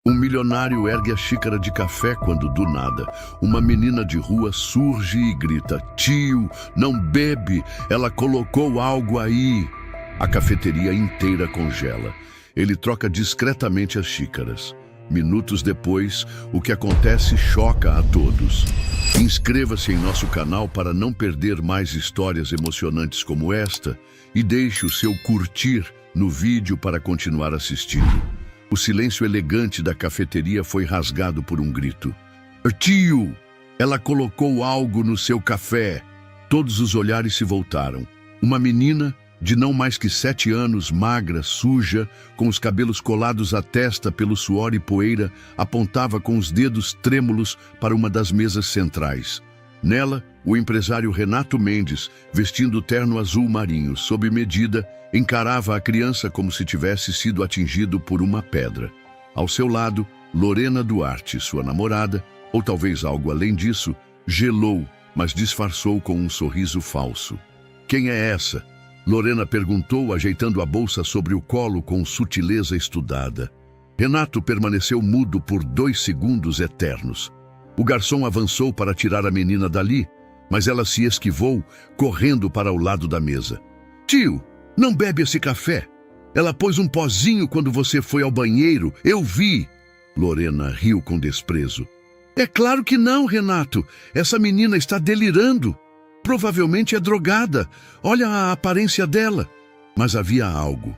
Um milionário ergue a xícara de café quando, do nada, uma menina de rua surge e grita: "Tio, não bebe, ela colocou algo aí." A cafeteria inteira congela. Ele troca discretamente as xícaras. Minutos depois, o que acontece choca a todos. Inscreva-se em nosso canal para não perder mais histórias emocionantes como esta e deixe o seu curtir no vídeo para continuar assistindo. O silêncio elegante da cafeteria foi rasgado por um grito. "Tio, ela colocou algo no seu café." Todos os olhares se voltaram. Uma menina de não mais que 7 anos, magra, suja, com os cabelos colados à testa pelo suor e poeira, apontava com os dedos trêmulos para uma das mesas centrais. Nela, o empresário Renato Mendes, vestindo terno azul marinho, sob medida, encarava a criança como se tivesse sido atingido por uma pedra. Ao seu lado, Lorena Duarte, sua namorada, ou talvez algo além disso, gelou, mas disfarçou com um sorriso falso. "Quem é essa?" Lorena perguntou, ajeitando a bolsa sobre o colo com sutileza estudada. Renato permaneceu mudo por 2 segundos eternos. O garçom avançou para tirar a menina dali, mas ela se esquivou, correndo para o lado da mesa. "Tio, não bebe esse café. Ela pôs um pozinho quando você foi ao banheiro, eu vi." Lorena riu com desprezo. "É claro que não, Renato. Essa menina está delirando. Provavelmente é drogada. Olha a aparência dela." Mas havia algo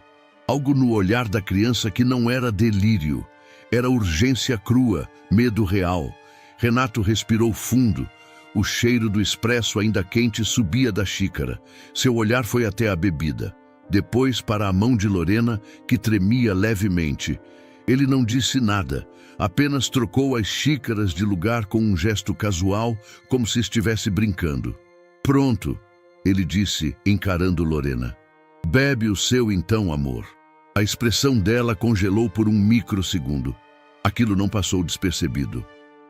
no olhar da criança que não era delírio. Era urgência crua, medo real. Renato respirou fundo. O cheiro do expresso ainda quente subia da xícara. Seu olhar foi até a bebida. Depois para a mão de Lorena, que tremia levemente. Ele não disse nada, apenas trocou as xícaras de lugar com um gesto casual, como se estivesse brincando. "Pronto," ele disse, encarando Lorena. "Bebe o seu então, amor." A expressão dela congelou por um microsegundo. Aquilo não passou despercebido.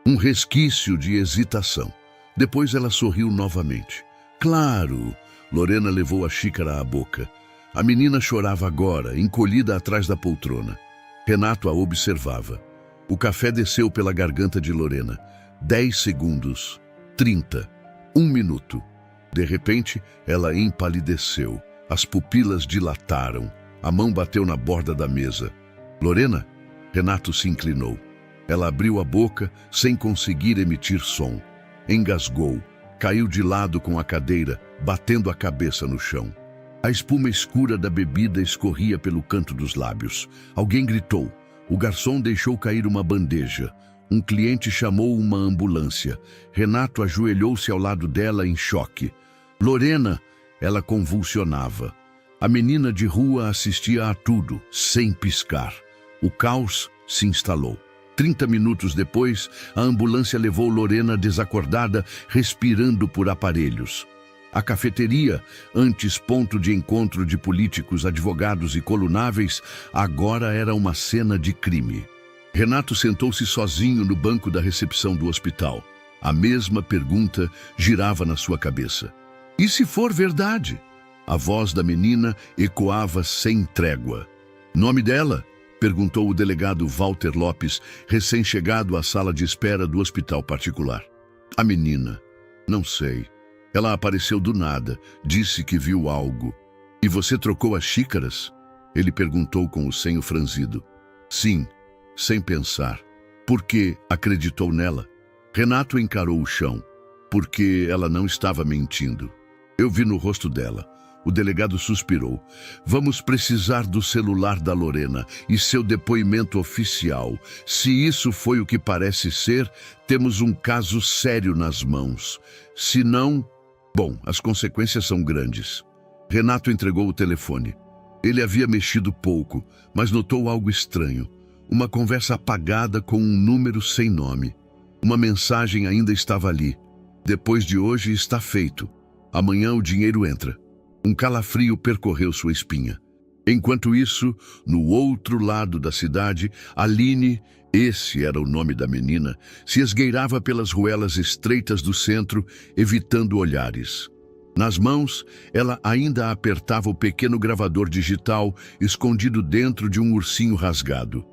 Um resquício de hesitação. Depois ela sorriu novamente. "Claro." Lorena levou a xícara à boca. A menina chorava agora, encolhida atrás da poltrona. Renato a observava. O café desceu pela garganta de Lorena. 10 segundos. 30. 1 minuto. De repente, ela empalideceu. As pupilas dilataram. A mão bateu na borda da mesa. "Lorena?" Renato se inclinou. Ela abriu a boca sem conseguir emitir som. Engasgou. Caiu de lado com a cadeira, batendo a cabeça no chão. A espuma escura da bebida escorria pelo canto dos lábios. Alguém gritou. O garçom deixou cair uma bandeja. Um cliente chamou uma ambulância. Renato ajoelhou-se ao lado dela em choque. "Lorena!" Ela convulsionava. A menina de rua assistia a tudo, sem piscar. O caos se instalou. 30 minutos depois, a ambulância levou Lorena desacordada, respirando por aparelhos. A cafeteria, antes ponto de encontro de políticos, advogados e colunáveis, agora era uma cena de crime. Renato sentou-se sozinho no banco da recepção do hospital. A mesma pergunta girava na sua cabeça. E se for verdade? A voz da menina ecoava sem trégua. "Nome dela?" perguntou o delegado Walter Lopes, recém-chegado à sala de espera do hospital particular. "A menina. Não sei. Ela apareceu do nada, disse que viu algo." "E você trocou as xícaras?" Ele perguntou com o senho franzido. "Sim, sem pensar." "Por que acreditou nela?" Renato encarou o chão. "Porque ela não estava mentindo. Eu vi no rosto dela." O delegado suspirou. "Vamos precisar do celular da Lorena e seu depoimento oficial. Se isso foi o que parece ser, temos um caso sério nas mãos. Se não, bom, as consequências são grandes." Renato entregou o telefone. Ele havia mexido pouco, mas notou algo estranho. Uma conversa apagada com um número sem nome. Uma mensagem ainda estava ali. "Depois de hoje está feito. Amanhã o dinheiro entra." Um calafrio percorreu sua espinha. Enquanto isso, no outro lado da cidade, Aline, esse era o nome da menina, se esgueirava pelas ruelas estreitas do centro, evitando olhares. Nas mãos, ela ainda apertava o pequeno gravador digital escondido dentro de um ursinho rasgado.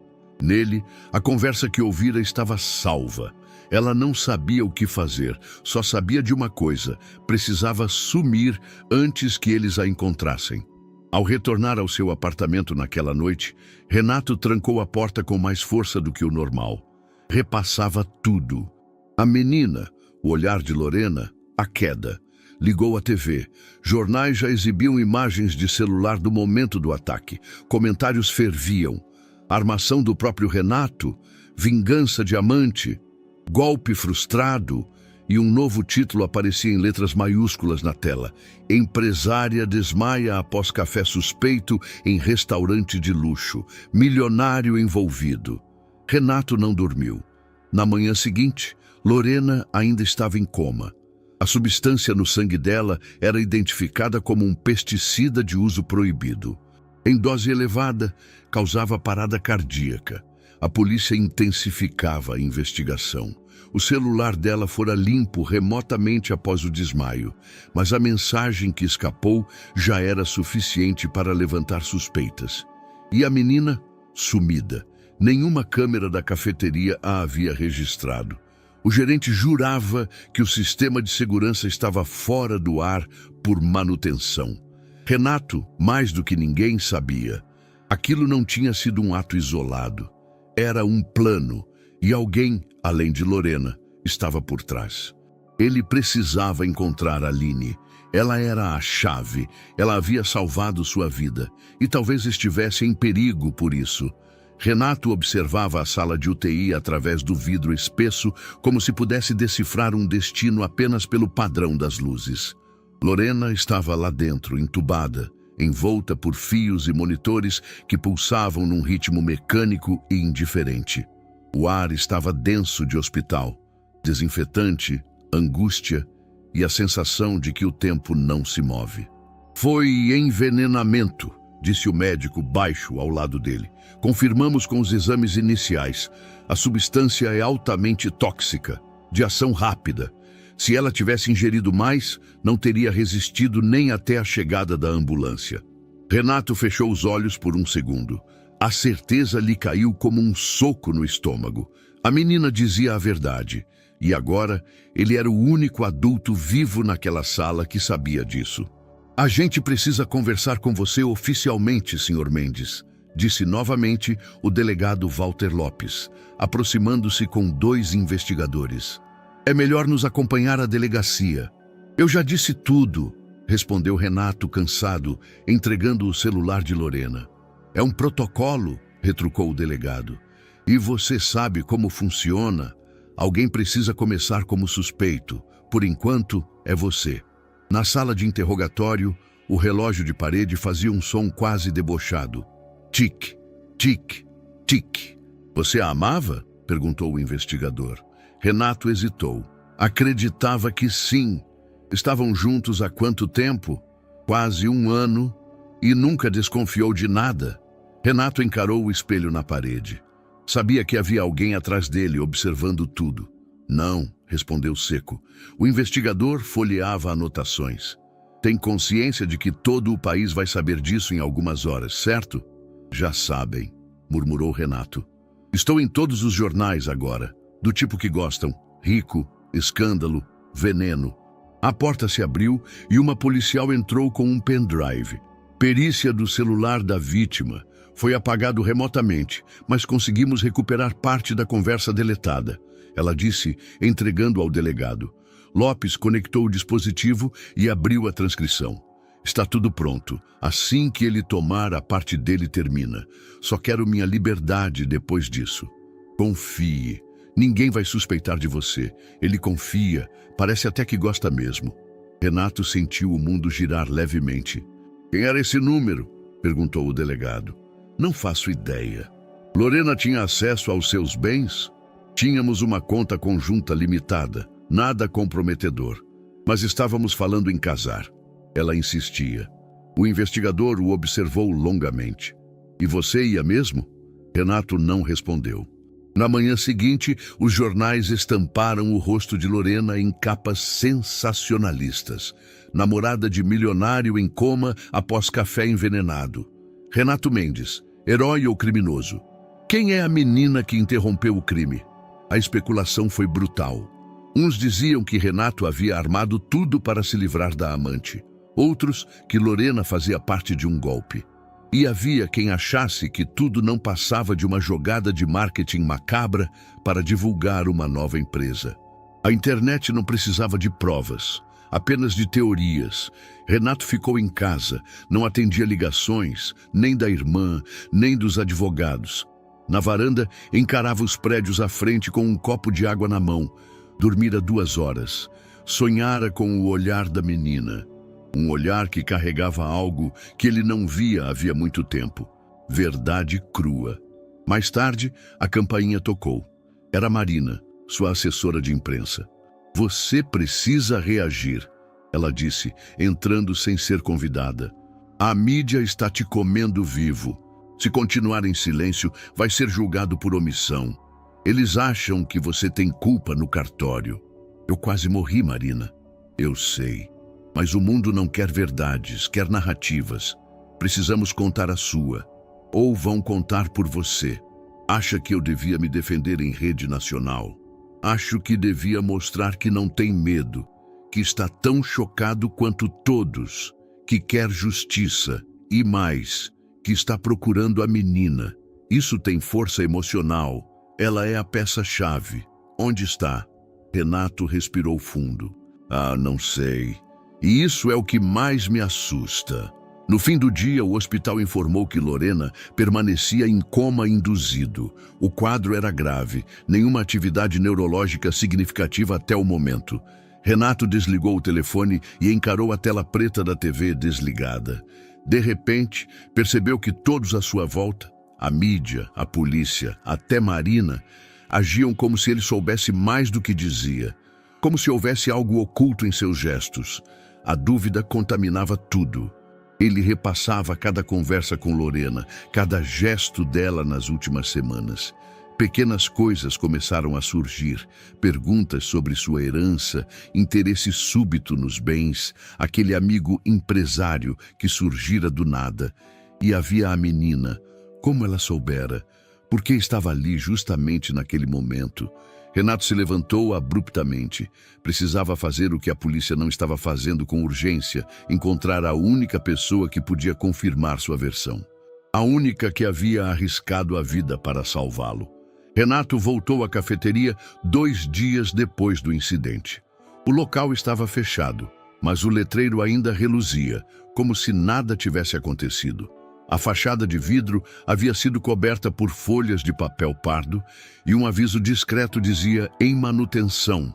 Nele, a conversa que ouvira estava salva. Ela não sabia o que fazer, só sabia de uma coisa: precisava sumir antes que eles a encontrassem. Ao retornar ao seu apartamento naquela noite, Renato trancou a porta com mais força do que o normal. Repassava tudo. A menina, o olhar de Lorena, a queda. Ligou a TV. Jornais já exibiam imagens de celular do momento do ataque. Comentários ferviam. Armação do próprio Renato, vingança de amante, golpe frustrado, e um novo título aparecia em letras maiúsculas na tela: Empresária desmaia após café suspeito em restaurante de luxo. Milionário envolvido. Renato não dormiu. Na manhã seguinte, Lorena ainda estava em coma. A substância no sangue dela era identificada como um pesticida de uso proibido. Em dose elevada, causava parada cardíaca. A polícia intensificava a investigação. O celular dela fora limpo remotamente após o desmaio, mas a mensagem que escapou já era suficiente para levantar suspeitas. E a menina? Sumida. Nenhuma câmera da cafeteria a havia registrado. O gerente jurava que o sistema de segurança estava fora do ar por manutenção. Renato, mais do que ninguém, sabia. Aquilo não tinha sido um ato isolado. Era um plano, e alguém, além de Lorena, estava por trás. Ele precisava encontrar Aline. Ela era a chave. Ela havia salvado sua vida, e talvez estivesse em perigo por isso. Renato observava a sala de UTI através do vidro espesso, como se pudesse decifrar um destino apenas pelo padrão das luzes. Lorena estava lá dentro, entubada, envolta por fios e monitores que pulsavam num ritmo mecânico e indiferente. O ar estava denso de hospital, desinfetante, angústia e a sensação de que o tempo não se move. Foi envenenamento, disse o médico baixo ao lado dele. Confirmamos com os exames iniciais. A substância é altamente tóxica, de ação rápida. Se ela tivesse ingerido mais, não teria resistido nem até a chegada da ambulância. Renato fechou os olhos por um segundo. A certeza lhe caiu como um soco no estômago. A menina dizia a verdade, e agora ele era o único adulto vivo naquela sala que sabia disso. A gente precisa conversar com você oficialmente, Sr. Mendes, disse novamente o delegado Walter Lopes, aproximando-se com 2 investigadores. É melhor nos acompanhar à delegacia. Eu já disse tudo, respondeu Renato cansado, entregando o celular de Lorena. É um protocolo, retrucou o delegado. E você sabe como funciona. Alguém precisa começar como suspeito. Por enquanto, é você. Na sala de interrogatório, o relógio de parede fazia um som quase debochado. Tic, tic, tic. Você a amava? Perguntou o investigador. Renato hesitou. Acreditava que sim. Estavam juntos há quanto tempo? Quase 1 ano. E nunca desconfiou de nada. Renato encarou o espelho na parede. Sabia que havia alguém atrás dele observando tudo. Não, respondeu seco. O investigador folheava anotações. Tem consciência de que todo o país vai saber disso em algumas horas, certo? Já sabem, murmurou Renato. Estou em todos os jornais agora, do tipo que gostam: rico, escândalo, veneno. A porta se abriu e uma policial entrou com um pendrive. Perícia do celular da vítima. Foi apagado remotamente, mas conseguimos recuperar parte da conversa deletada. Ela disse, entregando ao delegado. Lopes conectou o dispositivo e abriu a transcrição. Está tudo pronto. Assim que ele tomar, a parte dele termina. Só quero minha liberdade depois disso. Confie. Ninguém vai suspeitar de você. Ele confia. Parece até que gosta mesmo. Renato sentiu o mundo girar levemente. Quem era esse número? Perguntou o delegado. Não faço ideia. Lorena tinha acesso aos seus bens? Tínhamos uma conta conjunta limitada, nada comprometedor. Mas estávamos falando em casar. Ela insistia. O investigador o observou longamente. E você ia mesmo? Renato não respondeu. Na manhã seguinte, os jornais estamparam o rosto de Lorena em capas sensacionalistas. Namorada de milionário em coma após café envenenado. Renato Mendes, herói ou criminoso? Quem é a menina que interrompeu o crime? A especulação foi brutal. Uns diziam que Renato havia armado tudo para se livrar da amante. Outros que Lorena fazia parte de um golpe. E havia quem achasse que tudo não passava de uma jogada de marketing macabra para divulgar uma nova empresa. A internet não precisava de provas, apenas de teorias. Renato ficou em casa, não atendia ligações, nem da irmã, nem dos advogados. Na varanda, encarava os prédios à frente com um copo de água na mão. Dormira 2 horas. Sonhara com o olhar da menina. Um olhar que carregava algo que ele não via havia muito tempo. Verdade crua. Mais tarde, a campainha tocou. Era Marina, sua assessora de imprensa. Você precisa reagir, ela disse, entrando sem ser convidada. A mídia está te comendo vivo. Se continuar em silêncio, vai ser julgado por omissão. Eles acham que você tem culpa no cartório. Eu quase morri, Marina. Eu sei. Mas o mundo não quer verdades, quer narrativas. Precisamos contar a sua. Ou vão contar por você. Acha que eu devia me defender em rede nacional? Acho que devia mostrar que não tem medo, que está tão chocado quanto todos, que quer justiça e mais, que está procurando a menina. Isso tem força emocional. Ela é a peça-chave. Onde está? Renato respirou fundo. Ah, não sei. E isso é o que mais me assusta. No fim do dia, o hospital informou que Lorena permanecia em coma induzido. O quadro era grave, nenhuma atividade neurológica significativa até o momento. Renato desligou o telefone e encarou a tela preta da TV desligada. De repente, percebeu que todos à sua volta, a mídia, a polícia, até Marina, agiam como se ele soubesse mais do que dizia, como se houvesse algo oculto em seus gestos. A dúvida contaminava tudo. Ele repassava cada conversa com Lorena, cada gesto dela nas últimas semanas. Pequenas coisas começaram a surgir, perguntas sobre sua herança, interesse súbito nos bens, aquele amigo empresário que surgira do nada. E havia a menina, como ela soubera, porque estava ali justamente naquele momento. Renato se levantou abruptamente. Precisava fazer o que a polícia não estava fazendo com urgência, encontrar a única pessoa que podia confirmar sua versão. A única que havia arriscado a vida para salvá-lo. Renato voltou à cafeteria 2 dias depois do incidente. O local estava fechado, mas o letreiro ainda reluzia, como se nada tivesse acontecido. A fachada de vidro havia sido coberta por folhas de papel pardo e um aviso discreto dizia "em manutenção".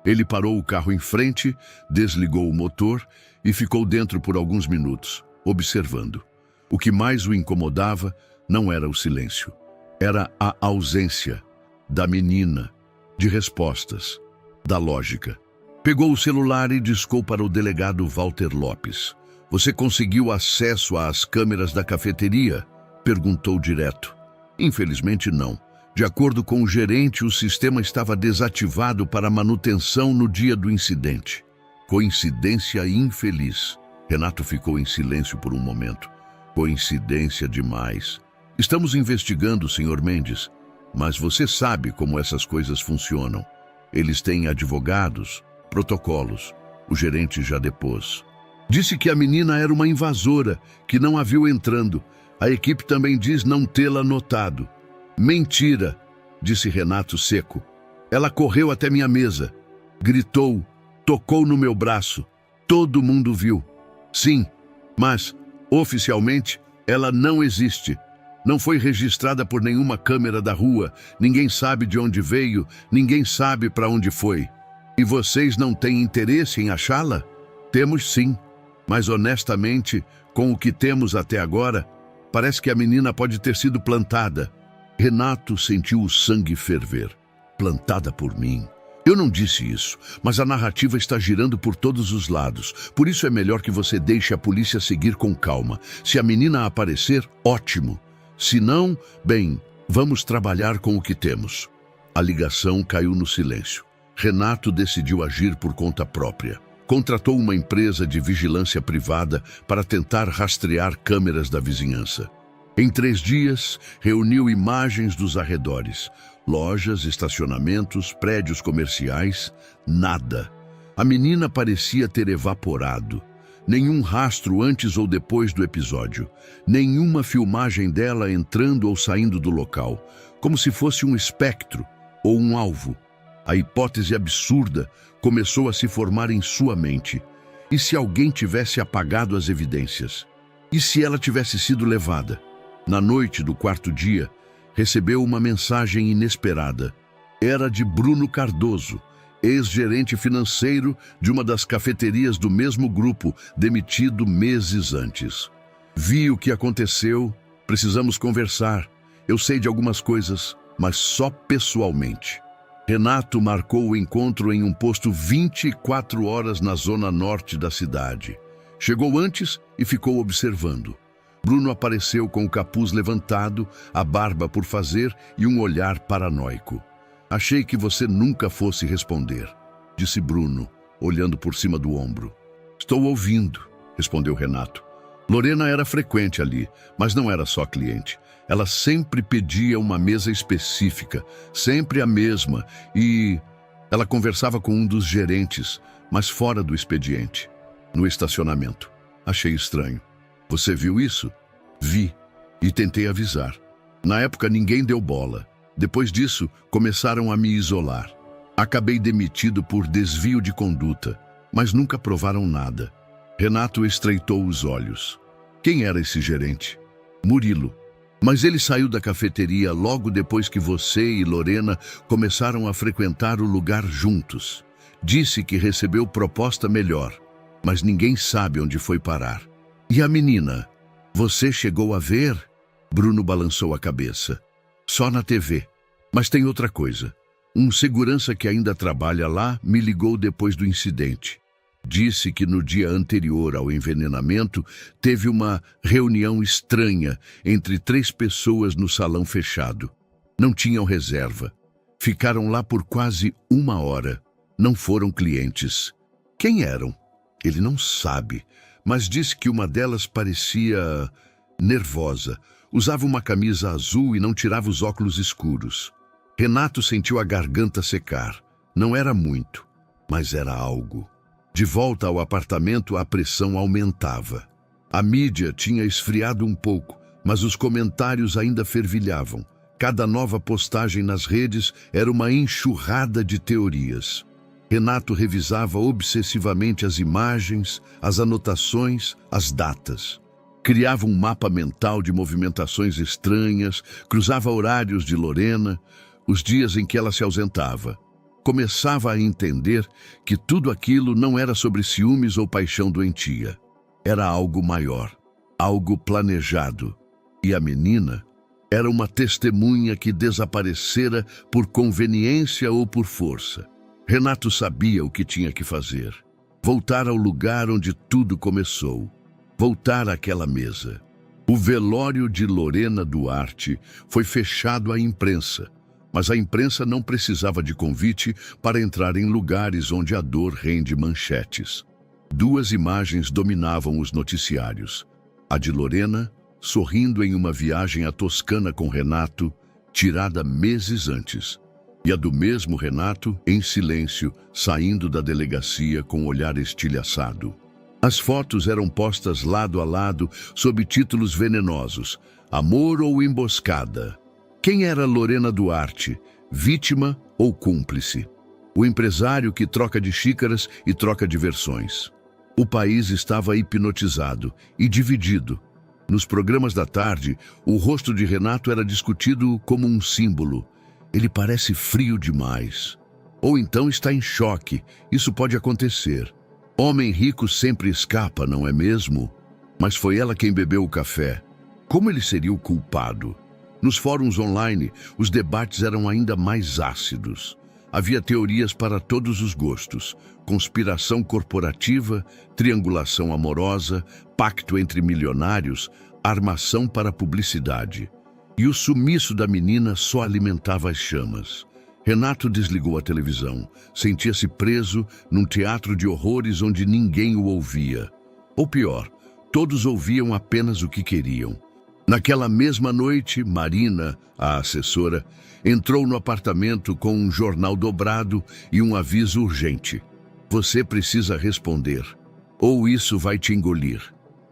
Ele parou o carro em frente, desligou o motor e ficou dentro por alguns minutos, observando. O que mais o incomodava não era o silêncio. Era a ausência da menina, de respostas, da lógica. Pegou o celular e discou para o delegado Walter Lopes. Você conseguiu acesso às câmeras da cafeteria? Perguntou direto. Infelizmente não. De acordo com o gerente, o sistema estava desativado para manutenção no dia do incidente. Coincidência infeliz. Renato ficou em silêncio por um momento. Coincidência demais. Estamos investigando, Sr. Mendes, mas você sabe como essas coisas funcionam. Eles têm advogados, protocolos. O gerente já depôs. Disse que a menina era uma invasora, que não a viu entrando. A equipe também diz não tê-la notado. Mentira, disse Renato seco. Ela correu até minha mesa, gritou, tocou no meu braço. Todo mundo viu. Sim, mas, oficialmente, ela não existe. Não foi registrada por nenhuma câmera da rua. Ninguém sabe de onde veio, ninguém sabe para onde foi. E vocês não têm interesse em achá-la? Temos sim. Mas honestamente, com o que temos até agora, parece que a menina pode ter sido plantada. Renato sentiu o sangue ferver. Plantada por mim. Eu não disse isso, mas a narrativa está girando por todos os lados. Por isso é melhor que você deixe a polícia seguir com calma. Se a menina aparecer, ótimo. Se não, bem, vamos trabalhar com o que temos. A ligação caiu no silêncio. Renato decidiu agir por conta própria. Contratou uma empresa de vigilância privada para tentar rastrear câmeras da vizinhança. Em 3 dias, reuniu imagens dos arredores. Lojas, estacionamentos, prédios comerciais, nada. A menina parecia ter evaporado. Nenhum rastro antes ou depois do episódio. Nenhuma filmagem dela entrando ou saindo do local. Como se fosse um espectro ou um alvo. A hipótese absurda começou a se formar em sua mente. E se alguém tivesse apagado as evidências? E se ela tivesse sido levada? Na noite do 4º dia, recebeu uma mensagem inesperada. Era de Bruno Cardoso, ex-gerente financeiro de uma das cafeterias do mesmo grupo, demitido meses antes. Vi o que aconteceu, precisamos conversar. Eu sei de algumas coisas, mas só pessoalmente. Renato marcou o encontro em um posto 24 horas na zona norte da cidade. Chegou antes e ficou observando. Bruno apareceu com o capuz levantado, a barba por fazer e um olhar paranoico. Achei que você nunca fosse responder, disse Bruno, olhando por cima do ombro. Estou ouvindo, respondeu Renato. Lorena era frequente ali, mas não era só cliente. Ela sempre pedia uma mesa específica, sempre a mesma, e ela conversava com um dos gerentes, mas fora do expediente, no estacionamento. Achei estranho. Você viu isso? Vi, e tentei avisar. Na época ninguém deu bola. Depois disso, começaram a me isolar. Acabei demitido por desvio de conduta, mas nunca provaram nada. Renato estreitou os olhos. Quem era esse gerente? Murilo. Mas ele saiu da cafeteria logo depois que você e Lorena começaram a frequentar o lugar juntos. Disse que recebeu proposta melhor, mas ninguém sabe onde foi parar. E a menina? Você chegou a ver? Bruno balançou a cabeça. Só na TV. Mas tem outra coisa. Um segurança que ainda trabalha lá me ligou depois do incidente. Disse que no dia anterior ao envenenamento teve uma reunião estranha entre 3 pessoas no salão fechado. Não tinham reserva. Ficaram lá por quase 1 hora. Não foram clientes. Quem eram? Ele não sabe, mas disse que uma delas parecia nervosa. Usava uma camisa azul e não tirava os óculos escuros. Renato sentiu a garganta secar. Não era muito, mas era algo. De volta ao apartamento, a pressão aumentava. A mídia tinha esfriado um pouco, mas os comentários ainda fervilhavam. Cada nova postagem nas redes era uma enxurrada de teorias. Renato revisava obsessivamente as imagens, as anotações, as datas. Criava um mapa mental de movimentações estranhas, cruzava horários de Lorena, os dias em que ela se ausentava. Começava a entender que tudo aquilo não era sobre ciúmes ou paixão doentia. Era algo maior, algo planejado. E a menina era uma testemunha que desaparecera por conveniência ou por força. Renato sabia o que tinha que fazer. Voltar ao lugar onde tudo começou. Voltar àquela mesa. O velório de Lorena Duarte foi fechado à imprensa. Mas a imprensa não precisava de convite para entrar em lugares onde a dor rende manchetes. 2 imagens dominavam os noticiários. A de Lorena, sorrindo em uma viagem à Toscana com Renato, tirada meses antes. E a do mesmo Renato, em silêncio, saindo da delegacia com olhar estilhaçado. As fotos eram postas lado a lado, sob títulos venenosos. Amor ou emboscada? Quem era Lorena Duarte, vítima ou cúmplice? O empresário que troca de xícaras e troca de versões. O país estava hipnotizado e dividido. Nos programas da tarde, o rosto de Renato era discutido como um símbolo. Ele parece frio demais. Ou então está em choque. Isso pode acontecer. Homem rico sempre escapa, não é mesmo? Mas foi ela quem bebeu o café. Como ele seria o culpado? Nos fóruns online, os debates eram ainda mais ácidos. Havia teorias para todos os gostos: conspiração corporativa, triangulação amorosa, pacto entre milionários, armação para publicidade. E o sumiço da menina só alimentava as chamas. Renato desligou a televisão. Sentia-se preso num teatro de horrores onde ninguém o ouvia. Ou pior, todos ouviam apenas o que queriam. Naquela mesma noite, Marina, a assessora, entrou no apartamento com um jornal dobrado e um aviso urgente. Você precisa responder, ou isso vai te engolir.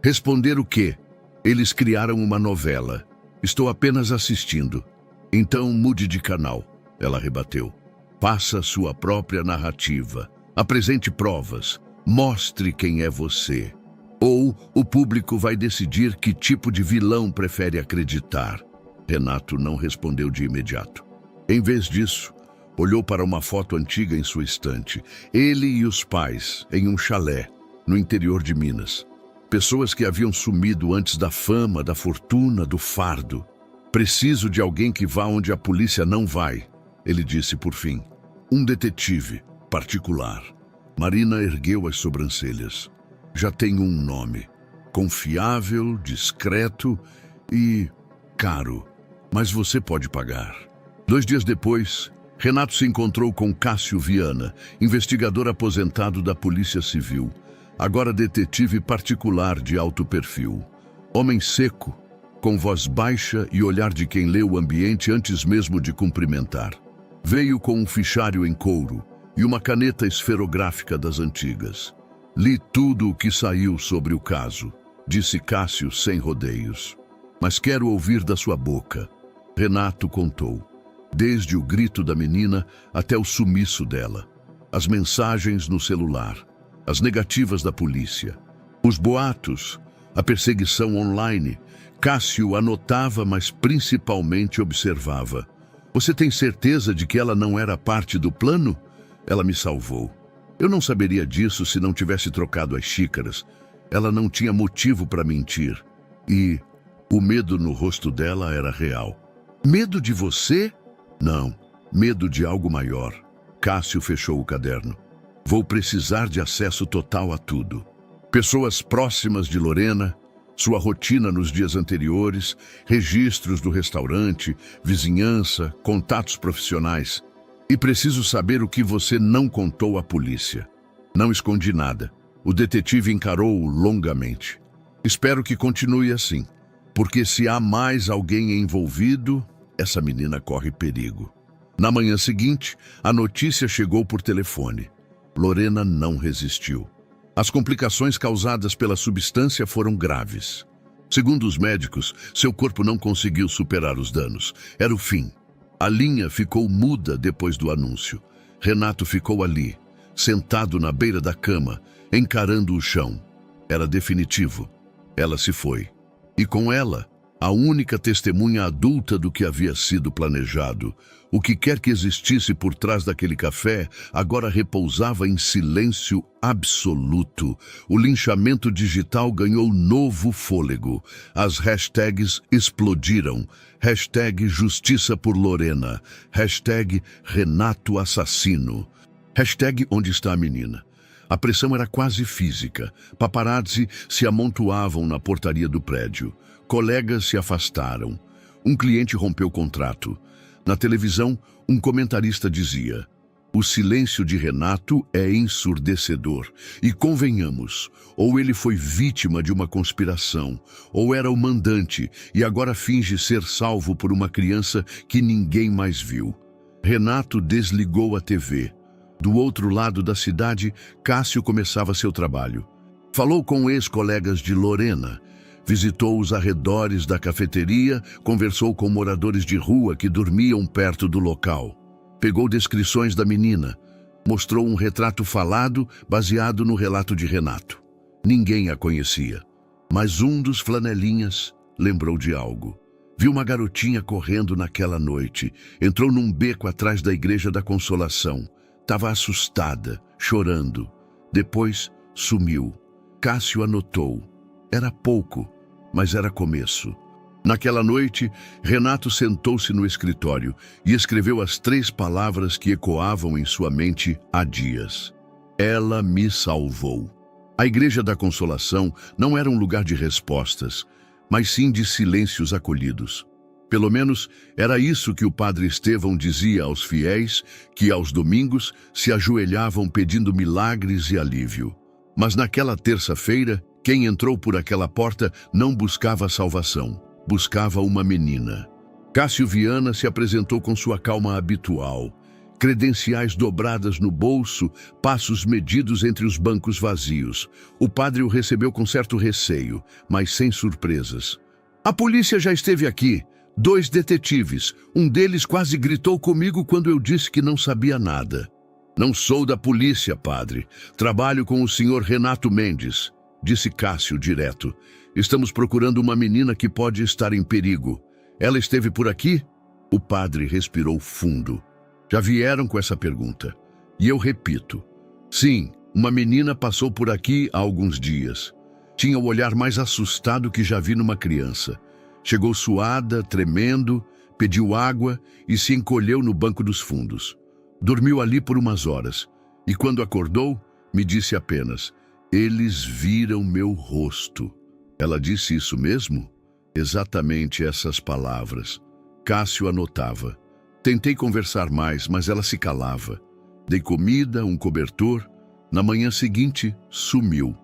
Responder o quê? Eles criaram uma novela. Estou apenas assistindo. Então mude de canal, ela rebateu. Faça sua própria narrativa. Apresente provas. Mostre quem é você. Ou o público vai decidir que tipo de vilão prefere acreditar. Renato não respondeu de imediato. Em vez disso, olhou para uma foto antiga em sua estante. Ele e os pais, em um chalé, no interior de Minas. Pessoas que haviam sumido antes da fama, da fortuna, do fardo. Preciso de alguém que vá onde a polícia não vai, ele disse por fim. Um detetive particular. Marina ergueu as sobrancelhas. Já tenho um nome. Confiável, discreto e caro. Mas você pode pagar. 2 dias depois, Renato se encontrou com Cássio Viana, investigador aposentado da Polícia Civil, agora detetive particular de alto perfil. Homem seco, com voz baixa e olhar de quem lê o ambiente antes mesmo de cumprimentar. Veio com um fichário em couro e uma caneta esferográfica das antigas. Li tudo o que saiu sobre o caso, disse Cássio sem rodeios. Mas quero ouvir da sua boca. Renato contou, desde o grito da menina até o sumiço dela. As mensagens no celular, as negativas da polícia, os boatos, a perseguição online. Cássio anotava, mas principalmente observava. Você tem certeza de que ela não era parte do plano? Ela me salvou. Eu não saberia disso se não tivesse trocado as xícaras. Ela não tinha motivo para mentir. E o medo no rosto dela era real. Medo de você? Não, medo de algo maior. Cássio fechou o caderno. Vou precisar de acesso total a tudo. Pessoas próximas de Lorena, sua rotina nos dias anteriores, registros do restaurante, vizinhança, contatos profissionais. E preciso saber o que você não contou à polícia. Não escondi nada. O detetive encarou-o longamente. Espero que continue assim, porque se há mais alguém envolvido, essa menina corre perigo. Na manhã seguinte, a notícia chegou por telefone. Lorena não resistiu. As complicações causadas pela substância foram graves. Segundo os médicos, seu corpo não conseguiu superar os danos. Era o fim. A linha ficou muda depois do anúncio. Renato ficou ali, sentado na beira da cama, encarando o chão. Era definitivo. Ela se foi. E com ela, a única testemunha adulta do que havia sido planejado. O que quer que existisse por trás daquele café agora repousava em silêncio absoluto. O linchamento digital ganhou novo fôlego. As hashtags explodiram. Hashtag Justiça por Lorena. Hashtag Renato Assassino. Hashtag Onde está a menina? A pressão era quase física. Paparazzi se amontoavam na portaria do prédio. Colegas se afastaram. Um cliente rompeu o contrato. Na televisão, um comentarista dizia: o silêncio de Renato é ensurdecedor. E convenhamos, ou ele foi vítima de uma conspiração, ou era o mandante e agora finge ser salvo por uma criança que ninguém mais viu. Renato desligou a TV. Do outro lado da cidade, Cássio começava seu trabalho. Falou com ex-colegas de Lorena. Visitou os arredores da cafeteria, conversou com moradores de rua que dormiam perto do local. Pegou descrições da menina, mostrou um retrato falado baseado no relato de Renato. Ninguém a conhecia, mas um dos flanelinhas lembrou de algo. Viu uma garotinha correndo naquela noite, entrou num beco atrás da Igreja da Consolação. Estava assustada, chorando. Depois sumiu. Cássio anotou. Era pouco, mas era começo. Naquela noite, Renato sentou-se no escritório e escreveu as 3 palavras que ecoavam em sua mente há dias. Ela me salvou. A Igreja da Consolação não era um lugar de respostas, mas sim de silêncios acolhidos. Pelo menos era isso que o padre Estevão dizia aos fiéis que, aos domingos, se ajoelhavam pedindo milagres e alívio. Mas naquela terça-feira, quem entrou por aquela porta não buscava salvação. Buscava uma menina. Cássio Viana se apresentou com sua calma habitual. Credenciais dobradas no bolso, passos medidos entre os bancos vazios. O padre o recebeu com certo receio, mas sem surpresas. A polícia já esteve aqui. 2 detetives. Um deles quase gritou comigo quando eu disse que não sabia nada. Não sou da polícia, padre. Trabalho com o senhor Renato Mendes, disse Cássio direto. Estamos procurando uma menina que pode estar em perigo. Ela esteve por aqui? O padre respirou fundo. Já vieram com essa pergunta. E eu repito. Sim, uma menina passou por aqui há alguns dias. Tinha o olhar mais assustado que já vi numa criança. Chegou suada, tremendo, pediu água e se encolheu no banco dos fundos. Dormiu ali por umas horas. E quando acordou, me disse apenas: eles viram meu rosto. Ela disse isso mesmo? Exatamente essas palavras. Cássio anotava. Tentei conversar mais, mas ela se calava. Dei comida, um cobertor. Na manhã seguinte, sumiu,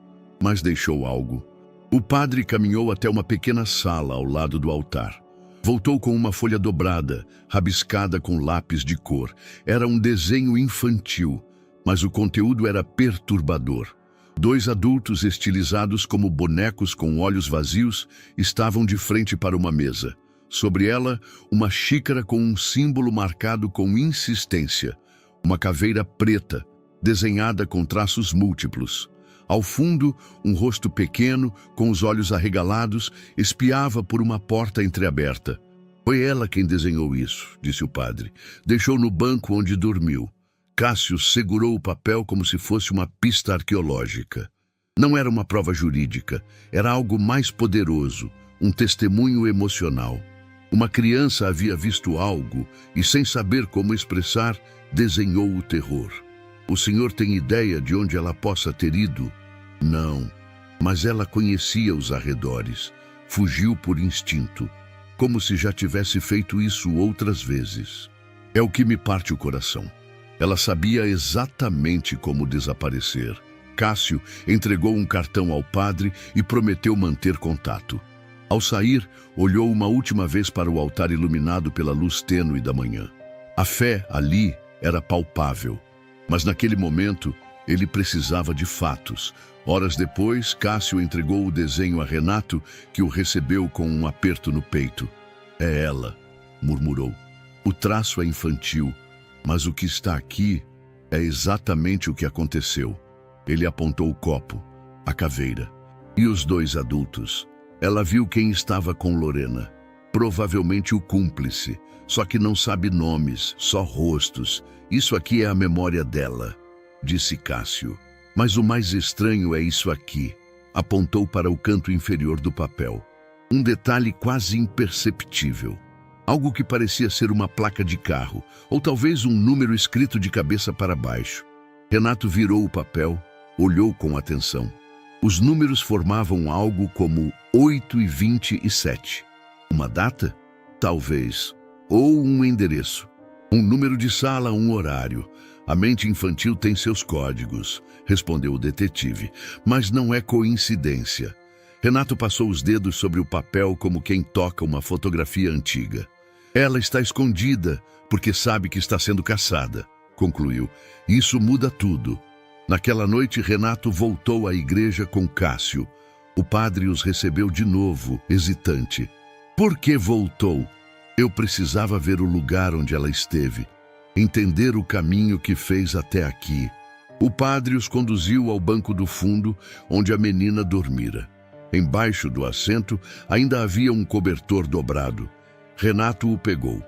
mas deixou algo. O padre caminhou até uma pequena sala ao lado do altar. Voltou com uma folha dobrada, rabiscada com lápis de cor. Era um desenho infantil, mas o conteúdo era perturbador. 2 adultos estilizados como bonecos com olhos vazios estavam de frente para uma mesa. Sobre ela, uma xícara com um símbolo marcado com insistência. Uma caveira preta, desenhada com traços múltiplos. Ao fundo, um rosto pequeno, com os olhos arregalados, espiava por uma porta entreaberta. Foi ela quem desenhou isso, disse o padre. Deixou no banco onde dormiu. Cássio segurou o papel como se fosse uma pista arqueológica. Não era uma prova jurídica, era algo mais poderoso, um testemunho emocional. Uma criança havia visto algo e, sem saber como expressar, desenhou o terror. O senhor tem ideia de onde ela possa ter ido? Não, mas ela conhecia os arredores. Fugiu por instinto, como se já tivesse feito isso outras vezes. É o que me parte o coração. Ela sabia exatamente como desaparecer. Cássio entregou um cartão ao padre e prometeu manter contato. Ao sair, olhou uma última vez para o altar iluminado pela luz tênue da manhã. A fé ali era palpável, mas naquele momento ele precisava de fatos. Horas depois, Cássio entregou o desenho a Renato, que o recebeu com um aperto no peito. É ela, murmurou. O traço é infantil, mas o que está aqui é exatamente o que aconteceu. Ele apontou o copo, a caveira. E os 2 adultos? Ela viu quem estava com Lorena. Provavelmente o cúmplice, só que não sabe nomes, só rostos. Isso aqui é a memória dela, disse Cássio. Mas o mais estranho é isso aqui. Apontou para o canto inferior do papel. Um detalhe quase imperceptível. Algo que parecia ser uma placa de carro, ou talvez um número escrito de cabeça para baixo. Renato virou o papel, olhou com atenção. Os números formavam algo como 8 e 27. Uma data? Talvez. Ou um endereço. Um número de sala, um horário. A mente infantil tem seus códigos, respondeu o detetive. Mas não é coincidência. Renato passou os dedos sobre o papel como quem toca uma fotografia antiga. Ela está escondida porque sabe que está sendo caçada, concluiu. Isso muda tudo. Naquela noite, Renato voltou à igreja com Cássio. O padre os recebeu de novo, hesitante. Por que voltou? Eu precisava ver o lugar onde ela esteve, entender o caminho que fez até aqui. O padre os conduziu ao banco do fundo, onde a menina dormira. Embaixo do assento ainda havia um cobertor dobrado. Renato o pegou.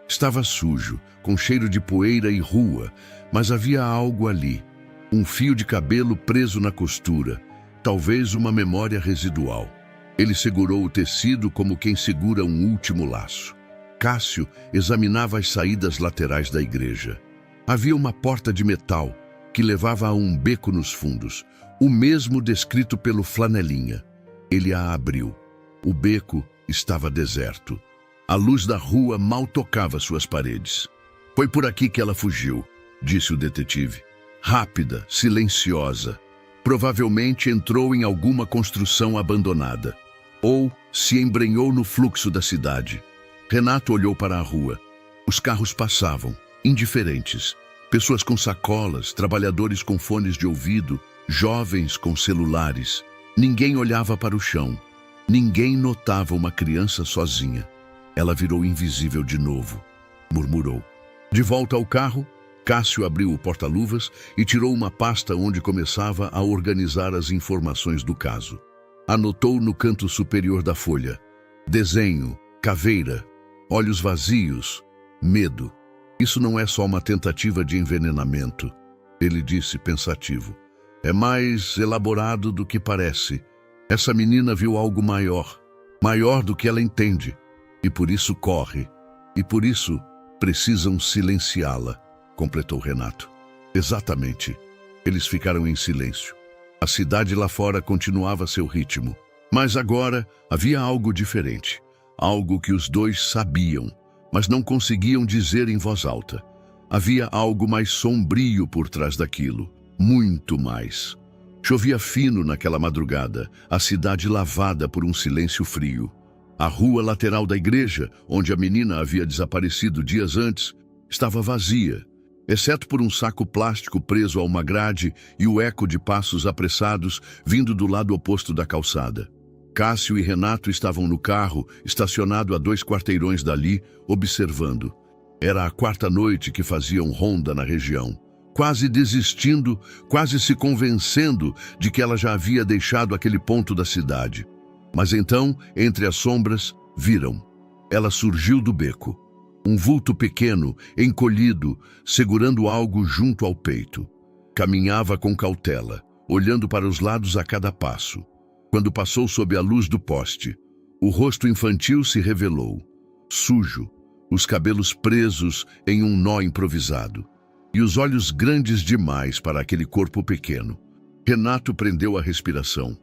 Estava sujo, com cheiro de poeira e rua, mas havia algo ali. Um fio de cabelo preso na costura, talvez uma memória residual. Ele segurou o tecido como quem segura um último laço. Cássio examinava as saídas laterais da igreja. Havia uma porta de metal que levava a um beco nos fundos, o mesmo descrito pelo Flanelinha. Ele a abriu. O beco estava deserto. A luz da rua mal tocava suas paredes. Foi por aqui que ela fugiu, disse o detetive. Rápida, silenciosa. Provavelmente entrou em alguma construção abandonada. Ou, se embrenhou no fluxo da cidade. Renato olhou para a rua. Os carros passavam, indiferentes. Pessoas com sacolas, trabalhadores com fones de ouvido, jovens com celulares. Ninguém olhava para o chão. Ninguém notava uma criança sozinha. Ela virou invisível de novo. Murmurou. De volta ao carro, Cássio abriu o porta-luvas e tirou uma pasta onde começava a organizar as informações do caso. Anotou no canto superior da folha: desenho, caveira, olhos vazios, medo. Isso não é só uma tentativa de envenenamento, ele disse pensativo. É mais elaborado do que parece. Essa menina viu algo maior, maior do que ela entende, e por isso corre, e por isso precisam silenciá-la, completou Renato. Exatamente. Eles ficaram em silêncio. A cidade lá fora continuava seu ritmo, mas agora havia algo diferente, algo que os dois sabiam, mas não conseguiam dizer em voz alta. Havia algo mais sombrio por trás daquilo, muito mais. Chovia fino naquela madrugada, a cidade lavada por um silêncio frio. A rua lateral da igreja, onde a menina havia desaparecido dias antes, estava vazia, exceto por um saco plástico preso a uma grade e o eco de passos apressados vindo do lado oposto da calçada. Cássio e Renato estavam no carro, estacionado a 2 quarteirões dali, observando. Era a 4ª noite que faziam ronda na região, quase desistindo, quase se convencendo de que ela já havia deixado aquele ponto da cidade. Mas então, entre as sombras, viram. Ela surgiu do beco. Um vulto pequeno, encolhido, segurando algo junto ao peito. Caminhava com cautela, olhando para os lados a cada passo. Quando passou sob a luz do poste, o rosto infantil se revelou, sujo, os cabelos presos em um nó improvisado, e os olhos grandes demais para aquele corpo pequeno. Renato prendeu a respiração.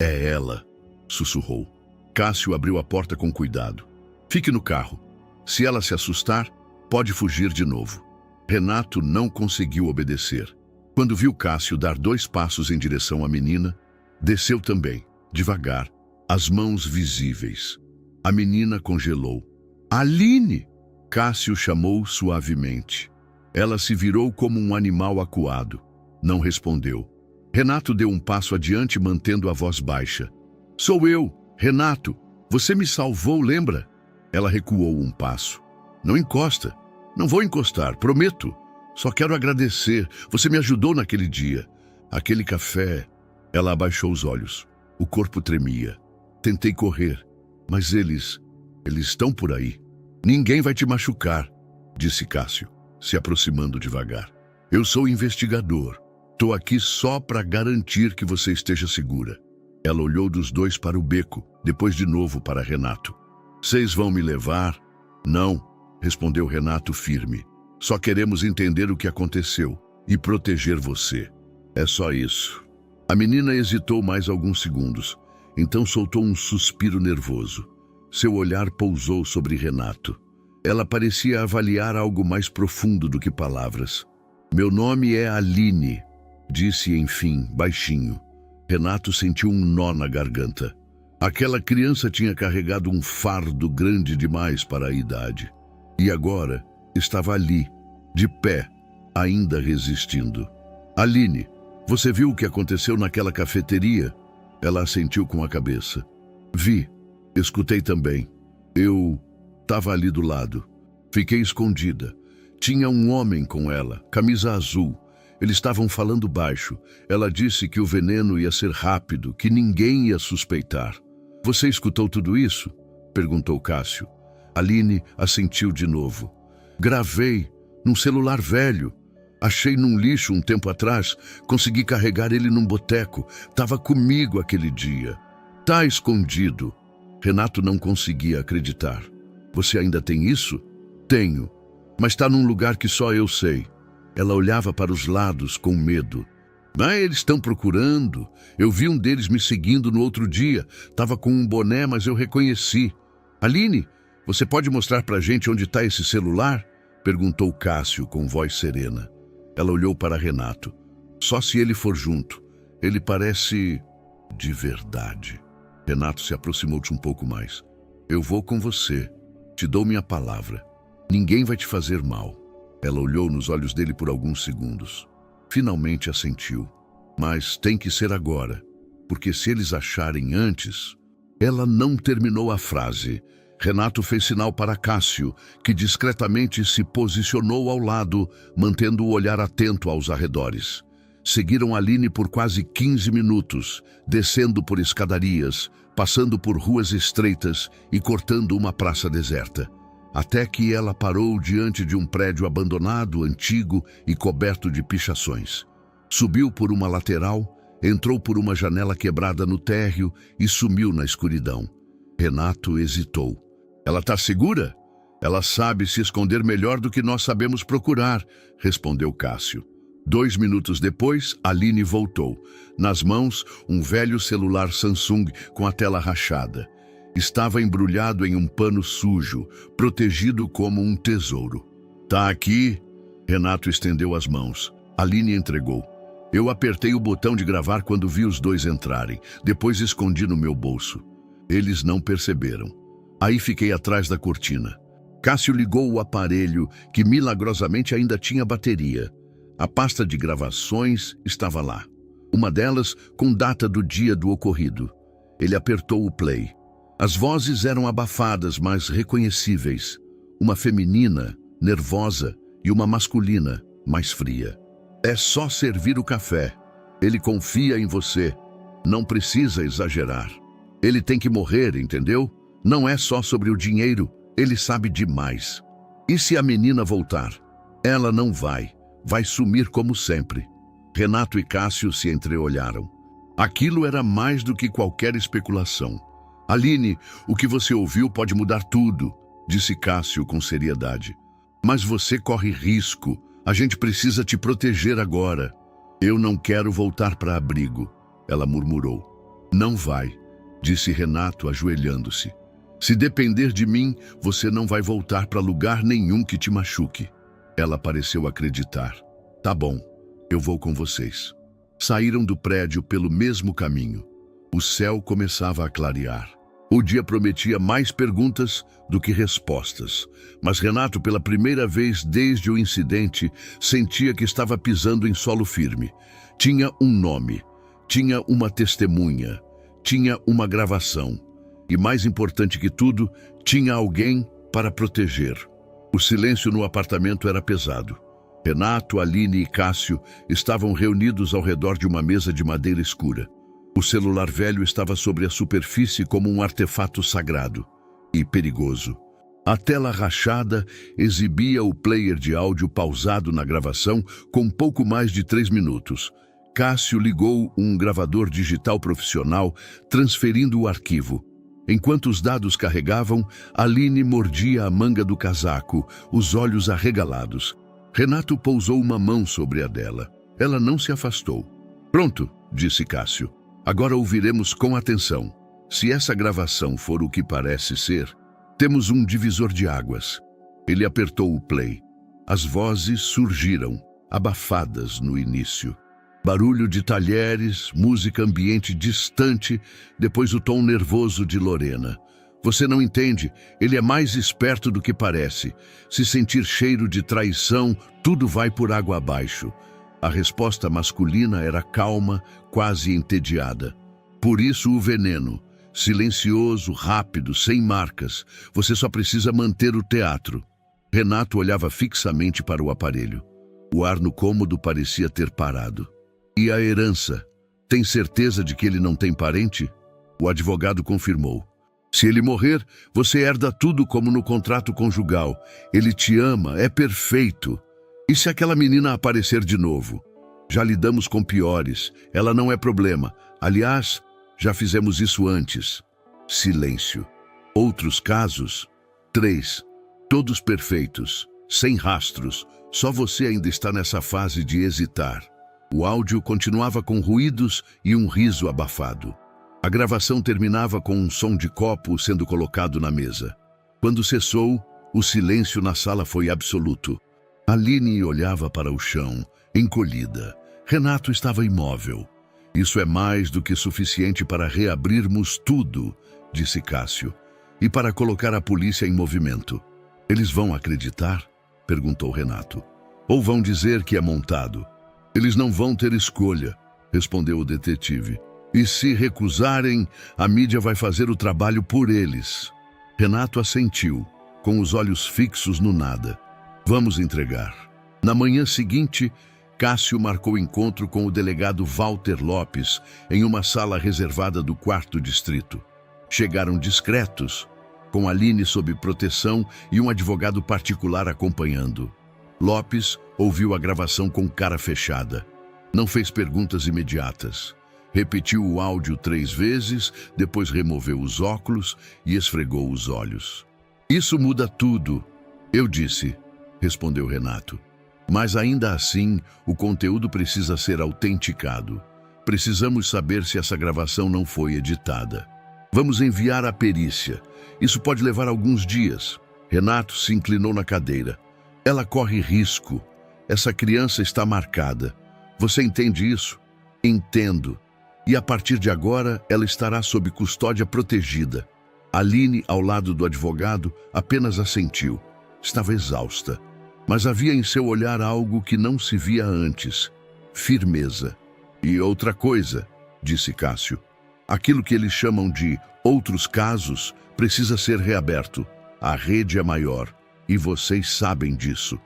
É ela, sussurrou. Cássio abriu a porta com cuidado. Fique no carro. Se ela se assustar, pode fugir de novo. Renato não conseguiu obedecer. Quando viu Cássio dar 2 passos em direção à menina, desceu também, devagar, as mãos visíveis. A menina congelou. Aline! Cássio chamou suavemente. Ela se virou como um animal acuado. Não respondeu. Renato deu um passo adiante, mantendo a voz baixa. Sou eu, Renato. Você me salvou, lembra? Ela recuou um passo. Não encosta. Não vou encostar, prometo. Só quero agradecer. Você me ajudou naquele dia. Aquele café... Ela abaixou os olhos. O corpo tremia. Tentei correr, mas eles estão por aí. Ninguém vai te machucar, disse Cássio, se aproximando devagar. Eu sou investigador. Tô aqui só para garantir que você esteja segura. Ela olhou dos dois para o beco, depois de novo para Renato. Vocês vão me levar? Não, respondeu Renato firme. Só queremos entender o que aconteceu e proteger você. É só isso. A menina hesitou mais alguns segundos, então soltou um suspiro nervoso. Seu olhar pousou sobre Renato. Ela parecia avaliar algo mais profundo do que palavras. Meu nome é Aline, disse enfim, baixinho. Renato sentiu um nó na garganta. Aquela criança tinha carregado um fardo grande demais para a idade. E agora estava ali, de pé, ainda resistindo. Aline, você viu o que aconteceu naquela cafeteria? Ela assentiu com a cabeça. Vi. Escutei também. Eu estava ali do lado. Fiquei escondida. Tinha um homem com ela, camisa azul. Eles estavam falando baixo. Ela disse que o veneno ia ser rápido, que ninguém ia suspeitar. Você escutou tudo isso? Perguntou Cássio. Aline assentiu de novo. Gravei, num celular velho. Achei num lixo um tempo atrás, consegui carregar ele num boteco. Tava comigo aquele dia. Tá escondido. Renato não conseguia acreditar. Você ainda tem isso? Tenho, mas tá num lugar que só eu sei. Ela olhava para os lados com medo. Ah, eles estão procurando. Eu vi um deles me seguindo no outro dia. Tava com um boné, mas eu reconheci. Aline, você pode mostrar pra gente onde tá esse celular? Perguntou Cássio com voz serena. Ela olhou para Renato. Só se ele for junto. Ele parece de verdade. Renato se aproximou-te um pouco mais. Eu vou com você. Te dou minha palavra. Ninguém vai te fazer mal. Ela olhou nos olhos dele por alguns segundos. Finalmente assentiu. Mas tem que ser agora, porque se eles acharem antes... Ela não terminou a frase. Renato fez sinal para Cássio, que discretamente se posicionou ao lado, mantendo o olhar atento aos arredores. Seguiram Aline por quase 15 minutos, descendo por escadarias, passando por ruas estreitas e cortando uma praça deserta. Até que ela parou diante de um prédio abandonado, antigo e coberto de pichações. Subiu por uma lateral, entrou por uma janela quebrada no térreo e sumiu na escuridão. Renato hesitou. Ela está segura? Ela sabe se esconder melhor do que nós sabemos procurar, respondeu Cássio. 2 minutos depois, Aline voltou. Nas mãos, um velho celular Samsung com a tela rachada. Estava embrulhado em um pano sujo, protegido como um tesouro. Tá aqui? Renato estendeu as mãos. Aline entregou. Eu apertei o botão de gravar quando vi os dois entrarem. Depois escondi no meu bolso. Eles não perceberam. Aí fiquei atrás da cortina. Cássio ligou o aparelho, que milagrosamente ainda tinha bateria. A pasta de gravações estava lá. Uma delas com data do dia do ocorrido. Ele apertou o play. As vozes eram abafadas, mas reconhecíveis. Uma feminina, nervosa, e uma masculina, mais fria. É só servir o café. Ele confia em você. Não precisa exagerar. Ele tem que morrer, entendeu? Não é só sobre o dinheiro. Ele sabe demais. E se a menina voltar? Ela não vai. Vai sumir como sempre. Renato e Cássio se entreolharam. Aquilo era mais do que qualquer especulação. Aline, o que você ouviu pode mudar tudo, disse Cássio com seriedade. Mas você corre risco. A gente precisa te proteger agora. Eu não quero voltar para abrigo, ela murmurou. Não vai, disse Renato ajoelhando-se. Se depender de mim, você não vai voltar para lugar nenhum que te machuque. Ela pareceu acreditar. Tá bom, eu vou com vocês. Saíram do prédio pelo mesmo caminho. O céu começava a clarear. O dia prometia mais perguntas do que respostas. Mas Renato, pela primeira vez desde o incidente, sentia que estava pisando em solo firme. Tinha um nome, tinha uma testemunha, tinha uma gravação. E mais importante que tudo, tinha alguém para proteger. O silêncio no apartamento era pesado. Renato, Aline e Cássio estavam reunidos ao redor de uma mesa de madeira escura. O celular velho estava sobre a superfície como um artefato sagrado e perigoso. A tela rachada exibia o player de áudio pausado na gravação com pouco mais de 3 minutos. Cássio ligou um gravador digital profissional, transferindo o arquivo. Enquanto os dados carregavam, Aline mordia a manga do casaco, os olhos arregalados. Renato pousou uma mão sobre a dela. Ela não se afastou. Pronto, disse Cássio. Agora ouviremos com atenção. Se essa gravação for o que parece ser, temos um divisor de águas. Ele apertou o play. As vozes surgiram, abafadas no início. Barulho de talheres, música ambiente distante, depois o tom nervoso de Lorena. Você não entende, ele é mais esperto do que parece. Se sentir cheiro de traição, tudo vai por água abaixo. A resposta masculina era calma, quase entediada. Por isso o veneno. Silencioso, rápido, sem marcas. Você só precisa manter o teatro. Renato olhava fixamente para o aparelho. O ar no cômodo parecia ter parado. E a herança? Tem certeza de que ele não tem parente? O advogado confirmou. Se ele morrer, você herda tudo como no contrato conjugal. Ele te ama, é perfeito. E se aquela menina aparecer de novo? Já lidamos com piores. Ela não é problema. Aliás, já fizemos isso antes. Silêncio. Outros casos? 3. Todos perfeitos. Sem rastros. Só você ainda está nessa fase de hesitar. O áudio continuava com ruídos e um riso abafado. A gravação terminava com um som de copo sendo colocado na mesa. Quando cessou, o silêncio na sala foi absoluto. Aline olhava para o chão, encolhida. Renato estava imóvel. Isso é mais do que suficiente para reabrirmos tudo, disse Cássio, e para colocar a polícia em movimento. Eles vão acreditar? Perguntou Renato. Ou vão dizer que é montado? Eles não vão ter escolha, respondeu o detetive. E se recusarem, a mídia vai fazer o trabalho por eles. Renato assentiu, com os olhos fixos no nada. Vamos entregar. Na manhã seguinte, Cássio marcou encontro com o delegado Walter Lopes em uma sala reservada do 4º distrito. Chegaram discretos, com Aline sob proteção e um advogado particular acompanhando. Lopes ouviu a gravação com cara fechada. Não fez perguntas imediatas. Repetiu o áudio 3 vezes, depois removeu os óculos e esfregou os olhos. Isso muda tudo, eu disse, respondeu Renato. Mas ainda assim, o conteúdo precisa ser autenticado. Precisamos saber se essa gravação não foi editada. Vamos enviar a perícia. Isso pode levar alguns dias. Renato se inclinou na cadeira. Ela corre risco. Essa criança está marcada. Você entende isso? Entendo. E a partir de agora, ela estará sob custódia protegida. Aline, ao lado do advogado, apenas assentiu. Estava exausta. Mas havia em seu olhar algo que não se via antes. Firmeza. E outra coisa, disse Cássio. Aquilo que eles chamam de outros casos precisa ser reaberto. A rede é maior. E vocês sabem disso.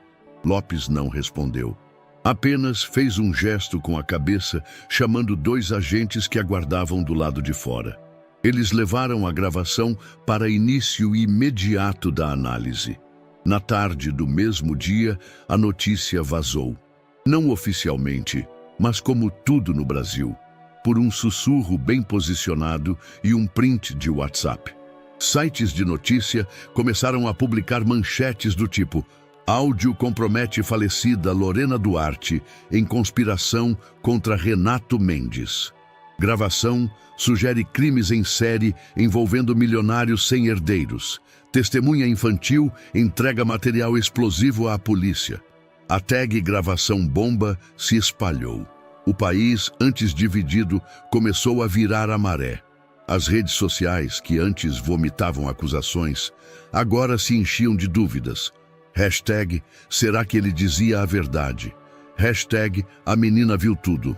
Lopes não respondeu. Apenas fez um gesto com a cabeça, chamando 2 agentes que aguardavam do lado de fora. Eles levaram a gravação para início imediato da análise. Na tarde do mesmo dia, a notícia vazou. Não oficialmente, mas como tudo no Brasil, por um sussurro bem posicionado e um print de WhatsApp. Sites de notícia começaram a publicar manchetes do tipo: áudio compromete falecida Lorena Duarte em conspiração contra Renato Mendes. Gravação sugere crimes em série envolvendo milionários sem herdeiros. Testemunha infantil entrega material explosivo à polícia. A tag gravação bomba se espalhou. O país, antes dividido, começou a virar a maré. As redes sociais, que antes vomitavam acusações, agora se enchiam de dúvidas. Hashtag, será que ele dizia a verdade? Hashtag, a menina viu tudo.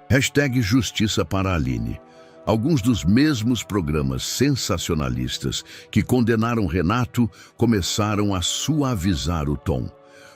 Hashtag, justiça para Aline. Alguns dos mesmos programas sensacionalistas que condenaram Renato começaram a suavizar o tom.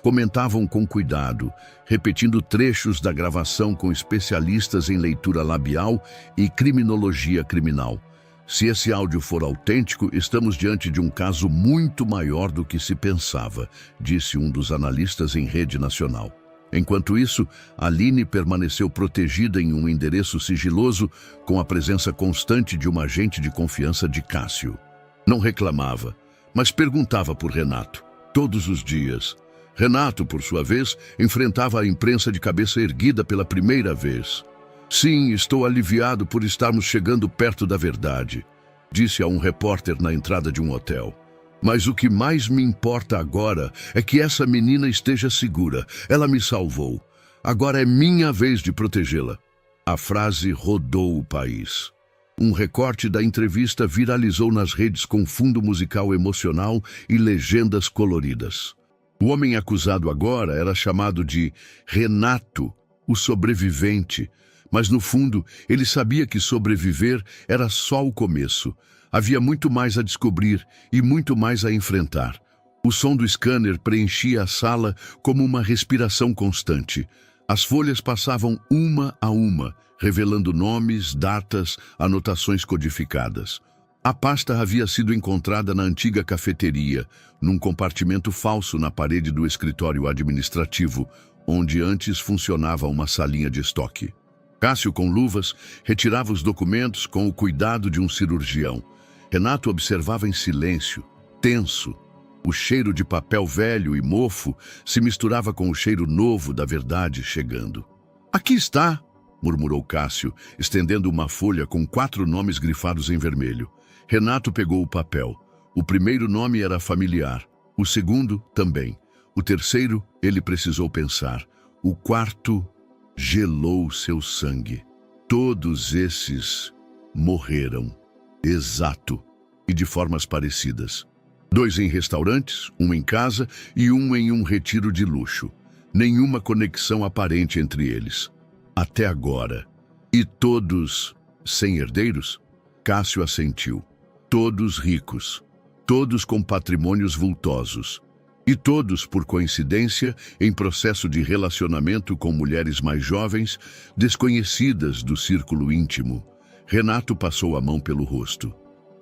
Comentavam com cuidado, repetindo trechos da gravação com especialistas em leitura labial e criminologia criminal. Se esse áudio for autêntico, estamos diante de um caso muito maior do que se pensava, disse um dos analistas em rede nacional. Enquanto isso, Aline permaneceu protegida em um endereço sigiloso com a presença constante de uma agente de confiança de Cássio. Não reclamava, mas perguntava por Renato, todos os dias. Renato, por sua vez, enfrentava a imprensa de cabeça erguida pela primeira vez. Sim, estou aliviado por estarmos chegando perto da verdade, disse a um repórter na entrada de um hotel. Mas o que mais me importa agora é que essa menina esteja segura. Ela me salvou. Agora é minha vez de protegê-la. A frase rodou o país. Um recorte da entrevista viralizou nas redes com fundo musical emocional e legendas coloridas. O homem acusado agora era chamado de Renato, o sobrevivente, mas no fundo ele sabia que sobreviver era só o começo. Havia muito mais a descobrir e muito mais a enfrentar. O som do scanner preenchia a sala como uma respiração constante. As folhas passavam uma a uma, revelando nomes, datas, anotações codificadas. A pasta havia sido encontrada na antiga cafeteria, num compartimento falso na parede do escritório administrativo, onde antes funcionava uma salinha de estoque. Cássio, com luvas, retirava os documentos com o cuidado de um cirurgião. Renato observava em silêncio, tenso. O cheiro de papel velho e mofo se misturava com o cheiro novo da verdade chegando. Aqui está, murmurou Cássio, estendendo uma folha com 4 nomes grifados em vermelho. Renato pegou o papel. O primeiro nome era familiar, o segundo também. O terceiro, ele precisou pensar. O quarto gelou seu sangue. Todos esses morreram. Exato. E de formas parecidas. 2 em restaurantes, 1 em casa e 1 em um retiro de luxo. Nenhuma conexão aparente entre eles. Até agora. E todos sem herdeiros? Cássio assentiu. Todos ricos. Todos com patrimônios vultosos. E todos, por coincidência, em processo de relacionamento com mulheres mais jovens, desconhecidas do círculo íntimo. Renato passou a mão pelo rosto.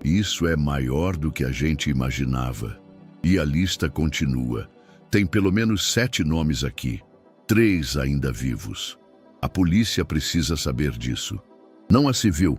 Isso é maior do que a gente imaginava. E a lista continua. Tem pelo menos 7 nomes aqui. 3 ainda vivos. A polícia precisa saber disso. Não a civil,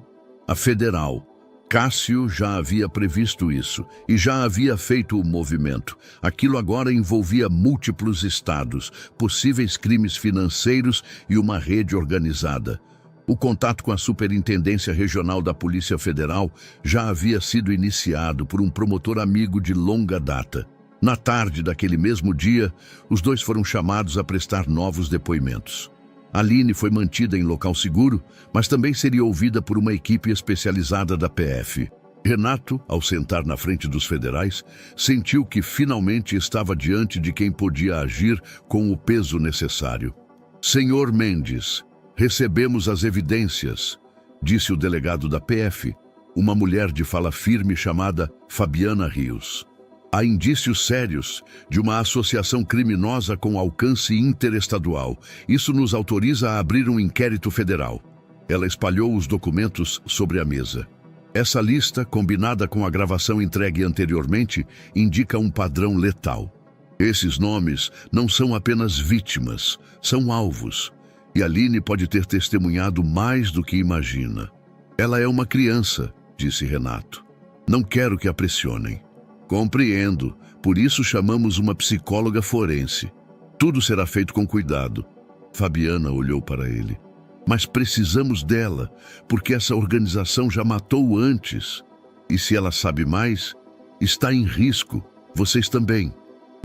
a federal. Cássio já havia previsto isso e já havia feito o movimento. Aquilo agora envolvia múltiplos estados, possíveis crimes financeiros e uma rede organizada. O contato com a Superintendência Regional da Polícia Federal já havia sido iniciado por um promotor amigo de longa data. Na tarde daquele mesmo dia, os 2 foram chamados a prestar novos depoimentos. Aline foi mantida em local seguro, mas também seria ouvida por uma equipe especializada da PF. Renato, ao sentar na frente dos federais, sentiu que finalmente estava diante de quem podia agir com o peso necessário. Senhor Mendes, recebemos as evidências, disse o delegado da PF, uma mulher de fala firme chamada Fabiana Rios. Há indícios sérios de uma associação criminosa com alcance interestadual. Isso nos autoriza a abrir um inquérito federal. Ela espalhou os documentos sobre a mesa. Essa lista, combinada com a gravação entregue anteriormente, indica um padrão letal. Esses nomes não são apenas vítimas, são alvos. E Aline pode ter testemunhado mais do que imagina. Ela é uma criança, disse Renato. Não quero que a pressionem. Compreendo, por isso chamamos uma psicóloga forense. Tudo será feito com cuidado. Fabiana olhou para ele. Mas precisamos dela, porque essa organização já matou antes. E se ela sabe mais, está em risco. Vocês também.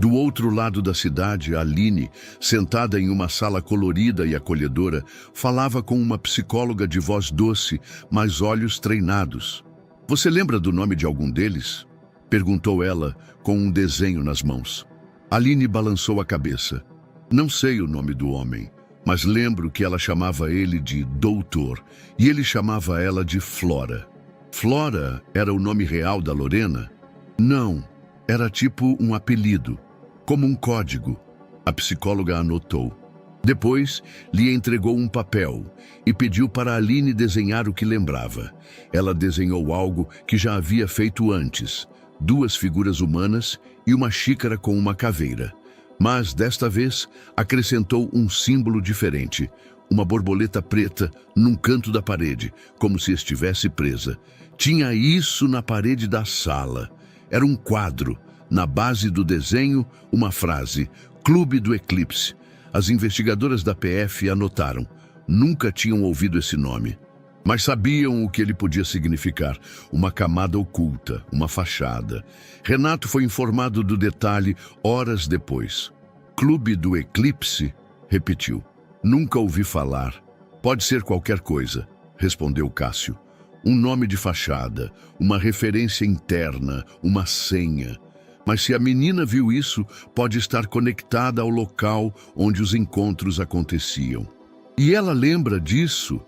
Do outro lado da cidade, Aline, sentada em uma sala colorida e acolhedora, falava com uma psicóloga de voz doce, mas olhos treinados. Você lembra do nome de algum deles? Perguntou ela, com um desenho nas mãos. Aline balançou a cabeça. Não sei o nome do homem, mas lembro que ela chamava ele de doutor e ele chamava ela de Flora. Flora era o nome real da Lorena? Não, era tipo um apelido, como um código. A psicóloga anotou. Depois, lhe entregou um papel e pediu para Aline desenhar o que lembrava. Ela desenhou algo que já havia feito antes. 2 figuras humanas e uma xícara com uma caveira. Mas, desta vez, acrescentou um símbolo diferente. Uma borboleta preta num canto da parede, como se estivesse presa. Tinha isso na parede da sala. Era um quadro. Na base do desenho, uma frase. Clube do Eclipse. As investigadoras da PF anotaram. Nunca tinham ouvido esse nome. Mas sabiam o que ele podia significar. Uma camada oculta, uma fachada. Renato foi informado do detalhe horas depois. Clube do Eclipse? Repetiu. Nunca ouvi falar. Pode ser qualquer coisa, respondeu Cássio. Um nome de fachada, uma referência interna, uma senha. Mas se a menina viu isso, pode estar conectada ao local onde os encontros aconteciam. E ela lembra disso?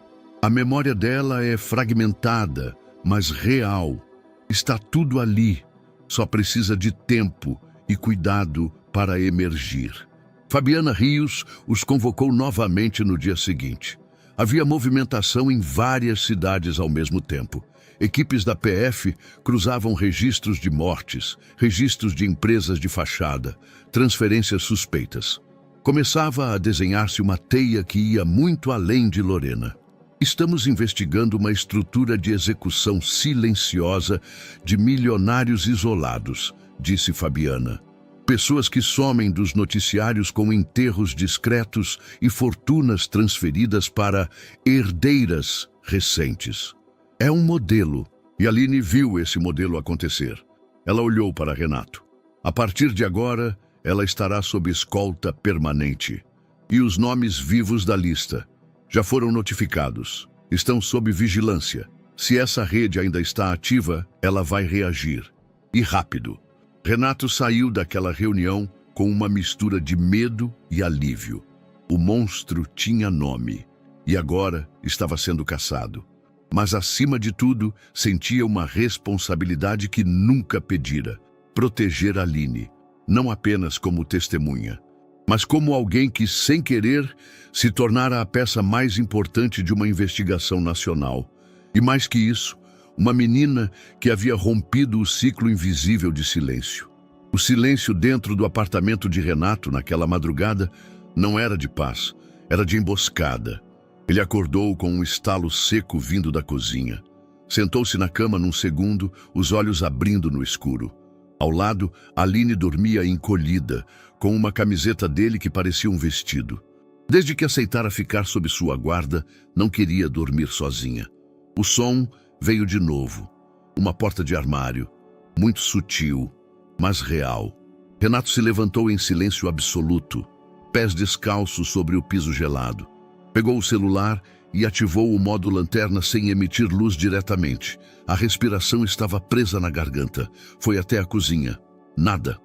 A memória dela é fragmentada, mas real. Está tudo ali. Só precisa de tempo e cuidado para emergir. Fabiana Rios os convocou novamente no dia seguinte. Havia movimentação em várias cidades ao mesmo tempo. Equipes da PF cruzavam registros de mortes, registros de empresas de fachada, transferências suspeitas. Começava a desenhar-se uma teia que ia muito além de Lorena. Estamos investigando uma estrutura de execução silenciosa de milionários isolados, disse Fabiana. Pessoas que somem dos noticiários com enterros discretos e fortunas transferidas para herdeiras recentes. É um modelo, e Aline viu esse modelo acontecer. Ela olhou para Renato. A partir de agora, ela estará sob escolta permanente. E os nomes vivos da lista já foram notificados. Estão sob vigilância. Se essa rede ainda está ativa, ela vai reagir. E rápido. Renato saiu daquela reunião com uma mistura de medo e alívio. O monstro tinha nome e agora estava sendo caçado. Mas, acima de tudo, sentia uma responsabilidade que nunca pedira: proteger Aline, não apenas como testemunha, mas como alguém que, sem querer, se tornara a peça mais importante de uma investigação nacional. E mais que isso, uma menina que havia rompido o ciclo invisível de silêncio. O silêncio dentro do apartamento de Renato naquela madrugada não era de paz, era de emboscada. Ele acordou com um estalo seco vindo da cozinha. Sentou-se na cama num segundo, os olhos abrindo no escuro. Ao lado, Aline dormia encolhida, com uma camiseta dele que parecia um vestido. Desde que aceitara ficar sob sua guarda, não queria dormir sozinha. O som veio de novo. Uma porta de armário, muito sutil, mas real. Renato se levantou em silêncio absoluto, pés descalços sobre o piso gelado. Pegou o celular e ativou o modo lanterna sem emitir luz diretamente. A respiração estava presa na garganta. Foi até a cozinha. Nada.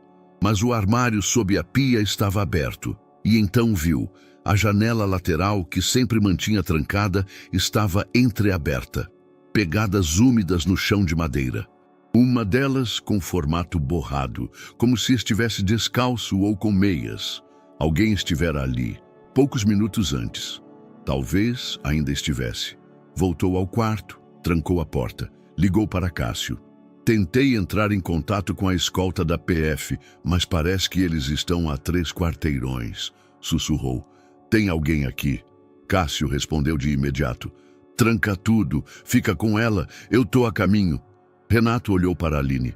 Mas o armário sob a pia estava aberto. E então viu. A janela lateral, que sempre mantinha trancada, estava entreaberta. Pegadas úmidas no chão de madeira. Uma delas com formato borrado, como se estivesse descalço ou com meias. Alguém estivera ali, poucos minutos antes. Talvez ainda estivesse. Voltou ao quarto, trancou a porta, ligou para Cássio. Tentei entrar em contato com a escolta da PF, mas parece que eles estão a 3 quarteirões, sussurrou. Tem alguém aqui? Cássio respondeu de imediato. Tranca tudo, fica com ela, eu tô a caminho. Renato olhou para Aline.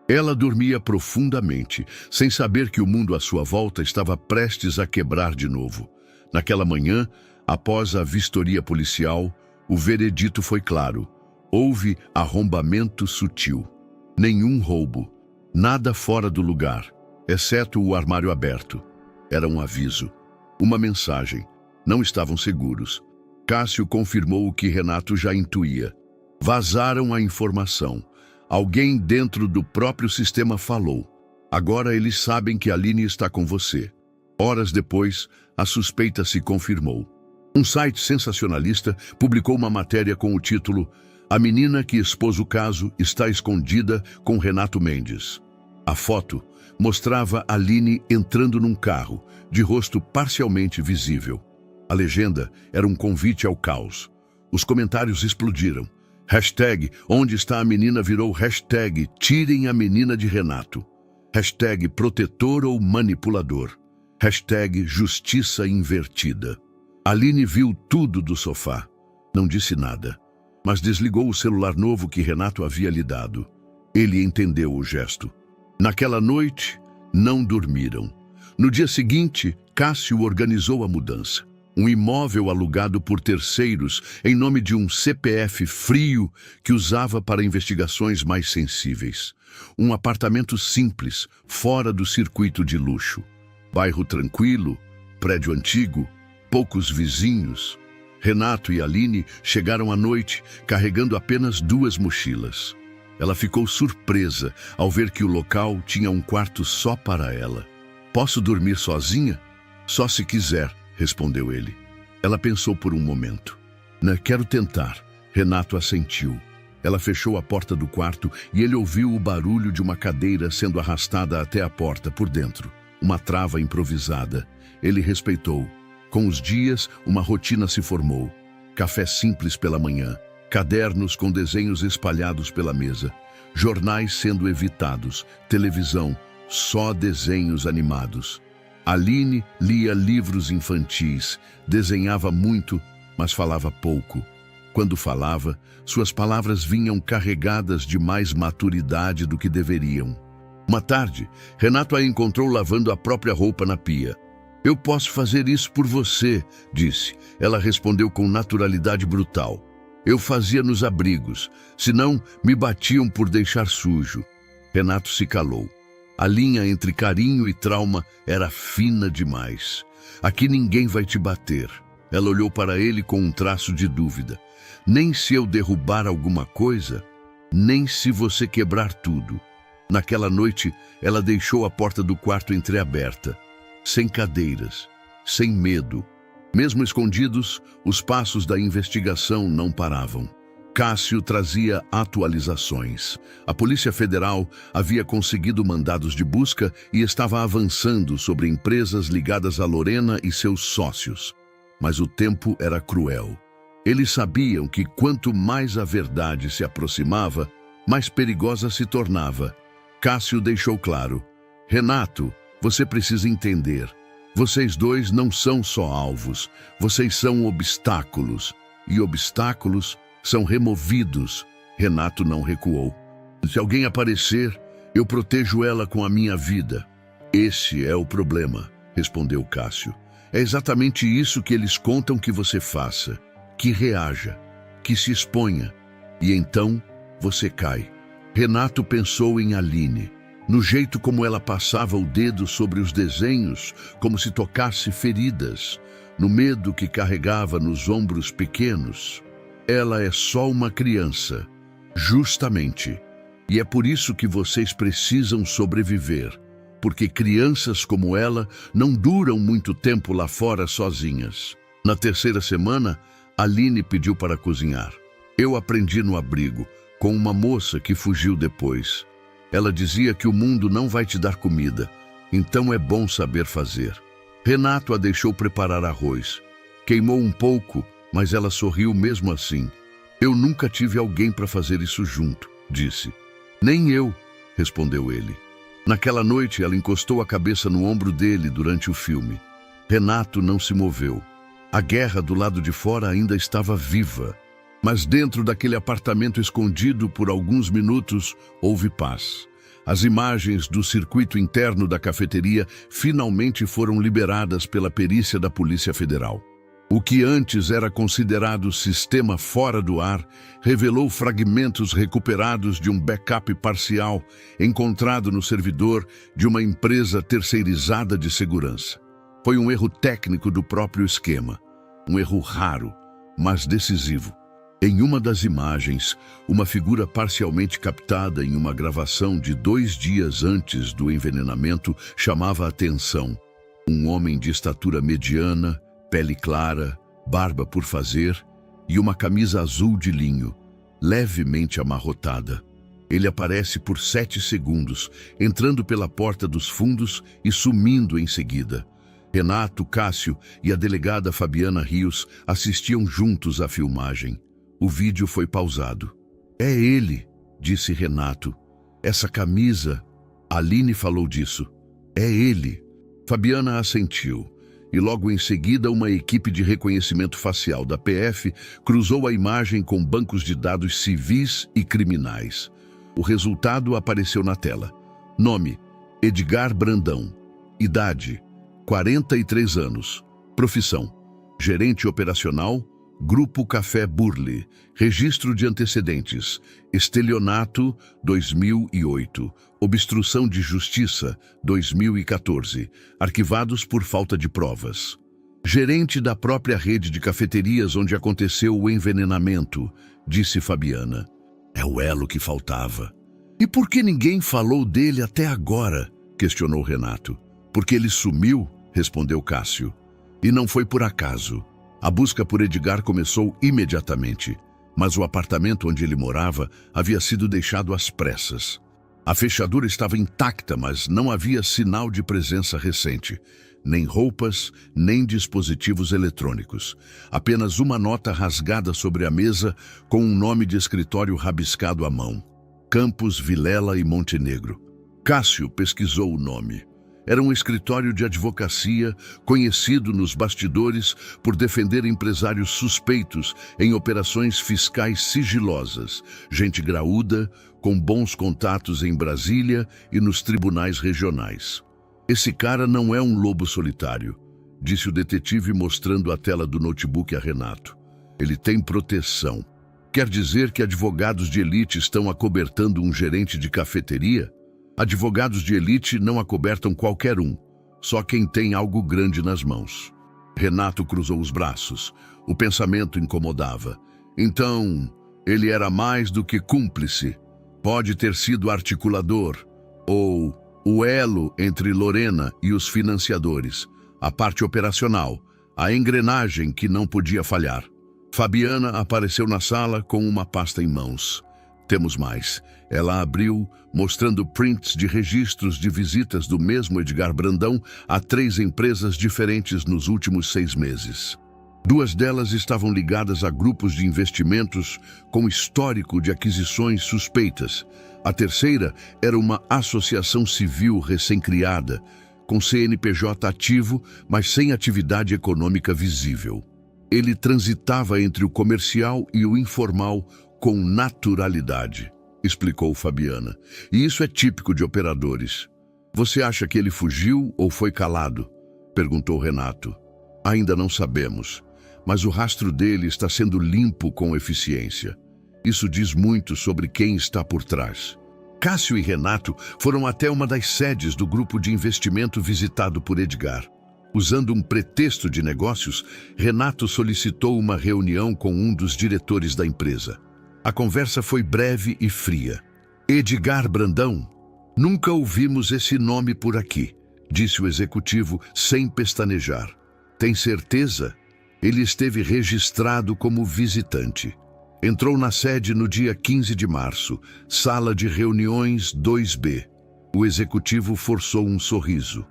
Ela dormia profundamente, sem saber que o mundo à sua volta estava prestes a quebrar de novo. Naquela manhã, após a vistoria policial, o veredito foi claro. Houve arrombamento sutil. Nenhum roubo. Nada fora do lugar, exceto o armário aberto. Era um aviso. Uma mensagem. Não estavam seguros. Cássio confirmou o que Renato já intuía. Vazaram a informação. Alguém dentro do próprio sistema falou. Agora eles sabem que Aline está com você. Horas depois, a suspeita se confirmou. Um site sensacionalista publicou uma matéria com o título A menina que expôs o caso está escondida com Renato Mendes. A foto mostrava Aline entrando num carro, de rosto parcialmente visível. A legenda era um convite ao caos. Os comentários explodiram. Hashtag onde está a menina virou hashtag tirem a menina de Renato. Hashtag protetor ou manipulador. Hashtag justiça invertida. Aline viu tudo do sofá. Não disse nada, mas desligou o celular novo que Renato havia lhe dado. Ele entendeu o gesto. Naquela noite, não dormiram. No dia seguinte, Cássio organizou a mudança. Um imóvel alugado por terceiros em nome de um CPF frio que usava para investigações mais sensíveis. Um apartamento simples, fora do circuito de luxo. Bairro tranquilo, prédio antigo, poucos vizinhos. Renato e Aline chegaram à noite carregando apenas 2 mochilas. Ela ficou surpresa ao ver que o local tinha um quarto só para ela. Posso dormir sozinha? Só se quiser, respondeu ele. Ela pensou por um momento. Não quero tentar. Renato assentiu. Ela fechou a porta do quarto e ele ouviu o barulho de uma cadeira sendo arrastada até a porta por dentro. Uma trava improvisada. Ele respeitou. Com os dias, uma rotina se formou. Café simples pela manhã, cadernos com desenhos espalhados pela mesa, jornais sendo evitados, televisão, só desenhos animados. Aline lia livros infantis, desenhava muito, mas falava pouco. Quando falava, suas palavras vinham carregadas de mais maturidade do que deveriam. Uma tarde, Renato a encontrou lavando a própria roupa na pia. Eu posso fazer isso por você, disse. Ela respondeu com naturalidade brutal. Eu fazia nos abrigos, senão me batiam por deixar sujo. Renato se calou. A linha entre carinho e trauma era fina demais. Aqui ninguém vai te bater. Ela olhou para ele com um traço de dúvida. Nem se eu derrubar alguma coisa, nem se você quebrar tudo. Naquela noite, ela deixou a porta do quarto entreaberta, sem cadeiras, sem medo. Mesmo escondidos, os passos da investigação não paravam. Cássio trazia atualizações. A Polícia Federal havia conseguido mandados de busca e estava avançando sobre empresas ligadas a Lorena e seus sócios. Mas o tempo era cruel. Eles sabiam que quanto mais a verdade se aproximava, mais perigosa se tornava. Cássio deixou claro: Renato, você precisa entender. Vocês dois não são só alvos, vocês são obstáculos. E obstáculos são removidos. Renato não recuou. Se alguém aparecer, eu protejo ela com a minha vida. Esse é o problema, respondeu Cássio. É exatamente isso que eles contam que você faça. Que reaja, que se exponha. E então você cai. Renato pensou em Aline, no jeito como ela passava o dedo sobre os desenhos, como se tocasse feridas, no medo que carregava nos ombros pequenos. Ela é só uma criança, justamente. E é por isso que vocês precisam sobreviver, porque crianças como ela não duram muito tempo lá fora sozinhas. Na terceira semana, Aline pediu para cozinhar. Eu aprendi no abrigo, com uma moça que fugiu depois. Ela dizia que o mundo não vai te dar comida, então é bom saber fazer. Renato a deixou preparar arroz. Queimou um pouco, mas ela sorriu mesmo assim. Eu nunca tive alguém para fazer isso junto, disse. Nem eu, respondeu ele. Naquela noite, ela encostou a cabeça no ombro dele durante o filme. Renato não se moveu. A guerra do lado de fora ainda estava viva. Mas dentro daquele apartamento escondido por alguns minutos, houve paz. As imagens do circuito interno da cafeteria finalmente foram liberadas pela perícia da Polícia Federal. O que antes era considerado sistema fora do ar, revelou fragmentos recuperados de um backup parcial encontrado no servidor de uma empresa terceirizada de segurança. Foi um erro técnico do próprio esquema. Um erro raro, mas decisivo. Em uma das imagens, uma figura parcialmente captada em uma gravação de 2 dias antes do envenenamento chamava a atenção. Um homem de estatura mediana, pele clara, barba por fazer e uma camisa azul de linho, levemente amarrotada. Ele aparece por 7 segundos, entrando pela porta dos fundos e sumindo em seguida. Renato, Cássio e a delegada Fabiana Rios assistiam juntos à filmagem. O vídeo foi pausado. É ele, disse Renato. Essa camisa, Aline falou disso. É ele. Fabiana assentiu. E logo em seguida uma equipe de reconhecimento facial da PF cruzou a imagem com bancos de dados civis e criminais. O resultado apareceu na tela. Nome: Edgar Brandão. Idade: 43 anos. Profissão: gerente operacional, Grupo Café Burle. Registro de antecedentes: estelionato, 2008. Obstrução de justiça, 2014. Arquivados por falta de provas. Gerente da própria rede de cafeterias onde aconteceu o envenenamento, disse Fabiana. É o elo que faltava. E por que ninguém falou dele até agora? Questionou Renato. Porque ele sumiu, respondeu Cássio. E não foi por acaso. A busca por Edgar começou imediatamente, mas o apartamento onde ele morava havia sido deixado às pressas. A fechadura estava intacta, mas não havia sinal de presença recente. Nem roupas, nem dispositivos eletrônicos. Apenas uma nota rasgada sobre a mesa com um nome de escritório rabiscado à mão. Campos, Vilela e Montenegro. Cássio pesquisou o nome. Era um escritório de advocacia conhecido nos bastidores por defender empresários suspeitos em operações fiscais sigilosas, gente graúda, com bons contatos em Brasília e nos tribunais regionais. Esse cara não é um lobo solitário, disse o detetive mostrando a tela do notebook a Renato. Ele tem proteção. Quer dizer que advogados de elite estão acobertando um gerente de cafeteria? Advogados de elite não acobertam qualquer um, só quem tem algo grande nas mãos. Renato cruzou os braços. O pensamento incomodava. Então, ele era mais do que cúmplice. Pode ter sido articulador, ou o elo entre Lorena e os financiadores, a parte operacional, a engrenagem que não podia falhar. Fabiana apareceu na sala com uma pasta em mãos. Temos mais. Ela abriu, mostrando prints de registros de visitas do mesmo Edgar Brandão a 3 empresas diferentes nos últimos 6 meses. 2 delas estavam ligadas a grupos de investimentos com histórico de aquisições suspeitas. A terceira era uma associação civil recém-criada, com CNPJ ativo, mas sem atividade econômica visível. Ele transitava entre o comercial e o informal com naturalidade, explicou Fabiana. E isso é típico de operadores. Você acha que ele fugiu ou foi calado? Perguntou Renato. Ainda não sabemos, mas o rastro dele está sendo limpo com eficiência. Isso diz muito sobre quem está por trás. Cássio e Renato foram até uma das sedes do grupo de investimento visitado por Edgar. Usando um pretexto de negócios, Renato solicitou uma reunião com um dos diretores da empresa. A conversa foi breve e fria. Edgar Brandão? Nunca ouvimos esse nome por aqui, disse o executivo sem pestanejar. Tem certeza? Ele esteve registrado como visitante. Entrou na sede no dia 15 de março, sala de reuniões 2B. O executivo forçou um sorriso.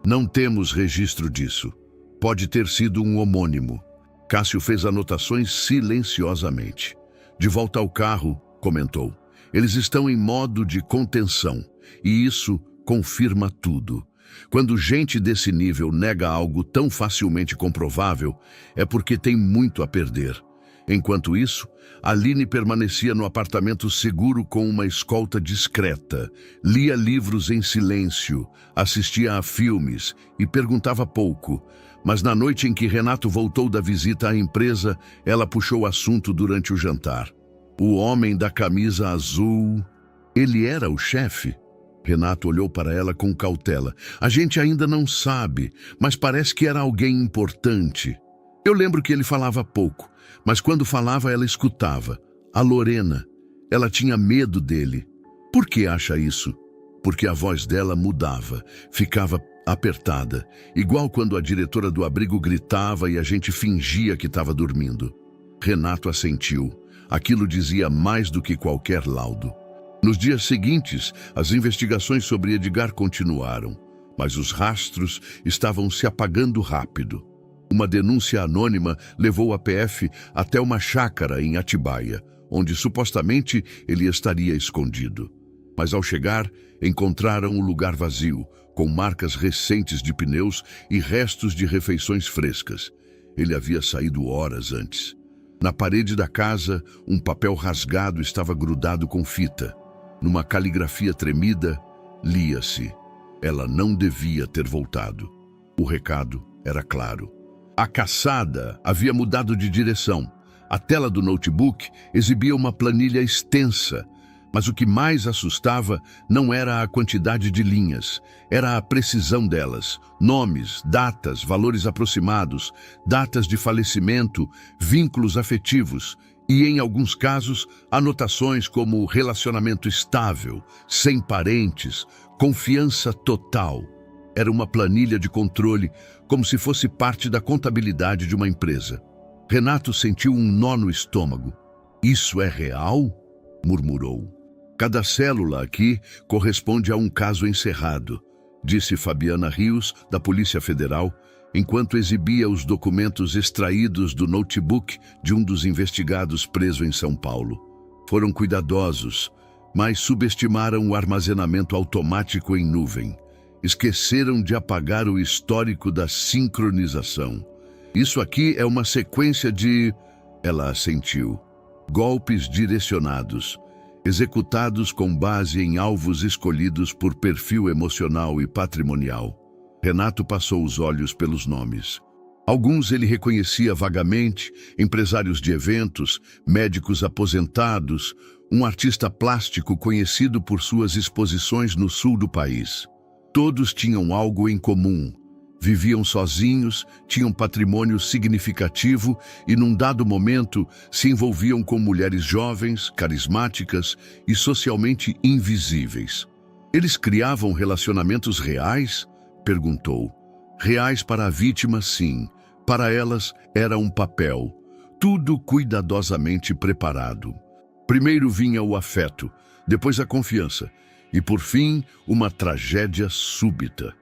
Não temos registro disso. Pode ter sido um homônimo. Cássio fez anotações silenciosamente. De volta ao carro, comentou. Eles estão em modo de contenção, e isso confirma tudo. Quando gente desse nível nega algo tão facilmente comprovável, é porque tem muito a perder. Enquanto isso, Aline permanecia no apartamento seguro com uma escolta discreta, lia livros em silêncio, assistia a filmes e perguntava pouco. Mas na noite em que Renato voltou da visita à empresa, ela puxou o assunto durante o jantar. O homem da camisa azul... Ele era o chefe? Renato olhou para ela com cautela. A gente ainda não sabe, mas parece que era alguém importante. Eu lembro que ele falava pouco, mas quando falava ela escutava. A Lorena. Ela tinha medo dele. Por que acha isso? Porque a voz dela mudava, ficava apertada, igual quando a diretora do abrigo gritava e a gente fingia que estava dormindo. Renato assentiu. Aquilo dizia mais do que qualquer laudo. Nos dias seguintes, as investigações sobre Edgar continuaram, mas os rastros estavam se apagando rápido. Uma denúncia anônima levou a PF até uma chácara em Atibaia, onde supostamente ele estaria escondido. Mas ao chegar, encontraram o lugar vazio, com marcas recentes de pneus e restos de refeições frescas. Ele havia saído horas antes. Na parede da casa, um papel rasgado estava grudado com fita. Numa caligrafia tremida, lia-se: ela não devia ter voltado. O recado era claro. A caçada havia mudado de direção. A tela do notebook exibia uma planilha extensa, mas o que mais assustava não era a quantidade de linhas, era a precisão delas. Nomes, datas, valores aproximados, datas de falecimento, vínculos afetivos e, em alguns casos, anotações como relacionamento estável, sem parentes, confiança total. Era uma planilha de controle, como se fosse parte da contabilidade de uma empresa. Renato sentiu um nó no estômago. Isso é real? Murmurou. Cada célula aqui corresponde a um caso encerrado, disse Fabiana Rios, da Polícia Federal, enquanto exibia os documentos extraídos do notebook de um dos investigados preso em São Paulo. Foram cuidadosos, mas subestimaram o armazenamento automático em nuvem. Esqueceram de apagar o histórico da sincronização. Isso aqui é uma sequência de... Ela assentiu. Golpes direcionados, executados com base em alvos escolhidos por perfil emocional e patrimonial. Renato passou os olhos pelos nomes. Alguns ele reconhecia vagamente: empresários de eventos, médicos aposentados, um artista plástico conhecido por suas exposições no sul do país. Todos tinham algo em comum: Viviam sozinhos, tinham patrimônio significativo e, num dado momento, se envolviam com mulheres jovens, carismáticas e socialmente invisíveis. Eles criavam relacionamentos reais? Perguntou. Reais para a vítima, sim. Para elas, era um papel. Tudo cuidadosamente preparado. Primeiro vinha o afeto, depois a confiança e, por fim, uma tragédia súbita.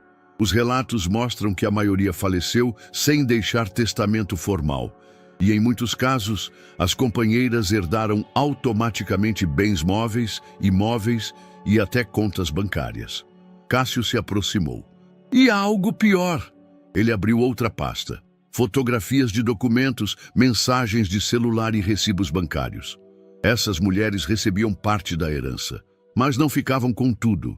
Os relatos mostram que a maioria faleceu sem deixar testamento formal. E, em muitos casos, as companheiras herdaram automaticamente bens móveis, imóveis e até contas bancárias. Cássio se aproximou. E há algo pior. Ele abriu outra pasta. Fotografias de documentos, mensagens de celular e recibos bancários. Essas mulheres recebiam parte da herança, mas não ficavam com tudo.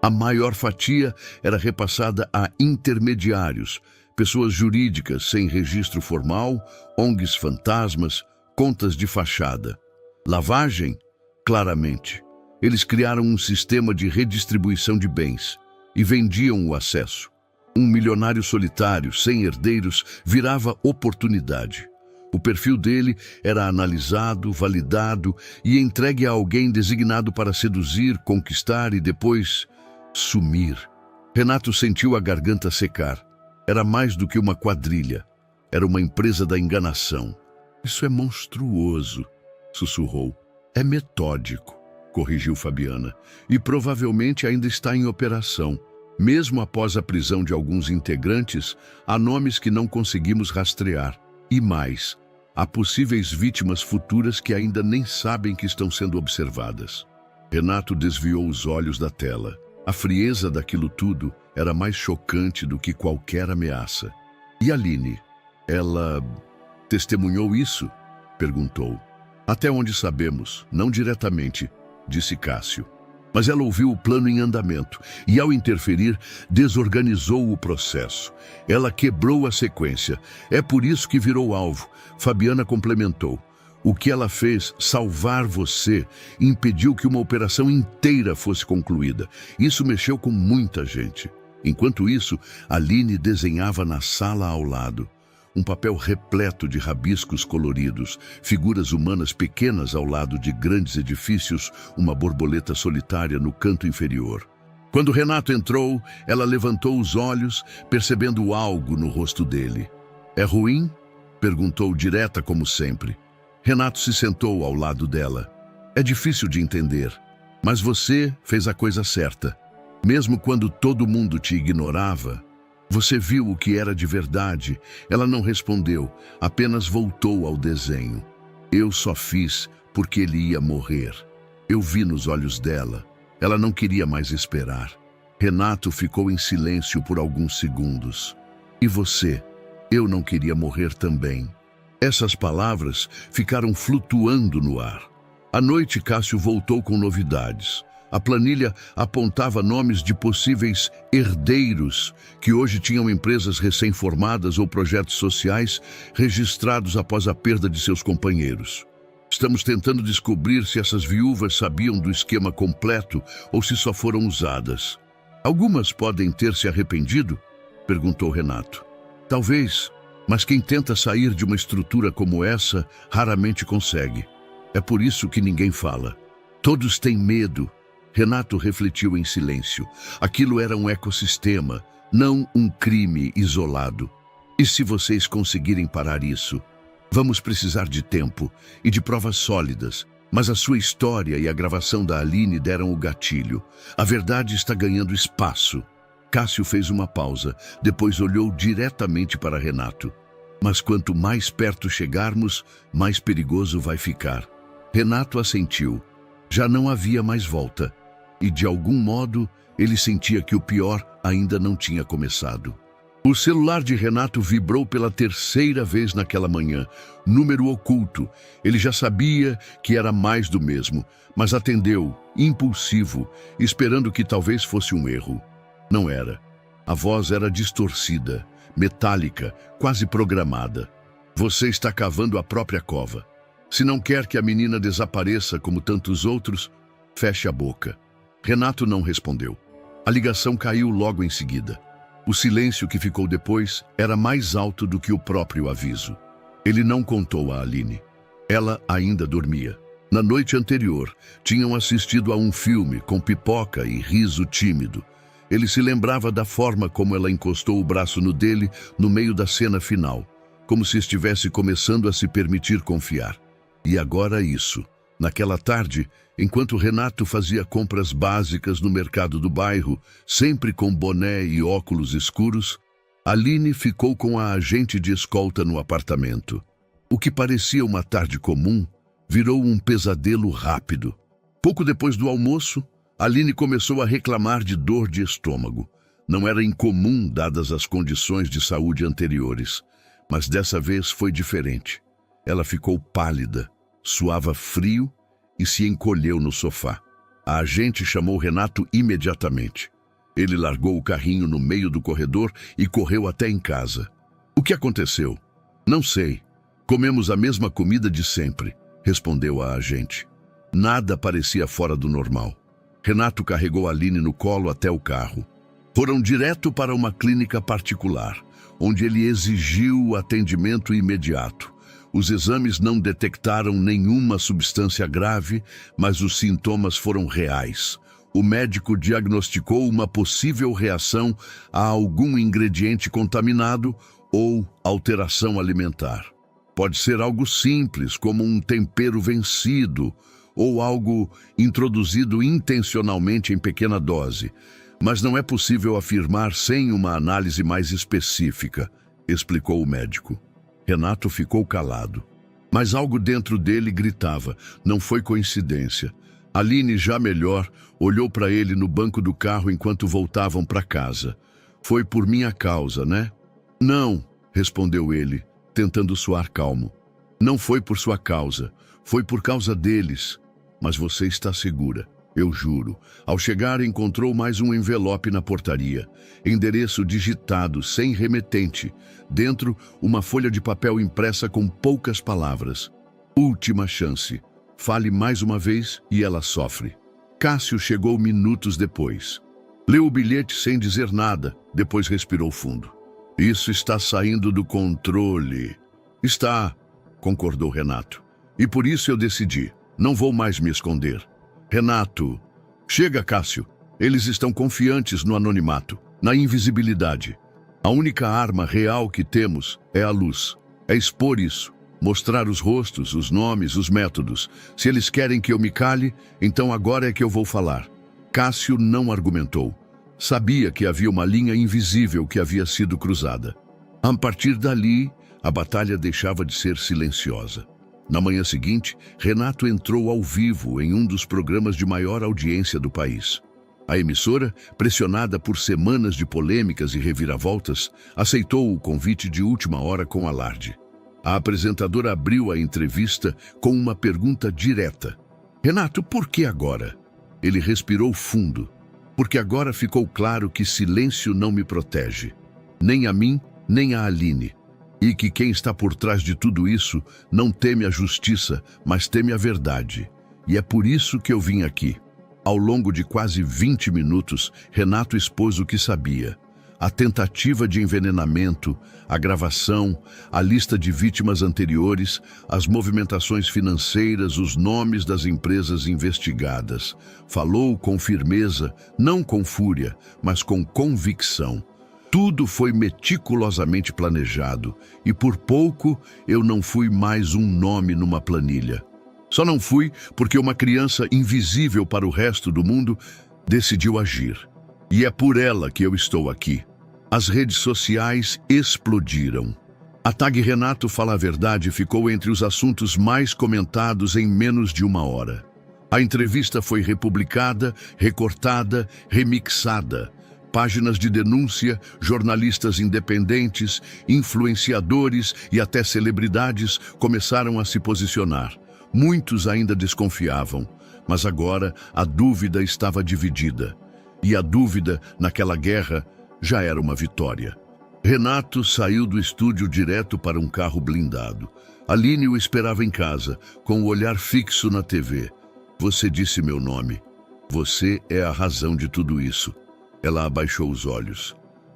A maior fatia era repassada a intermediários, pessoas jurídicas sem registro formal, ONGs fantasmas, contas de fachada. Lavagem? Claramente. Eles criaram um sistema de redistribuição de bens e vendiam o acesso. Um milionário solitário, sem herdeiros, virava oportunidade. O perfil dele era analisado, validado e entregue a alguém designado para seduzir, conquistar e depois sumir. Renato sentiu a garganta secar. Era mais do que uma quadrilha. Era uma empresa da enganação. Isso é monstruoso, sussurrou. É metódico, corrigiu Fabiana, e provavelmente ainda está em operação. Mesmo após a prisão de alguns integrantes, há nomes que não conseguimos rastrear. E mais, há possíveis vítimas futuras que ainda nem sabem que estão sendo observadas. Renato desviou os olhos da tela. A frieza daquilo tudo era mais chocante do que qualquer ameaça. E Aline? Ela testemunhou isso? Perguntou. Até onde sabemos, não diretamente, disse Cássio. Mas ela ouviu o plano em andamento e, ao interferir, desorganizou o processo. Ela quebrou a sequência. É por isso que virou alvo. Fabiana complementou. O que ela fez, salvar você, impediu que uma operação inteira fosse concluída. Isso mexeu com muita gente. Enquanto isso, Aline desenhava na sala ao lado. Um papel repleto de rabiscos coloridos, figuras humanas pequenas ao lado de grandes edifícios, uma borboleta solitária no canto inferior. Quando Renato entrou, ela levantou os olhos, percebendo algo no rosto dele. É ruim? Perguntou direta como sempre. Renato se sentou ao lado dela. É difícil de entender, mas você fez a coisa certa. Mesmo quando todo mundo te ignorava, você viu o que era de verdade. Ela não respondeu, apenas voltou ao desenho. Eu só fiz porque ele ia morrer. Eu vi nos olhos dela. Ela não queria mais esperar. Renato ficou em silêncio por alguns segundos. E você? Eu não queria morrer também. Essas palavras ficaram flutuando no ar. À noite, Cássio voltou com novidades. A planilha apontava nomes de possíveis herdeiros que hoje tinham empresas recém-formadas ou projetos sociais registrados após a perda de seus companheiros. Estamos tentando descobrir se essas viúvas sabiam do esquema completo ou se só foram usadas. Algumas podem ter se arrependido? Perguntou Renato. Talvez, mas quem tenta sair de uma estrutura como essa raramente consegue. É por isso que ninguém fala. Todos têm medo. Renato refletiu em silêncio. Aquilo era um ecossistema, não um crime isolado. E se vocês conseguirem parar isso? Vamos precisar de tempo e de provas sólidas, mas a sua história e a gravação da Aline deram o gatilho. A verdade está ganhando espaço. Cássio fez uma pausa, depois olhou diretamente para Renato. Mas quanto mais perto chegarmos, mais perigoso vai ficar. Renato assentiu. Já não havia mais volta. E, de algum modo, ele sentia que o pior ainda não tinha começado. O celular de Renato vibrou pela terceira vez naquela manhã. Número oculto. Ele já sabia que era mais do mesmo, mas atendeu, impulsivo, esperando que talvez fosse um erro. Não era. A voz era distorcida, metálica, quase programada. Você está cavando a própria cova. Se não quer que a menina desapareça como tantos outros, feche a boca. Renato não respondeu. A ligação caiu logo em seguida. O silêncio que ficou depois era mais alto do que o próprio aviso. Ele não contou a Aline. Ela ainda dormia. Na noite anterior, tinham assistido a um filme com pipoca e riso tímido. Ele se lembrava da forma como ela encostou o braço no dele no meio da cena final, como se estivesse começando a se permitir confiar. E agora isso. Naquela tarde, enquanto Renato fazia compras básicas no mercado do bairro, sempre com boné e óculos escuros, Aline ficou com a agente de escolta no apartamento. O que parecia uma tarde comum virou um pesadelo rápido. Pouco depois do almoço, Aline começou a reclamar de dor de estômago. Não era incomum, dadas as condições de saúde anteriores, mas dessa vez foi diferente. Ela ficou pálida, suava frio e se encolheu no sofá. A agente chamou Renato imediatamente. Ele largou o carrinho no meio do corredor e correu até em casa. O que aconteceu? Não sei. Comemos a mesma comida de sempre, respondeu a agente. Nada parecia fora do normal. Renato carregou Aline no colo até o carro. Foram direto para uma clínica particular, onde ele exigiu o atendimento imediato. Os exames não detectaram nenhuma substância grave, mas os sintomas foram reais. O médico diagnosticou uma possível reação a algum ingrediente contaminado ou alteração alimentar. Pode ser algo simples, como um tempero vencido, ou algo introduzido intencionalmente em pequena dose, mas não é possível afirmar sem uma análise mais específica, explicou o médico. Renato ficou calado, mas algo dentro dele gritava, não foi coincidência. Aline, já melhor, olhou para ele no banco do carro enquanto voltavam para casa. Foi por minha causa, né? Não, respondeu ele, tentando soar calmo. Não foi por sua causa, foi por causa deles. Mas você está segura, eu juro. Ao chegar, encontrou mais um envelope na portaria. Endereço digitado, sem remetente. Dentro, uma folha de papel impressa com poucas palavras. Última chance. Fale mais uma vez e ela sofre. Cássio chegou minutos depois. Leu o bilhete sem dizer nada, depois respirou fundo. Isso está saindo do controle. Está, concordou Renato. E por isso eu decidi. Não vou mais me esconder. Renato, chega, Cássio. Eles estão confiantes no anonimato, na invisibilidade. A única arma real que temos é a luz. É expor isso, mostrar os rostos, os nomes, os métodos. Se eles querem que eu me cale, então agora é que eu vou falar. Cássio não argumentou. Sabia que havia uma linha invisível que havia sido cruzada. A partir dali, a batalha deixava de ser silenciosa. Na manhã seguinte, Renato entrou ao vivo em um dos programas de maior audiência do país. A emissora, pressionada por semanas de polêmicas e reviravoltas, aceitou o convite de última hora com alarde. A apresentadora abriu a entrevista com uma pergunta direta. Renato, por que agora? Ele respirou fundo. Porque agora ficou claro que silêncio não me protege. Nem a mim, nem a Aline. E que quem está por trás de tudo isso não teme a justiça, mas teme a verdade. E é por isso que eu vim aqui. Ao longo de quase 20 minutos, Renato expôs o que sabia. A tentativa de envenenamento, a gravação, a lista de vítimas anteriores, as movimentações financeiras, os nomes das empresas investigadas. Falou com firmeza, não com fúria, mas com convicção. Tudo foi meticulosamente planejado, e por pouco eu não fui mais um nome numa planilha. Só não fui porque uma criança invisível para o resto do mundo decidiu agir. E é por ela que eu estou aqui. As redes sociais explodiram. A tag Renato Fala a Verdade ficou entre os assuntos mais comentados em menos de uma hora. A entrevista foi republicada, recortada, remixada. Páginas de denúncia, jornalistas independentes, influenciadores e até celebridades começaram a se posicionar. Muitos ainda desconfiavam, mas agora a dúvida estava dividida. E a dúvida, naquela guerra, já era uma vitória. Renato saiu do estúdio direto para um carro blindado. Aline o esperava em casa, com o olhar fixo na TV. Você disse meu nome. Você é a razão de tudo isso. Ela abaixou os olhos.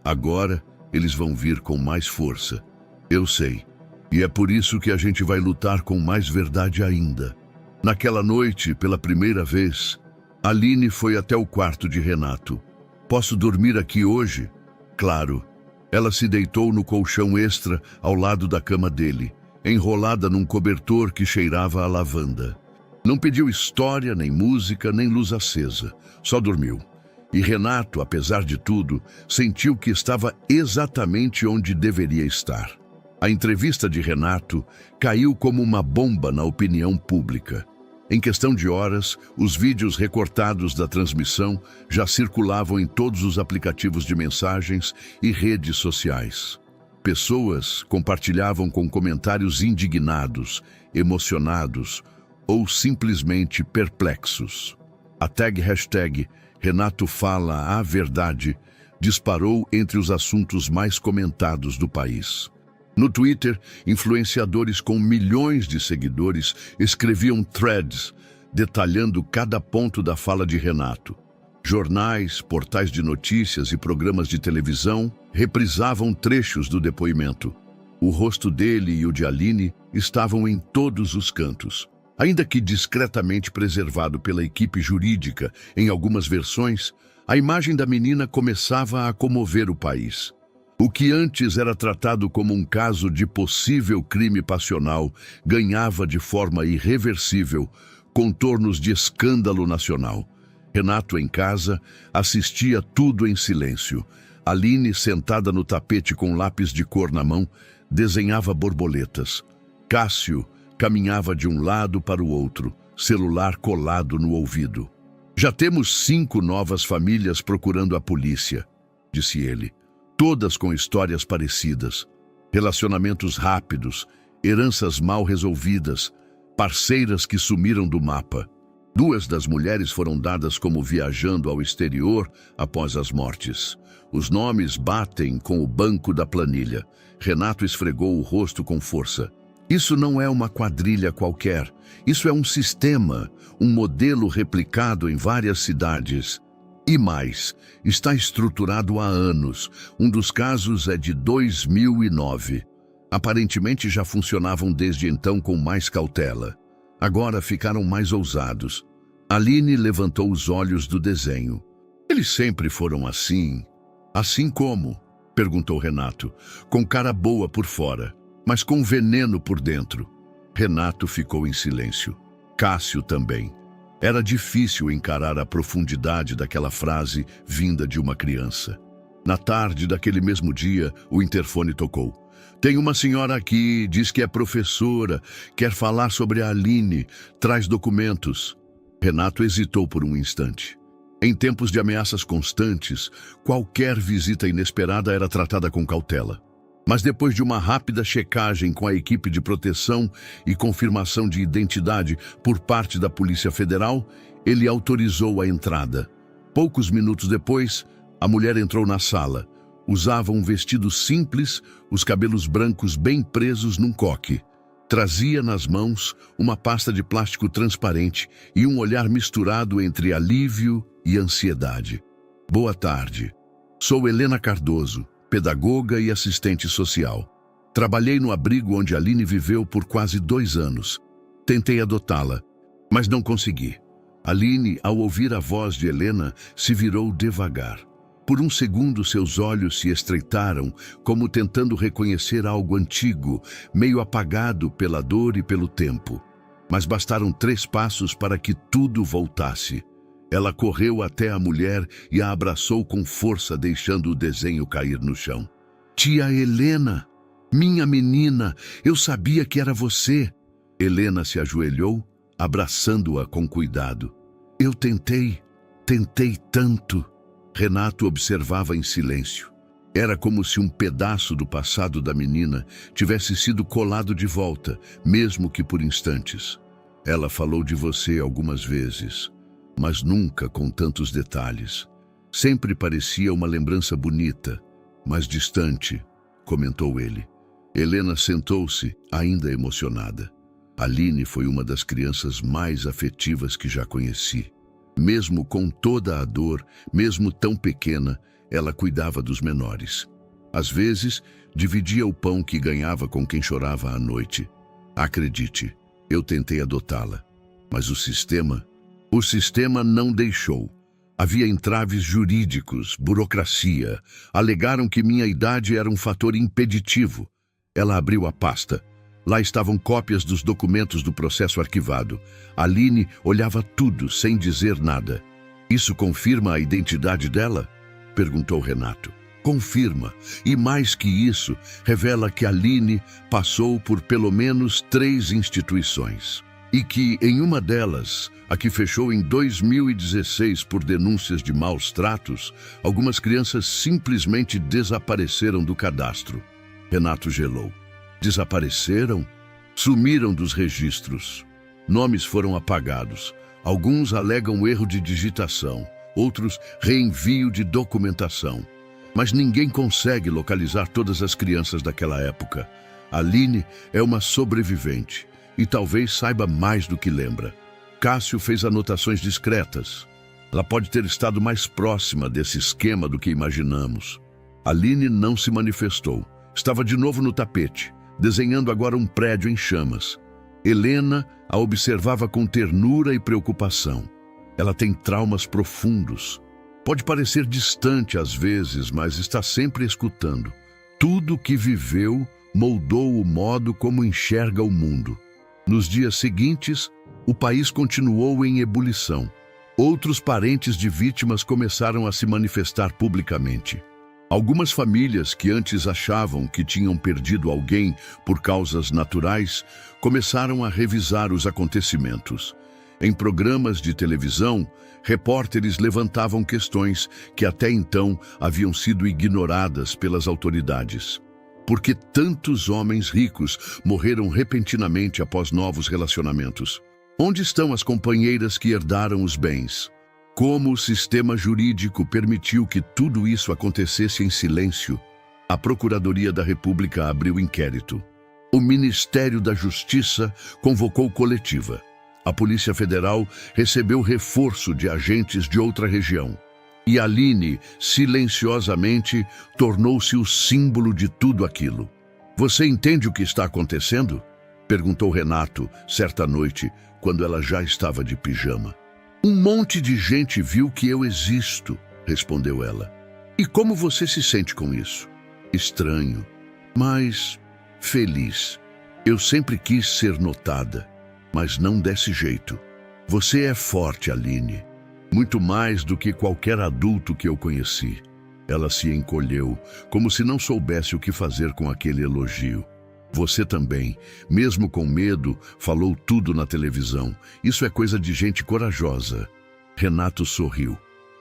Agora, eles vão vir com mais força. Eu sei. E é por isso que a gente vai lutar com mais verdade ainda. Naquela noite, pela primeira vez, Aline foi até o quarto de Renato. Posso dormir aqui hoje? Claro. Ela se deitou no colchão extra ao lado da cama dele, enrolada num cobertor que cheirava a lavanda. Não pediu história, nem música, nem luz acesa. Só dormiu. E Renato, apesar de tudo, sentiu que estava exatamente onde deveria estar. A entrevista de Renato caiu como uma bomba na opinião pública. Em questão de horas, os vídeos recortados da transmissão já circulavam em todos os aplicativos de mensagens e redes sociais. Pessoas compartilhavam com comentários indignados, emocionados ou simplesmente perplexos. A hashtag Renato Fala a Verdade disparou entre os assuntos mais comentados do país. No Twitter, influenciadores com milhões de seguidores escreviam threads detalhando cada ponto da fala de Renato. Jornais, portais de notícias e programas de televisão reprisavam trechos do depoimento. O rosto dele e o de Aline estavam em todos os cantos. Ainda que discretamente preservado pela equipe jurídica em algumas versões, a imagem da menina começava a comover o país. O que antes era tratado como um caso de possível crime passional ganhava de forma irreversível contornos de escândalo nacional. Renato, em casa, assistia tudo em silêncio. Aline, sentada no tapete com lápis de cor na mão, desenhava borboletas. Cássio caminhava de um lado para o outro, celular colado no ouvido. Já temos 5 novas famílias procurando a polícia, disse ele. Todas com histórias parecidas, relacionamentos rápidos, heranças mal resolvidas, parceiras que sumiram do mapa. 2 das mulheres foram dadas como viajando ao exterior após as mortes. Os nomes batem com o banco da planilha. Renato esfregou o rosto com força. Isso não é uma quadrilha qualquer. Isso é um sistema, um modelo replicado em várias cidades. E mais, está estruturado há anos. Um dos casos é de 2009. Aparentemente já funcionavam desde então com mais cautela. Agora ficaram mais ousados. Aline levantou os olhos do desenho. Eles sempre foram assim. Assim como? Perguntou Renato, com cara boa por fora, mas com veneno por dentro. Renato ficou em silêncio. Cássio também. Era difícil encarar a profundidade daquela frase vinda de uma criança. Na tarde daquele mesmo dia, o interfone tocou. Tem uma senhora aqui, diz que é professora, quer falar sobre a Aline, traz documentos. Renato hesitou por um instante. Em tempos de ameaças constantes, qualquer visita inesperada era tratada com cautela. Mas depois de uma rápida checagem com a equipe de proteção e confirmação de identidade por parte da Polícia Federal, ele autorizou a entrada. Poucos minutos depois, a mulher entrou na sala. Usava um vestido simples, os cabelos brancos bem presos num coque. Trazia nas mãos uma pasta de plástico transparente e um olhar misturado entre alívio e ansiedade. Boa tarde. Sou Helena Cardoso, pedagoga e assistente social. Trabalhei no abrigo onde Aline viveu por quase 2 anos. Tentei adotá-la, mas não consegui. Aline, ao ouvir a voz de Helena, se virou devagar. Por um segundo, seus olhos se estreitaram, como tentando reconhecer algo antigo, meio apagado pela dor e pelo tempo. Mas bastaram 3 passos para que tudo voltasse. Ela correu até a mulher e a abraçou com força, deixando o desenho cair no chão. Tia Helena, minha menina, eu sabia que era você. Helena se ajoelhou, abraçando-a com cuidado. Eu tentei tanto. Renato observava em silêncio. Era como se um pedaço do passado da menina tivesse sido colado de volta, mesmo que por instantes. Ela falou de você algumas vezes, mas nunca com tantos detalhes. Sempre parecia uma lembrança bonita, mas distante, comentou ele. Helena sentou-se, ainda emocionada. Aline foi uma das crianças mais afetivas que já conheci. Mesmo com toda a dor, mesmo tão pequena, ela cuidava dos menores. Às vezes, dividia o pão que ganhava com quem chorava à noite. Acredite, eu tentei adotá-la, mas o sistema não deixou. Havia entraves jurídicos, burocracia. Alegaram que minha idade era um fator impeditivo. Ela abriu a pasta. Lá estavam cópias dos documentos do processo arquivado. Aline olhava tudo sem dizer nada. Isso confirma a identidade dela? Perguntou Renato. Confirma. E mais que isso, revela que Aline passou por pelo menos 3 instituições. E que, em uma delas, a que fechou em 2016 por denúncias de maus tratos, algumas crianças simplesmente desapareceram do cadastro. Renato gelou. Desapareceram? Sumiram dos registros. Nomes foram apagados. Alguns alegam erro de digitação, outros reenvio de documentação. Mas ninguém consegue localizar todas as crianças daquela época. Aline é uma sobrevivente e talvez saiba mais do que lembra. Cássio fez anotações discretas. Ela pode ter estado mais próxima desse esquema do que imaginamos. Aline não se manifestou. Estava de novo no tapete, desenhando agora um prédio em chamas. Helena a observava com ternura e preocupação. Ela tem traumas profundos. Pode parecer distante às vezes, mas está sempre escutando. Tudo o que viveu moldou o modo como enxerga o mundo. Nos dias seguintes, o país continuou em ebulição. Outros parentes de vítimas começaram a se manifestar publicamente. Algumas famílias que antes achavam que tinham perdido alguém por causas naturais começaram a revisar os acontecimentos. Em programas de televisão, repórteres levantavam questões que até então haviam sido ignoradas pelas autoridades. Por que tantos homens ricos morreram repentinamente após novos relacionamentos? Onde estão as companheiras que herdaram os bens? Como o sistema jurídico permitiu que tudo isso acontecesse em silêncio? A Procuradoria da República abriu inquérito. O Ministério da Justiça convocou coletiva. A Polícia Federal recebeu reforço de agentes de outra região. E Aline, silenciosamente, tornou-se o símbolo de tudo aquilo. Você entende o que está acontecendo? Perguntou Renato, certa noite, quando ela já estava de pijama. Um monte de gente viu que eu existo, respondeu ela. E como você se sente com isso? Estranho, mas feliz. Eu sempre quis ser notada, mas não desse jeito. Você é forte, Aline. Muito mais do que qualquer adulto que eu conheci. Ela se encolheu, como se não soubesse o que fazer com aquele elogio. Você também, mesmo com medo, falou tudo na televisão. Isso é coisa de gente corajosa. Renato sorriu.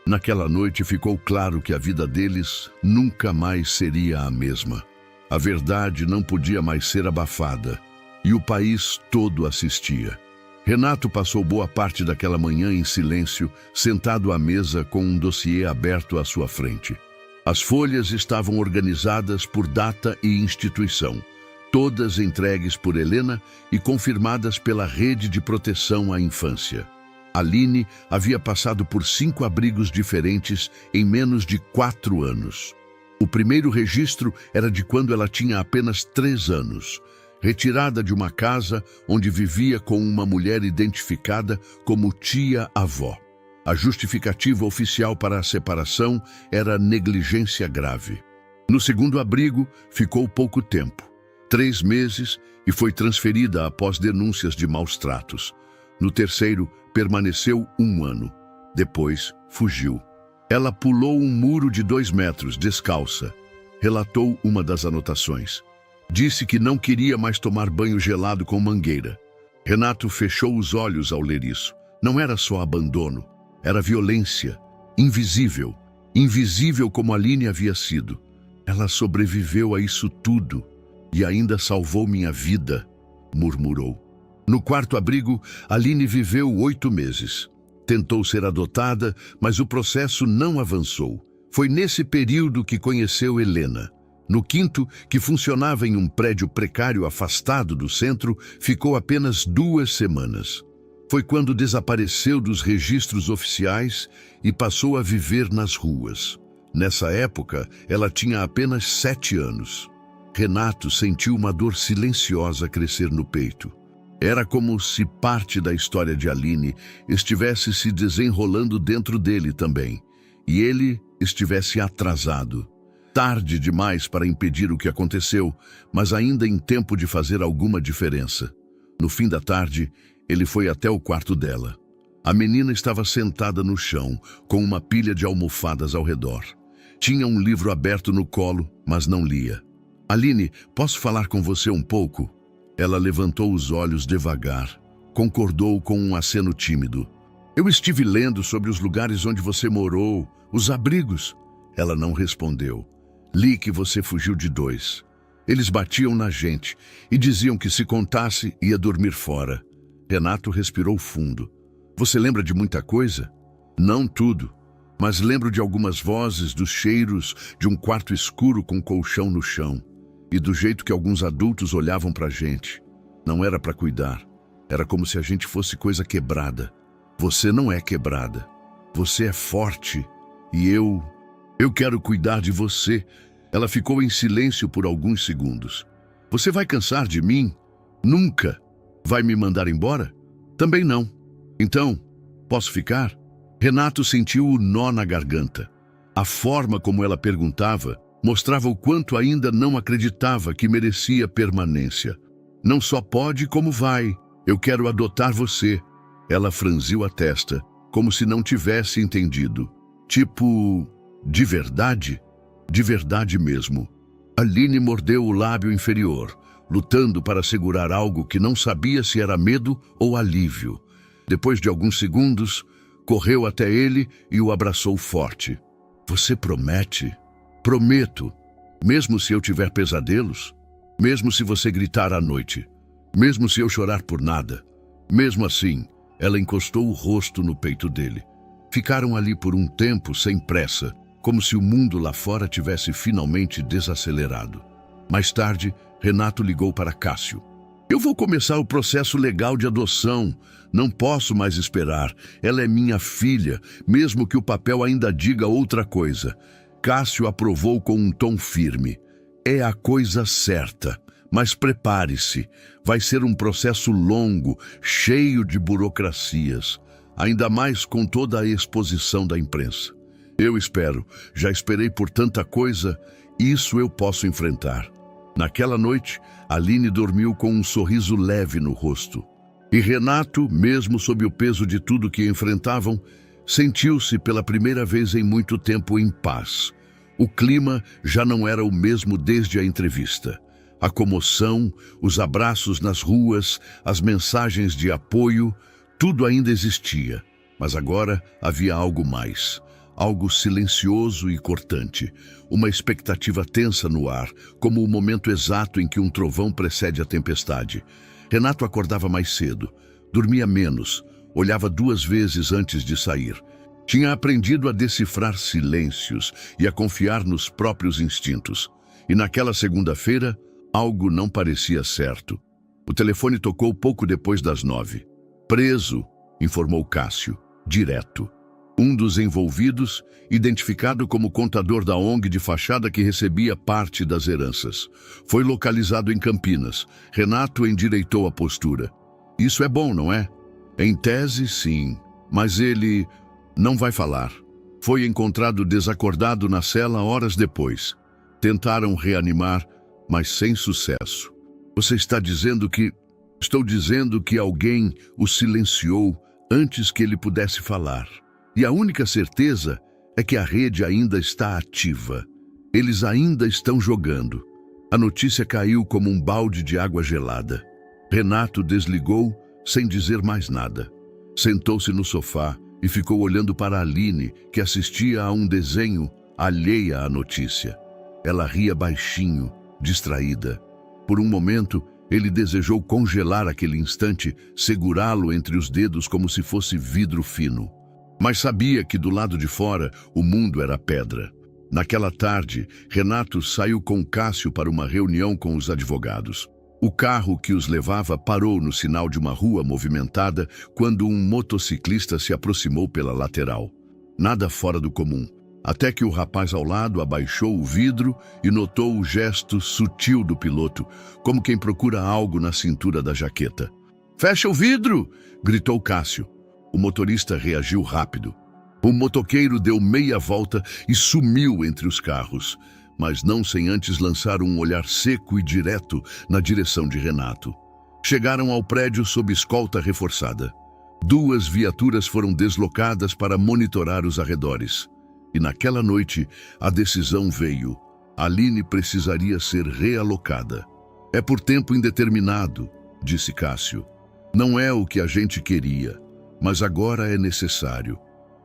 Naquela noite ficou claro que a vida deles nunca mais seria a mesma. A verdade não podia mais ser abafada, e o país todo assistia. Renato passou boa parte daquela manhã em silêncio, sentado à mesa com um dossiê aberto à sua frente. As folhas estavam organizadas por data e instituição, todas entregues por Helena e confirmadas pela Rede de Proteção à Infância. Aline havia passado por 5 abrigos diferentes em menos de 4 anos. O primeiro registro era de quando ela tinha apenas 3 anos, retirada de uma casa onde vivia com uma mulher identificada como tia-avó. A justificativa oficial para a separação era negligência grave. No segundo abrigo, ficou pouco tempo, 3 meses, e foi transferida após denúncias de maus tratos. No terceiro, permaneceu 1 ano. Depois, fugiu. Ela pulou um muro de 2 metros, descalça. Relatou uma das anotações. Disse que não queria mais tomar banho gelado com mangueira. Renato fechou os olhos ao ler isso. Não era só abandono, era violência, invisível. Invisível como Aline havia sido. Ela sobreviveu a isso tudo e ainda salvou minha vida, murmurou. No quarto abrigo, Aline viveu 8 meses. Tentou ser adotada, mas o processo não avançou. Foi nesse período que conheceu Helena. No quinto, que funcionava em um prédio precário afastado do centro, ficou apenas 2 semanas. Foi quando desapareceu dos registros oficiais e passou a viver nas ruas. Nessa época, ela tinha apenas 7 anos. Renato sentiu uma dor silenciosa crescer no peito. Era como se parte da história de Aline estivesse se desenrolando dentro dele também, e ele estivesse atrasado. Tarde demais para impedir o que aconteceu, mas ainda em tempo de fazer alguma diferença. No fim da tarde, ele foi até o quarto dela. A menina estava sentada no chão, com uma pilha de almofadas ao redor. Tinha um livro aberto no colo, mas não lia. Aline, posso falar com você um pouco? Ela levantou os olhos devagar, concordou com um aceno tímido. Eu estive lendo sobre os lugares onde você morou, os abrigos. Ela não respondeu. Li que você fugiu de 2. Eles batiam na gente e diziam que se contasse ia dormir fora. Renato respirou fundo. Você lembra de muita coisa? Não tudo, mas lembro de algumas vozes, dos cheiros, de um quarto escuro com colchão no chão. E do jeito que alguns adultos olhavam pra gente. Não era pra cuidar. Era como se a gente fosse coisa quebrada. Você não é quebrada. Você é forte. E eu quero cuidar de você. Ela ficou em silêncio por alguns segundos. Você vai cansar de mim? Nunca. Vai me mandar embora? Também não. Então, posso ficar? Renato sentiu o nó na garganta. A forma como ela perguntava mostrava o quanto ainda não acreditava que merecia permanência. Não só pode, como vai. Eu quero adotar você. Ela franziu a testa, como se não tivesse entendido. Tipo, de verdade? De verdade mesmo. Aline mordeu o lábio inferior, lutando para segurar algo que não sabia se era medo ou alívio. Depois de alguns segundos, correu até ele e o abraçou forte. Você promete? Prometo. Mesmo se eu tiver pesadelos? Mesmo se você gritar à noite? Mesmo se eu chorar por nada? Mesmo assim, ela encostou o rosto no peito dele. Ficaram ali por um tempo sem pressa, como se o mundo lá fora tivesse finalmente desacelerado. Mais tarde, Renato ligou para Cássio. Eu vou começar o processo legal de adoção. Não posso mais esperar. Ela é minha filha, mesmo que o papel ainda diga outra coisa. Cássio aprovou com um tom firme. É a coisa certa, mas prepare-se. Vai ser um processo longo, cheio de burocracias, ainda mais com toda a exposição da imprensa. Eu espero, já esperei por tanta coisa, isso eu posso enfrentar. Naquela noite, Aline dormiu com um sorriso leve no rosto. E Renato, mesmo sob o peso de tudo que enfrentavam, sentiu-se pela primeira vez em muito tempo em paz. O clima já não era o mesmo desde a entrevista. A comoção, os abraços nas ruas, as mensagens de apoio, tudo ainda existia. Mas agora havia algo mais. Algo silencioso e cortante. Uma expectativa tensa no ar, como o momento exato em que um trovão precede a tempestade. Renato acordava mais cedo, dormia menos, olhava 2 vezes antes de sair. Tinha aprendido a decifrar silêncios e a confiar nos próprios instintos. E naquela segunda-feira, algo não parecia certo. O telefone tocou pouco depois das 9. Preso, informou Cássio, direto. Um dos envolvidos, identificado como contador da ONG de fachada que recebia parte das heranças. Foi localizado em Campinas. Renato endireitou a postura. Isso é bom, não é? Em tese, sim. Mas ele não vai falar. Foi encontrado desacordado na cela horas depois. Tentaram reanimar, mas sem sucesso. Você está dizendo que... Estou dizendo que alguém o silenciou antes que ele pudesse falar. E a única certeza é que a rede ainda está ativa. Eles ainda estão jogando. A notícia caiu como um balde de água gelada. Renato desligou sem dizer mais nada. Sentou-se no sofá e ficou olhando para Aline, que assistia a um desenho alheia à notícia. Ela ria baixinho, distraída. Por um momento, ele desejou congelar aquele instante, segurá-lo entre os dedos como se fosse vidro fino. Mas sabia que do lado de fora o mundo era pedra. Naquela tarde, Renato saiu com Cássio para uma reunião com os advogados. O carro que os levava parou no sinal de uma rua movimentada quando um motociclista se aproximou pela lateral. Nada fora do comum, até que o rapaz ao lado abaixou o vidro e notou o gesto sutil do piloto, como quem procura algo na cintura da jaqueta. "Fecha o vidro!" gritou Cássio. O motorista reagiu rápido. O motoqueiro deu meia volta e sumiu entre os carros, mas não sem antes lançar um olhar seco e direto na direção de Renato. Chegaram ao prédio sob escolta reforçada. 2 viaturas foram deslocadas para monitorar os arredores. E naquela noite, a decisão veio. Aline precisaria ser realocada. "É por tempo indeterminado", disse Cássio. "Não é o que a gente queria, mas agora é necessário.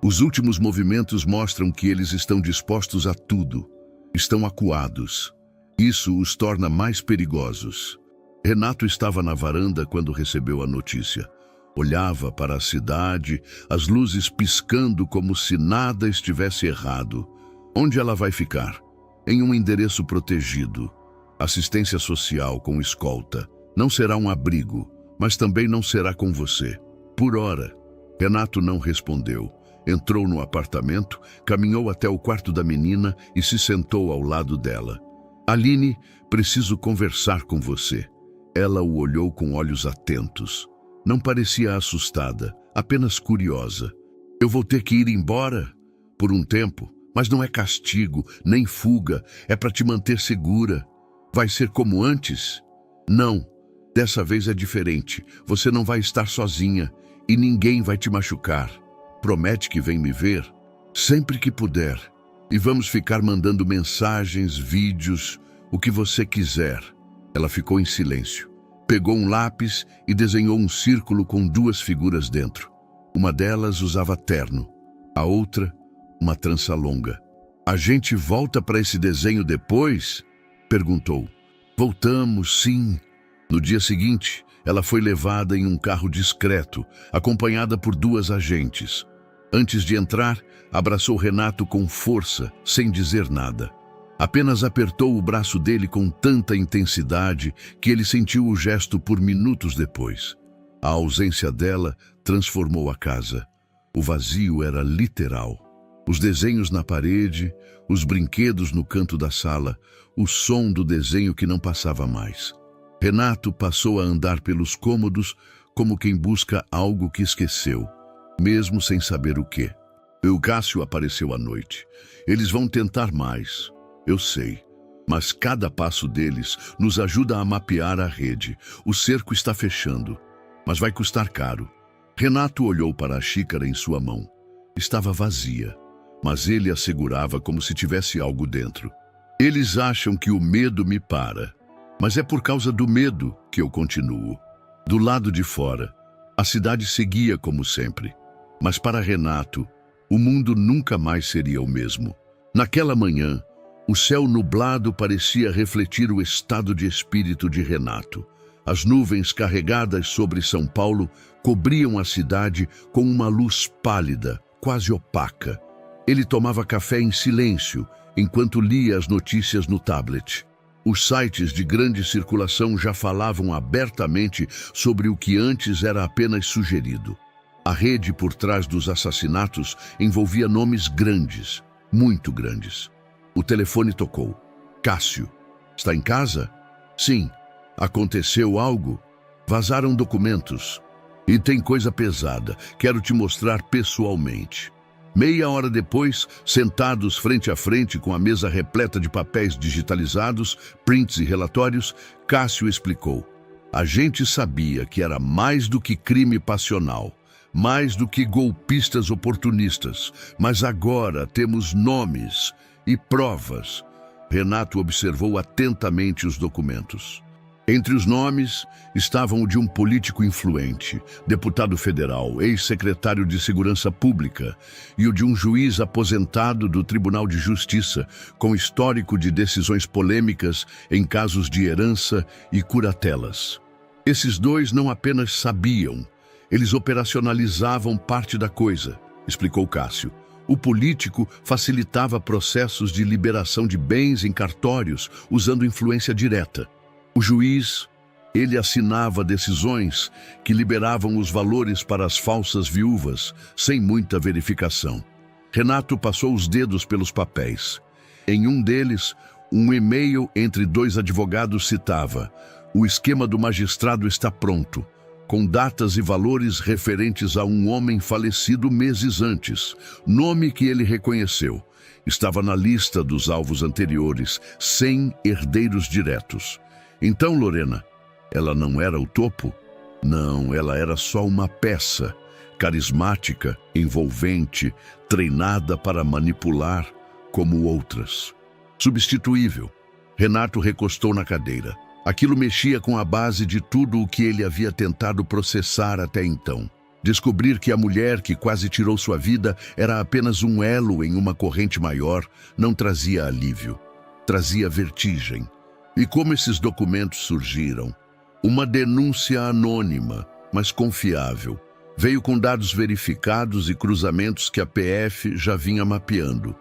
Os últimos movimentos mostram que eles estão dispostos a tudo. Estão acuados. Isso os torna mais perigosos." Renato estava na varanda quando recebeu a notícia. Olhava para a cidade, as luzes piscando como se nada estivesse errado. Onde ela vai ficar? Em um endereço protegido. Assistência social com escolta. Não será um abrigo, mas também não será com você. Por hora. Renato não respondeu. Entrou no apartamento, caminhou até o quarto da menina e se sentou ao lado dela. "Aline, preciso conversar com você." Ela o olhou com olhos atentos. Não parecia assustada, apenas curiosa. "Eu vou ter que ir embora por um tempo, mas não é castigo, nem fuga, é para te manter segura. Vai ser como antes?" "Não, dessa vez é diferente. Você não vai estar sozinha e ninguém vai te machucar. Promete que vem me ver? Sempre que puder. E vamos ficar mandando mensagens, vídeos, o que você quiser." Ela ficou em silêncio. Pegou um lápis e desenhou um círculo com 2 figuras dentro. Uma delas usava terno, a outra, uma trança longa. "A gente volta para esse desenho depois?" perguntou. "Voltamos, sim." No dia seguinte, ela foi levada em um carro discreto, acompanhada por 2 agentes. Antes de entrar, abraçou Renato com força, sem dizer nada. Apenas apertou o braço dele com tanta intensidade que ele sentiu o gesto por minutos depois. A ausência dela transformou a casa. O vazio era literal. Os desenhos na parede, os brinquedos no canto da sala, o som do desenho que não passava mais. Renato passou a andar pelos cômodos como quem busca algo que esqueceu, mesmo sem saber o quê. O Cássio apareceu à noite. "Eles vão tentar mais. Eu sei, mas cada passo deles nos ajuda a mapear a rede. O cerco está fechando, mas vai custar caro." Renato olhou para a xícara em sua mão. Estava vazia, mas ele a segurava como se tivesse algo dentro. "Eles acham que o medo me para, mas é por causa do medo que eu continuo." Do lado de fora, a cidade seguia como sempre. Mas para Renato, o mundo nunca mais seria o mesmo. Naquela manhã, o céu nublado parecia refletir o estado de espírito de Renato. As nuvens carregadas sobre São Paulo cobriam a cidade com uma luz pálida, quase opaca. Ele tomava café em silêncio, enquanto lia as notícias no tablet. Os sites de grande circulação já falavam abertamente sobre o que antes era apenas sugerido. A rede por trás dos assassinatos envolvia nomes grandes, muito grandes. O telefone tocou. "Cássio, está em casa?" "Sim. Aconteceu algo? Vazaram documentos. E tem coisa pesada. Quero te mostrar pessoalmente." Meia hora depois, sentados frente a frente com a mesa repleta de papéis digitalizados, prints e relatórios, Cássio explicou. "A gente sabia que era mais do que crime passional, mais do que golpistas oportunistas, mas agora temos nomes e provas." Renato observou atentamente os documentos. Entre os nomes estavam o de um político influente, deputado federal, ex-secretário de Segurança Pública, e o de um juiz aposentado do Tribunal de Justiça, com histórico de decisões polêmicas em casos de herança e curatelas. Esses 2 não apenas sabiam, eles operacionalizavam parte da coisa, explicou Cássio. O político facilitava processos de liberação de bens em cartórios usando influência direta. O juiz, ele assinava decisões que liberavam os valores para as falsas viúvas, sem muita verificação. Renato passou os dedos pelos papéis. Em um deles, um e-mail entre dois advogados citava: "O esquema do magistrado está pronto, com datas e valores referentes a um homem falecido meses antes, nome que ele reconheceu. Estava na lista dos alvos anteriores, sem herdeiros diretos. Então, Lorena, ela não era o topo? Não, ela era só uma peça, carismática, envolvente, treinada para manipular, como outras. Substituível." Renato recostou na cadeira. Aquilo mexia com a base de tudo o que ele havia tentado processar até então. Descobrir que a mulher que quase tirou sua vida era apenas um elo em uma corrente maior não trazia alívio, trazia vertigem. E como esses documentos surgiram? Uma denúncia anônima, mas confiável. Veio com dados verificados e cruzamentos que a PF já vinha mapeando.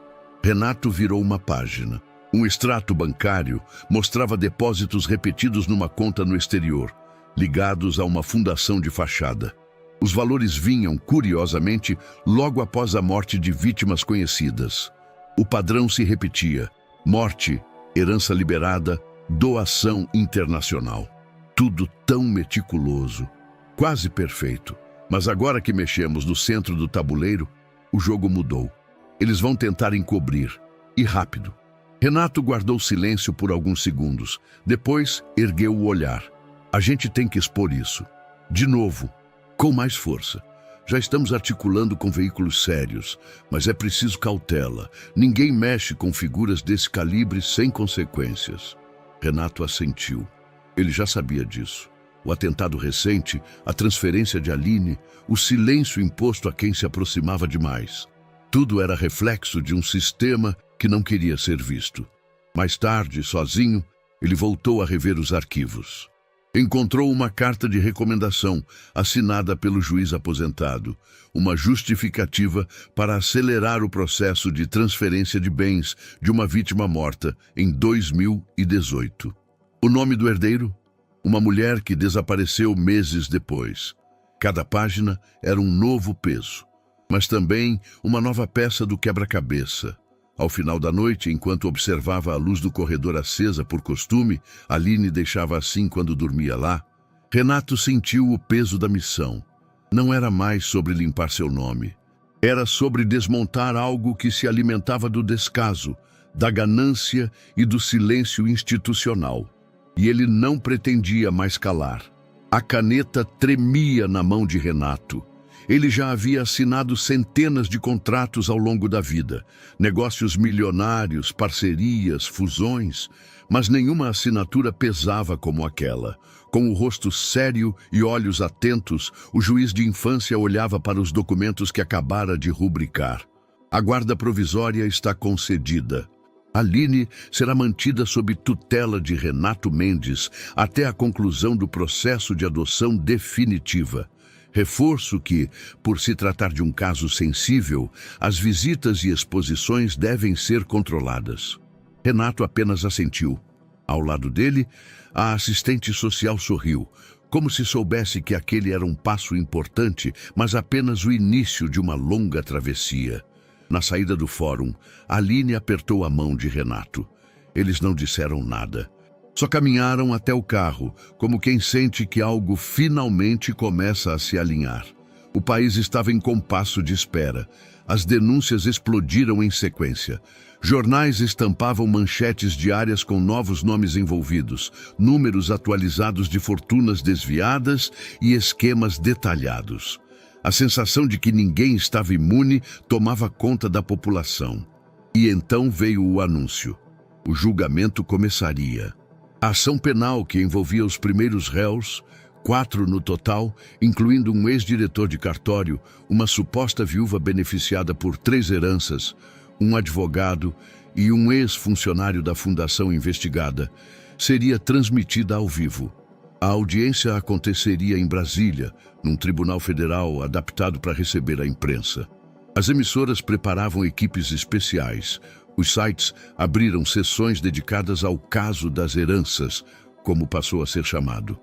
Renato virou uma página. Um extrato bancário mostrava depósitos repetidos numa conta no exterior, ligados a uma fundação de fachada. Os valores vinham, curiosamente, logo após a morte de vítimas conhecidas. O padrão se repetia: morte, herança liberada, doação internacional. Tudo tão meticuloso, quase perfeito. Mas agora que mexemos no centro do tabuleiro, o jogo mudou. Eles vão tentar encobrir, e rápido. Renato guardou silêncio por alguns segundos. Depois, ergueu o olhar. A gente tem que expor isso. De novo, com mais força. Já estamos articulando com veículos sérios, mas é preciso cautela. Ninguém mexe com figuras desse calibre sem consequências. Renato assentiu. Ele já sabia disso. O atentado recente, a transferência de Aline, o silêncio imposto a quem se aproximava demais. Tudo era reflexo de um sistema que não queria ser visto. Mais tarde, sozinho, ele voltou a rever os arquivos. Encontrou uma carta de recomendação assinada pelo juiz aposentado, uma justificativa para acelerar o processo de transferência de bens de uma vítima morta em 2018. O nome do herdeiro? Uma mulher que desapareceu meses depois. Cada página era um novo peso, mas também uma nova peça do quebra-cabeça. Ao final da noite, enquanto observava a luz do corredor acesa por costume, Aline deixava assim quando dormia lá, Renato sentiu o peso da missão. Não era mais sobre limpar seu nome. Era sobre desmontar algo que se alimentava do descaso, da ganância e do silêncio institucional. E ele não pretendia mais calar. A caneta tremia na mão de Renato. Ele já havia assinado centenas de contratos ao longo da vida, negócios milionários, parcerias, fusões, mas nenhuma assinatura pesava como aquela. Com o rosto sério e olhos atentos, o juiz de infância olhava para os documentos que acabara de rubricar. A guarda provisória está concedida. Aline será mantida sob tutela de Renato Mendes até a conclusão do processo de adoção definitiva. Reforço que, por se tratar de um caso sensível, as visitas e exposições devem ser controladas. Renato apenas assentiu. Ao lado dele, a assistente social sorriu, como se soubesse que aquele era um passo importante, mas apenas o início de uma longa travessia. Na saída do fórum, Aline apertou a mão de Renato. Eles não disseram nada. Só caminharam até o carro, como quem sente que algo finalmente começa a se alinhar. O país estava em compasso de espera. As denúncias explodiram em sequência. Jornais estampavam manchetes diárias com novos nomes envolvidos, números atualizados de fortunas desviadas e esquemas detalhados. A sensação de que ninguém estava imune tomava conta da população. E então veio o anúncio. O julgamento começaria. A ação penal que envolvia os primeiros réus, 4 no total, incluindo um ex-diretor de cartório, uma suposta viúva beneficiada por 3 heranças, um advogado e um ex-funcionário da fundação investigada, seria transmitida ao vivo. A audiência aconteceria em Brasília, num tribunal federal adaptado para receber a imprensa. As emissoras preparavam equipes especiais. Os sites abriram sessões dedicadas ao caso das heranças, como passou a ser chamado.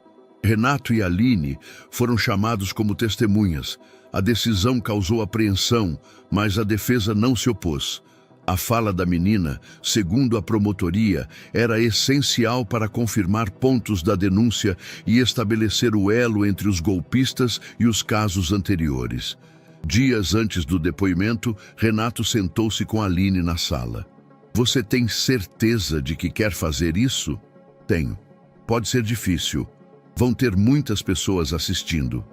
Renato e Aline foram chamados como testemunhas. A decisão causou apreensão, mas a defesa não se opôs. A fala da menina, segundo a promotoria, era essencial para confirmar pontos da denúncia e estabelecer o elo entre os golpistas e os casos anteriores. Dias antes do depoimento, Renato sentou-se com Aline na sala. "Você tem certeza de que quer fazer isso?" "Tenho. Pode ser difícil. Vão ter muitas pessoas assistindo.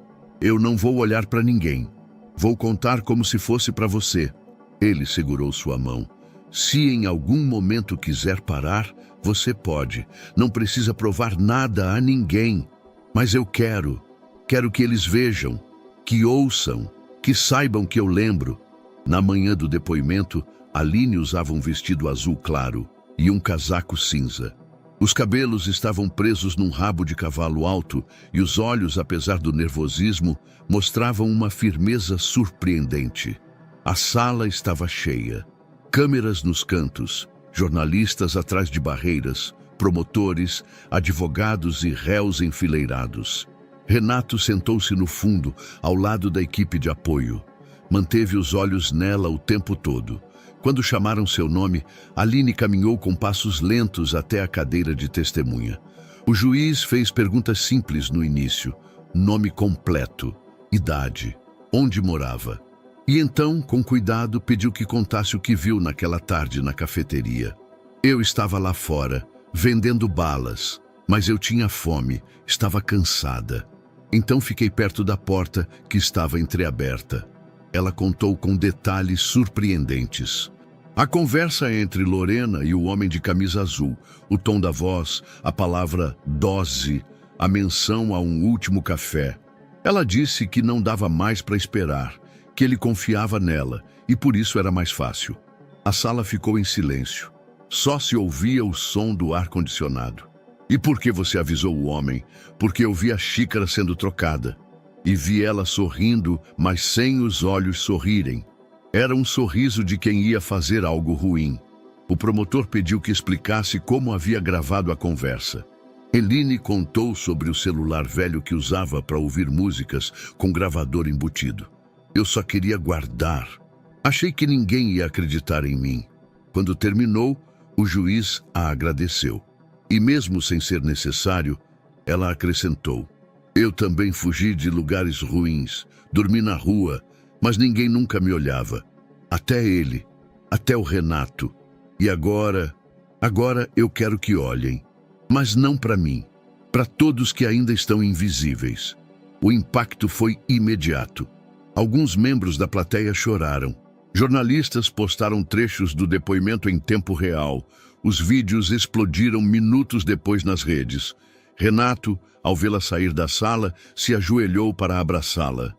Eu não vou olhar para ninguém. Vou contar como se fosse para você." Ele segurou sua mão. "Se em algum momento quiser parar, você pode. Não precisa provar nada a ninguém. Mas eu quero. Quero que eles vejam, que ouçam, que saibam que eu lembro." Na manhã do depoimento, Aline usava um vestido azul claro e um casaco cinza. Os cabelos estavam presos num rabo de cavalo alto e os olhos, apesar do nervosismo, mostravam uma firmeza surpreendente. A sala estava cheia. Câmeras nos cantos, jornalistas atrás de barreiras, promotores, advogados e réus enfileirados. Renato sentou-se no fundo, ao lado da equipe de apoio. Manteve os olhos nela o tempo todo. Quando chamaram seu nome, Aline caminhou com passos lentos até a cadeira de testemunha. O juiz fez perguntas simples no início: nome completo, idade, onde morava. E então, com cuidado, pediu que contasse o que viu naquela tarde na cafeteria. "Eu estava lá fora, vendendo balas, mas eu tinha fome, estava cansada. Então fiquei perto da porta, que estava entreaberta." Ela contou com detalhes surpreendentes. A conversa entre Lorena e o homem de camisa azul, o tom da voz, a palavra dose, a menção a um último café. Ela disse que não dava mais para esperar, que ele confiava nela e por isso era mais fácil. A sala ficou em silêncio. Só se ouvia o som do ar-condicionado. "E por que você avisou o homem?" "Porque eu vi a xícara sendo trocada. E vi ela sorrindo, mas sem os olhos sorrirem. Era um sorriso de quem ia fazer algo ruim." O promotor pediu que explicasse como havia gravado a conversa. Aline contou sobre o celular velho que usava para ouvir músicas com gravador embutido. "Eu só queria guardar. Achei que ninguém ia acreditar em mim." Quando terminou, o juiz a agradeceu. E mesmo sem ser necessário, ela acrescentou: "Eu também fugi de lugares ruins, dormi na rua, mas ninguém nunca me olhava. Até ele, até o Renato. E agora eu quero que olhem. Mas não para mim, para todos que ainda estão invisíveis." O impacto foi imediato. Alguns membros da plateia choraram. Jornalistas postaram trechos do depoimento em tempo real. Os vídeos explodiram minutos depois nas redes. Renato, ao vê-la sair da sala, se ajoelhou para abraçá-la.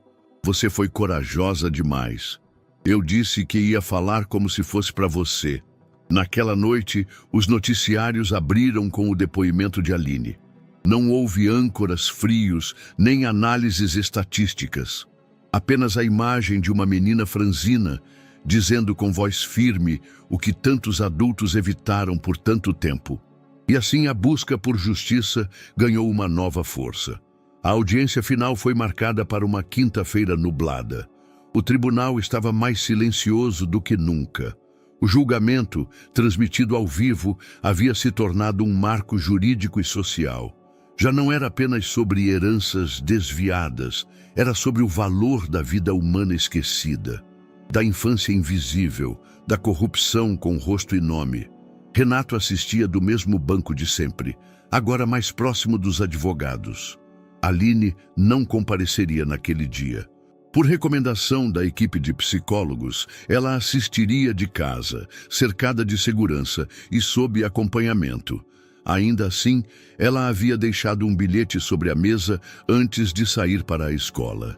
"Você foi corajosa demais. Eu disse que ia falar como se fosse para você." Naquela noite, os noticiários abriram com o depoimento de Aline. Não houve âncoras frios, nem análises estatísticas. Apenas a imagem de uma menina franzina, dizendo com voz firme o que tantos adultos evitaram por tanto tempo. E assim a busca por justiça ganhou uma nova força. A audiência final foi marcada para uma quinta-feira nublada. O tribunal estava mais silencioso do que nunca. O julgamento, transmitido ao vivo, havia se tornado um marco jurídico e social. Já não era apenas sobre heranças desviadas, era sobre o valor da vida humana esquecida, da infância invisível, da corrupção com rosto e nome. Renato assistia do mesmo banco de sempre, agora mais próximo dos advogados. Aline não compareceria naquele dia. Por recomendação da equipe de psicólogos, ela assistiria de casa, cercada de segurança e sob acompanhamento. Ainda assim, ela havia deixado um bilhete sobre a mesa antes de sair para a escola.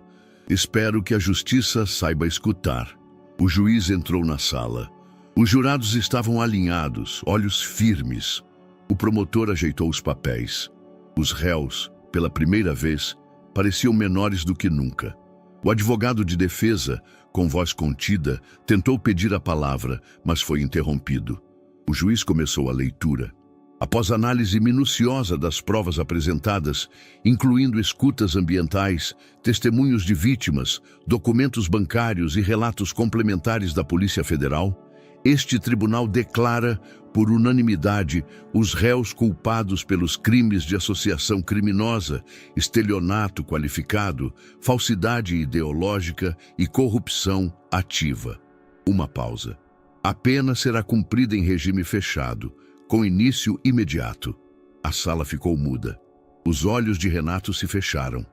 "Espero que a justiça saiba escutar." O juiz entrou na sala. Os jurados estavam alinhados, olhos firmes. O promotor ajeitou os papéis. Os réus, pela primeira vez, pareciam menores do que nunca. O advogado de defesa, com voz contida, tentou pedir a palavra, mas foi interrompido. O juiz começou a leitura. Após análise minuciosa das provas apresentadas, incluindo escutas ambientais, testemunhos de vítimas, documentos bancários e relatos complementares da Polícia Federal, este tribunal declara, por unanimidade, os réus culpados pelos crimes de associação criminosa, estelionato qualificado, falsidade ideológica e corrupção ativa. Uma pausa. A pena será cumprida em regime fechado, com início imediato. A sala ficou muda. Os olhos de Renato se fecharam.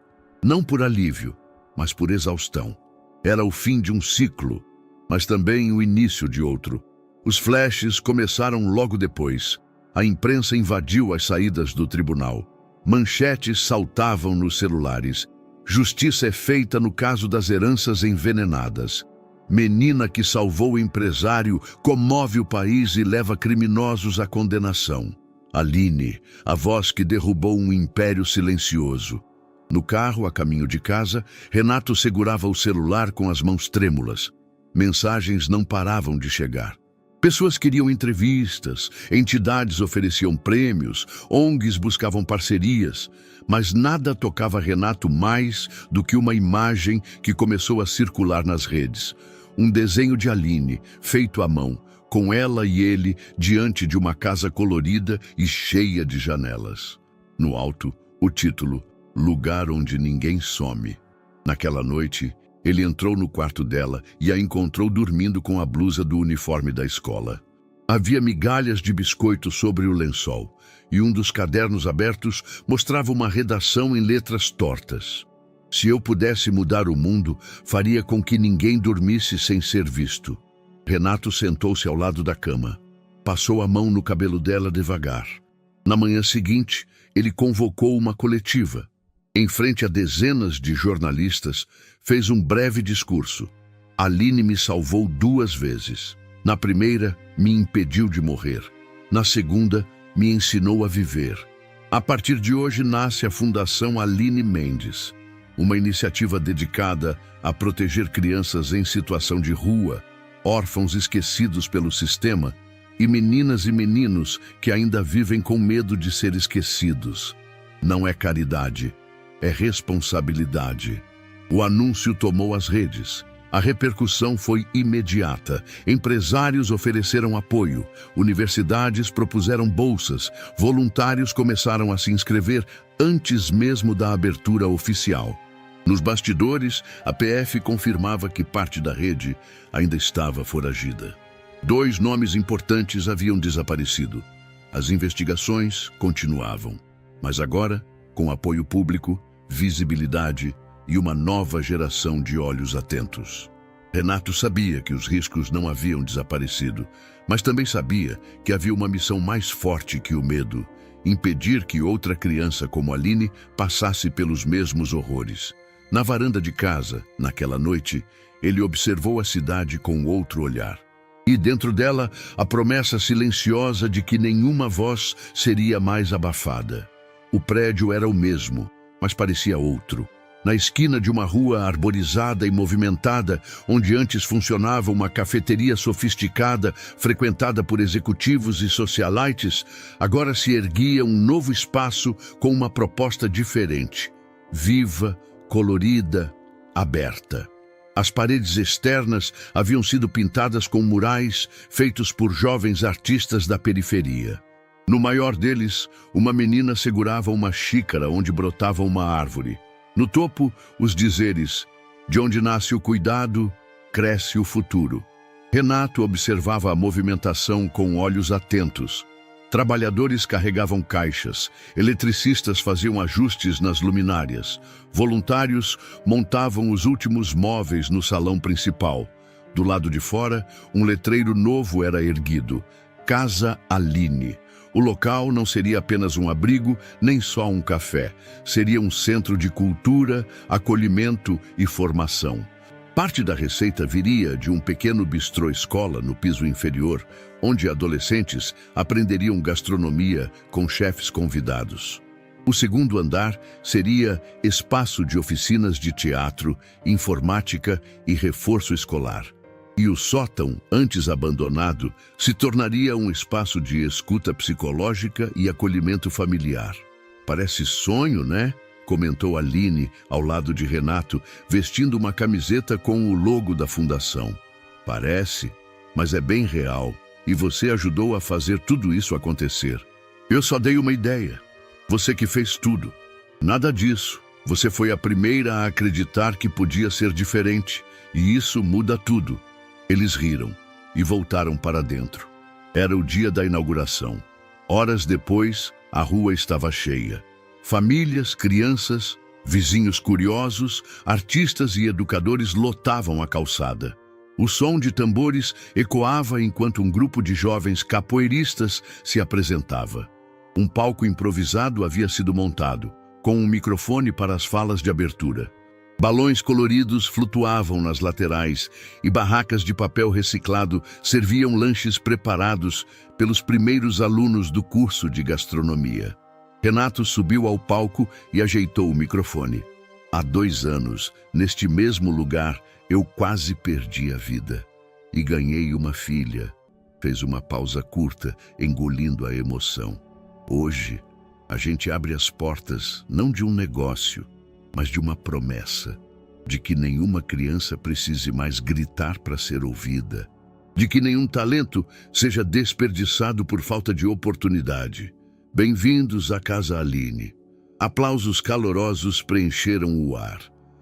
Não por alívio, mas por exaustão. Era o fim de um ciclo, mas também o início de outro. Os flashes começaram logo depois. A imprensa invadiu as saídas do tribunal. Manchetes saltavam nos celulares. Justiça é feita no caso das heranças envenenadas. Menina que salvou o empresário comove o país e leva criminosos à condenação. Aline, a voz que derrubou um império silencioso. No carro, a caminho de casa, Renato segurava o celular com as mãos trêmulas. Mensagens não paravam de chegar. Pessoas queriam entrevistas, entidades ofereciam prêmios, ONGs buscavam parcerias, mas nada tocava Renato mais do que uma imagem que começou a circular nas redes. Um desenho de Aline, feito à mão, com ela e ele diante de uma casa colorida e cheia de janelas. No alto, o título, Lugar onde ninguém some. Naquela noite, ele entrou no quarto dela e a encontrou dormindo com a blusa do uniforme da escola. Havia migalhas de biscoito sobre o lençol, e um dos cadernos abertos mostrava uma redação em letras tortas. Se eu pudesse mudar o mundo, faria com que ninguém dormisse sem ser visto. Renato sentou-se ao lado da cama. Passou a mão no cabelo dela devagar. Na manhã seguinte, ele convocou uma coletiva. Em frente a dezenas de jornalistas, fez um breve discurso. Aline me salvou 2 vezes. Na primeira, me impediu de morrer. Na segunda, me ensinou a viver. A partir de hoje nasce a Fundação Aline Mendes, uma iniciativa dedicada a proteger crianças em situação de rua, órfãos esquecidos pelo sistema e meninas e meninos que ainda vivem com medo de ser esquecidos. Não é caridade, é responsabilidade. O anúncio tomou as redes. A repercussão foi imediata. Empresários ofereceram apoio, universidades propuseram bolsas, voluntários começaram a se inscrever antes mesmo da abertura oficial. Nos bastidores, a PF confirmava que parte da rede ainda estava foragida. 2 nomes importantes haviam desaparecido. As investigações continuavam, mas agora, com apoio público, visibilidade e uma nova geração de olhos atentos. Renato sabia que os riscos não haviam desaparecido, mas também sabia que havia uma missão mais forte que o medo: impedir que outra criança como Aline passasse pelos mesmos horrores. Na varanda de casa, naquela noite, ele observou a cidade com outro olhar. E dentro dela, a promessa silenciosa de que nenhuma voz seria mais abafada. O prédio era o mesmo, mas parecia outro. Na esquina de uma rua arborizada e movimentada, onde antes funcionava uma cafeteria sofisticada, frequentada por executivos e socialites, agora se erguia um novo espaço com uma proposta diferente, viva, colorida, aberta. As paredes externas haviam sido pintadas com murais feitos por jovens artistas da periferia. No maior deles, uma menina segurava uma xícara onde brotava uma árvore. No topo, os dizeres: de onde nasce o cuidado, cresce o futuro. Renato observava a movimentação com olhos atentos. Trabalhadores carregavam caixas, eletricistas faziam ajustes nas luminárias, voluntários montavam os últimos móveis no salão principal. Do lado de fora, um letreiro novo era erguido: Casa Aline. O local não seria apenas um abrigo, nem só um café. Seria um centro de cultura, acolhimento e formação. Parte da receita viria de um pequeno bistrô-escola no piso inferior, onde adolescentes aprenderiam gastronomia com chefes convidados. O segundo andar seria espaço de oficinas de teatro, informática e reforço escolar. E o sótão, antes abandonado, se tornaria um espaço de escuta psicológica e acolhimento familiar. Parece sonho, né? Comentou Aline, ao lado de Renato, vestindo uma camiseta com o logo da fundação. Parece, mas é bem real, e você ajudou a fazer tudo isso acontecer. Eu só dei uma ideia. Você que fez tudo. Nada disso. Você foi a primeira a acreditar que podia ser diferente, e isso muda tudo. Eles riram e voltaram para dentro. Era o dia da inauguração. Horas depois, a rua estava cheia. Famílias, crianças, vizinhos curiosos, artistas e educadores lotavam a calçada. O som de tambores ecoava enquanto um grupo de jovens capoeiristas se apresentava. Um palco improvisado havia sido montado, com um microfone para as falas de abertura. Balões coloridos flutuavam nas laterais e barracas de papel reciclado serviam lanches preparados pelos primeiros alunos do curso de gastronomia. Renato subiu ao palco e ajeitou o microfone. Há 2 anos, neste mesmo lugar, eu quase perdi a vida. E ganhei uma filha. Fez uma pausa curta, engolindo a emoção. Hoje, a gente abre as portas, não de um negócio, mas de uma promessa. De que nenhuma criança precise mais gritar para ser ouvida. De que nenhum talento seja desperdiçado por falta de oportunidade. Bem-vindos à Casa Aline. Aplausos calorosos preencheram o ar.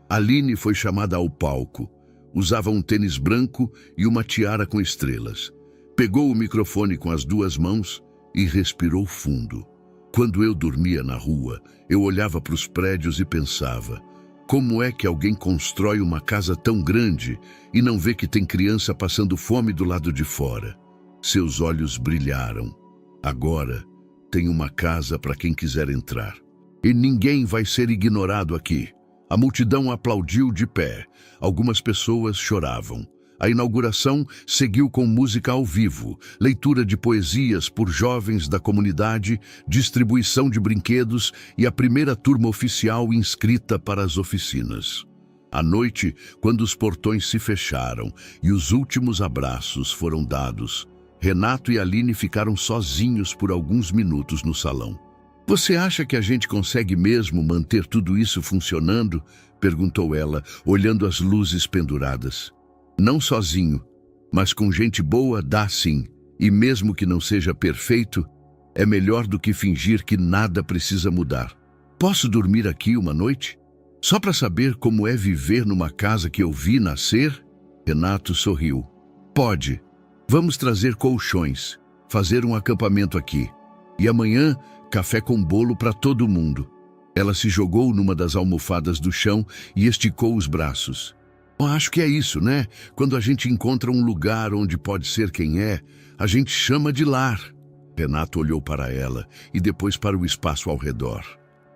Aline foi chamada ao palco. Usava um tênis branco e uma tiara com estrelas. Pegou o microfone com as 2 mãos e respirou fundo. Quando eu dormia na rua, eu olhava para os prédios e pensava: como é que alguém constrói uma casa tão grande e não vê que tem criança passando fome do lado de fora? Seus olhos brilharam. Agora, tem uma casa para quem quiser entrar. E ninguém vai ser ignorado aqui. A multidão aplaudiu de pé. Algumas pessoas choravam. A inauguração seguiu com música ao vivo, leitura de poesias por jovens da comunidade, distribuição de brinquedos e a primeira turma oficial inscrita para as oficinas. À noite, quando os portões se fecharam e os últimos abraços foram dados, Renato e Aline ficaram sozinhos por alguns minutos no salão. Você acha que a gente consegue mesmo manter tudo isso funcionando? Perguntou ela, olhando as luzes penduradas. Não sozinho, mas com gente boa dá sim. E mesmo que não seja perfeito, é melhor do que fingir que nada precisa mudar. Posso dormir aqui uma noite? Só para saber como é viver numa casa que eu vi nascer? Renato sorriu. Pode. Vamos trazer colchões, fazer um acampamento aqui. E amanhã, café com bolo para todo mundo. Ela se jogou numa das almofadas do chão e esticou os braços. Acho que é isso, né? Quando a gente encontra um lugar onde pode ser quem é, a gente chama de lar. Renato olhou para ela e depois para o espaço ao redor.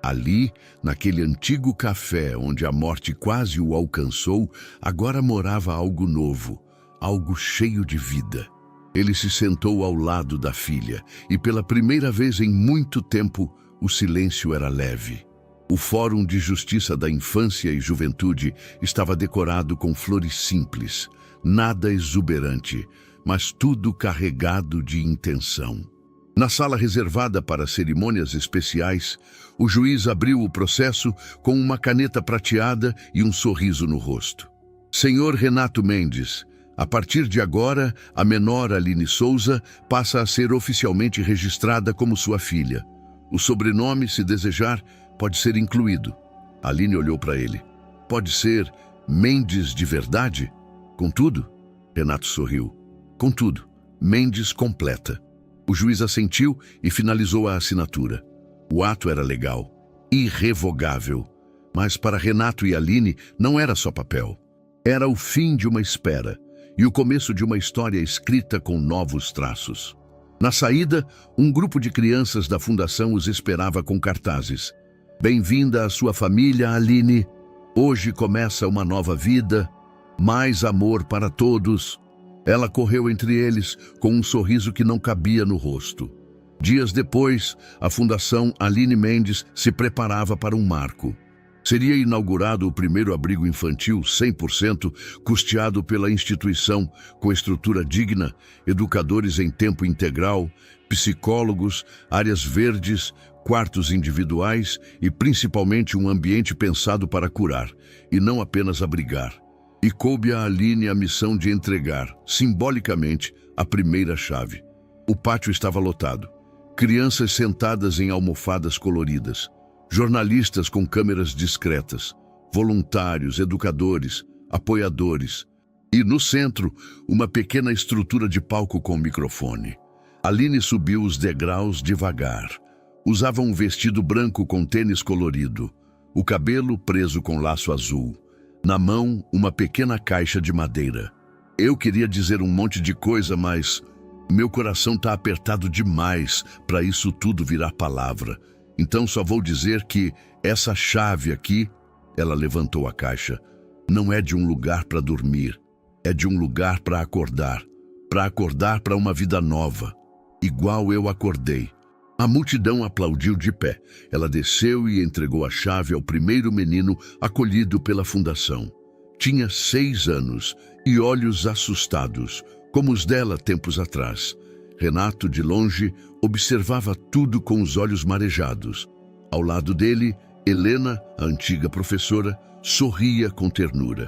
Ali, naquele antigo café onde a morte quase o alcançou, agora morava algo novo. Algo cheio de vida. Ele se sentou ao lado da filha e pela primeira vez em muito tempo o silêncio era leve. O Fórum de Justiça da Infância e Juventude estava decorado com flores simples, nada exuberante, mas tudo carregado de intenção. Na sala reservada para cerimônias especiais, o juiz abriu o processo com uma caneta prateada e um sorriso no rosto. Senhor Renato Mendes, a partir de agora, a menor Aline Souza passa a ser oficialmente registrada como sua filha. O sobrenome, se desejar, pode ser incluído. Aline olhou para ele. Pode ser Mendes de verdade? Contudo, Renato sorriu. Contudo, Mendes completa. O juiz assentiu e finalizou a assinatura. O ato era legal, irrevogável. Mas para Renato e Aline não era só papel. Era o fim de uma espera. E o começo de uma história escrita com novos traços. Na saída, um grupo de crianças da fundação os esperava com cartazes. Bem-vinda à sua família, Aline. Hoje começa uma nova vida, mais amor para todos. Ela correu entre eles com um sorriso que não cabia no rosto. Dias depois, a Fundação Aline Mendes se preparava para um marco. Seria inaugurado o primeiro abrigo infantil 100% custeado pela instituição, com estrutura digna, educadores em tempo integral, psicólogos, áreas verdes, quartos individuais e principalmente um ambiente pensado para curar, e não apenas abrigar. E coube a Aline a missão de entregar, simbolicamente, a primeira chave. O pátio estava lotado. Crianças sentadas em almofadas coloridas. Jornalistas com câmeras discretas. Voluntários, educadores, apoiadores. E, no centro, uma pequena estrutura de palco com microfone. Aline subiu os degraus devagar. Usava um vestido branco com tênis colorido. O cabelo preso com laço azul. Na mão, uma pequena caixa de madeira. Eu queria dizer um monte de coisa, mas meu coração está apertado demais para isso tudo virar palavra. Então só vou dizer que essa chave aqui, ela levantou a caixa, não é de um lugar para dormir, é de um lugar para acordar para uma vida nova, igual eu acordei. A multidão aplaudiu de pé. Ela desceu e entregou a chave ao primeiro menino acolhido pela fundação. Tinha 6 anos e olhos assustados, como os dela tempos atrás. Renato, de longe, observava tudo com os olhos marejados. Ao lado dele, Helena, a antiga professora, sorria com ternura.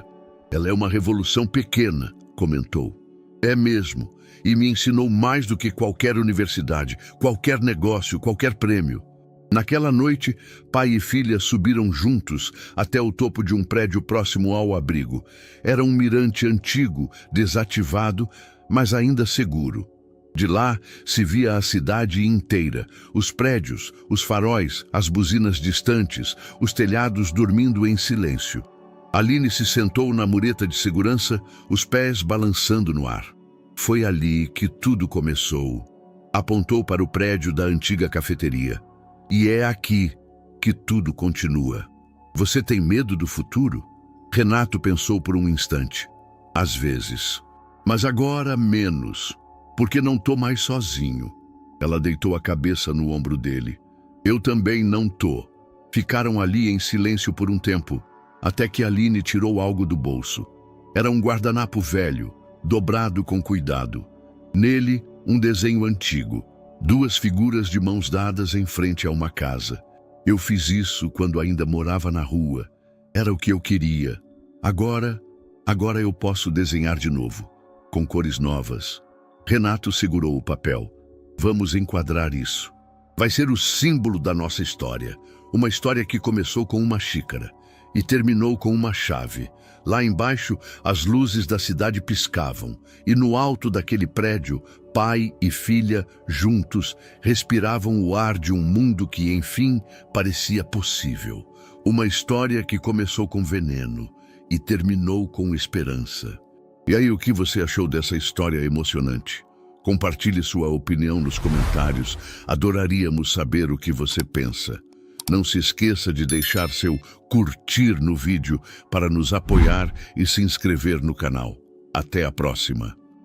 Ela é uma revolução pequena, comentou. É mesmo, e me ensinou mais do que qualquer universidade, qualquer negócio, qualquer prêmio. Naquela noite, pai e filha subiram juntos até o topo de um prédio próximo ao abrigo. Era um mirante antigo, desativado, mas ainda seguro. De lá se via a cidade inteira, os prédios, os faróis, as buzinas distantes, os telhados dormindo em silêncio. Aline se sentou na mureta de segurança, os pés balançando no ar. Foi ali que tudo começou. Apontou para o prédio da antiga cafeteria. E é aqui que tudo continua. Você tem medo do futuro? Renato pensou por um instante. Às vezes. Mas agora menos, porque não tô mais sozinho. Ela deitou a cabeça no ombro dele. Eu também não tô. Ficaram ali em silêncio por um tempo, até que Aline tirou algo do bolso. Era um guardanapo velho, dobrado com cuidado. Nele, um desenho antigo. 2 figuras de mãos dadas em frente a uma casa. Eu fiz isso quando ainda morava na rua. Era o que eu queria. Agora eu posso desenhar de novo, com cores novas. Renato segurou o papel. Vamos enquadrar isso. Vai ser o símbolo da nossa história. Uma história que começou com uma xícara e terminou com uma chave. Lá embaixo, as luzes da cidade piscavam, e no alto daquele prédio, pai e filha, juntos, respiravam o ar de um mundo que, enfim, parecia possível. Uma história que começou com veneno e terminou com esperança. E aí, o que você achou dessa história emocionante? Compartilhe sua opinião nos comentários. Adoraríamos saber o que você pensa. Não se esqueça de deixar seu curtir no vídeo para nos apoiar e se inscrever no canal. Até a próxima!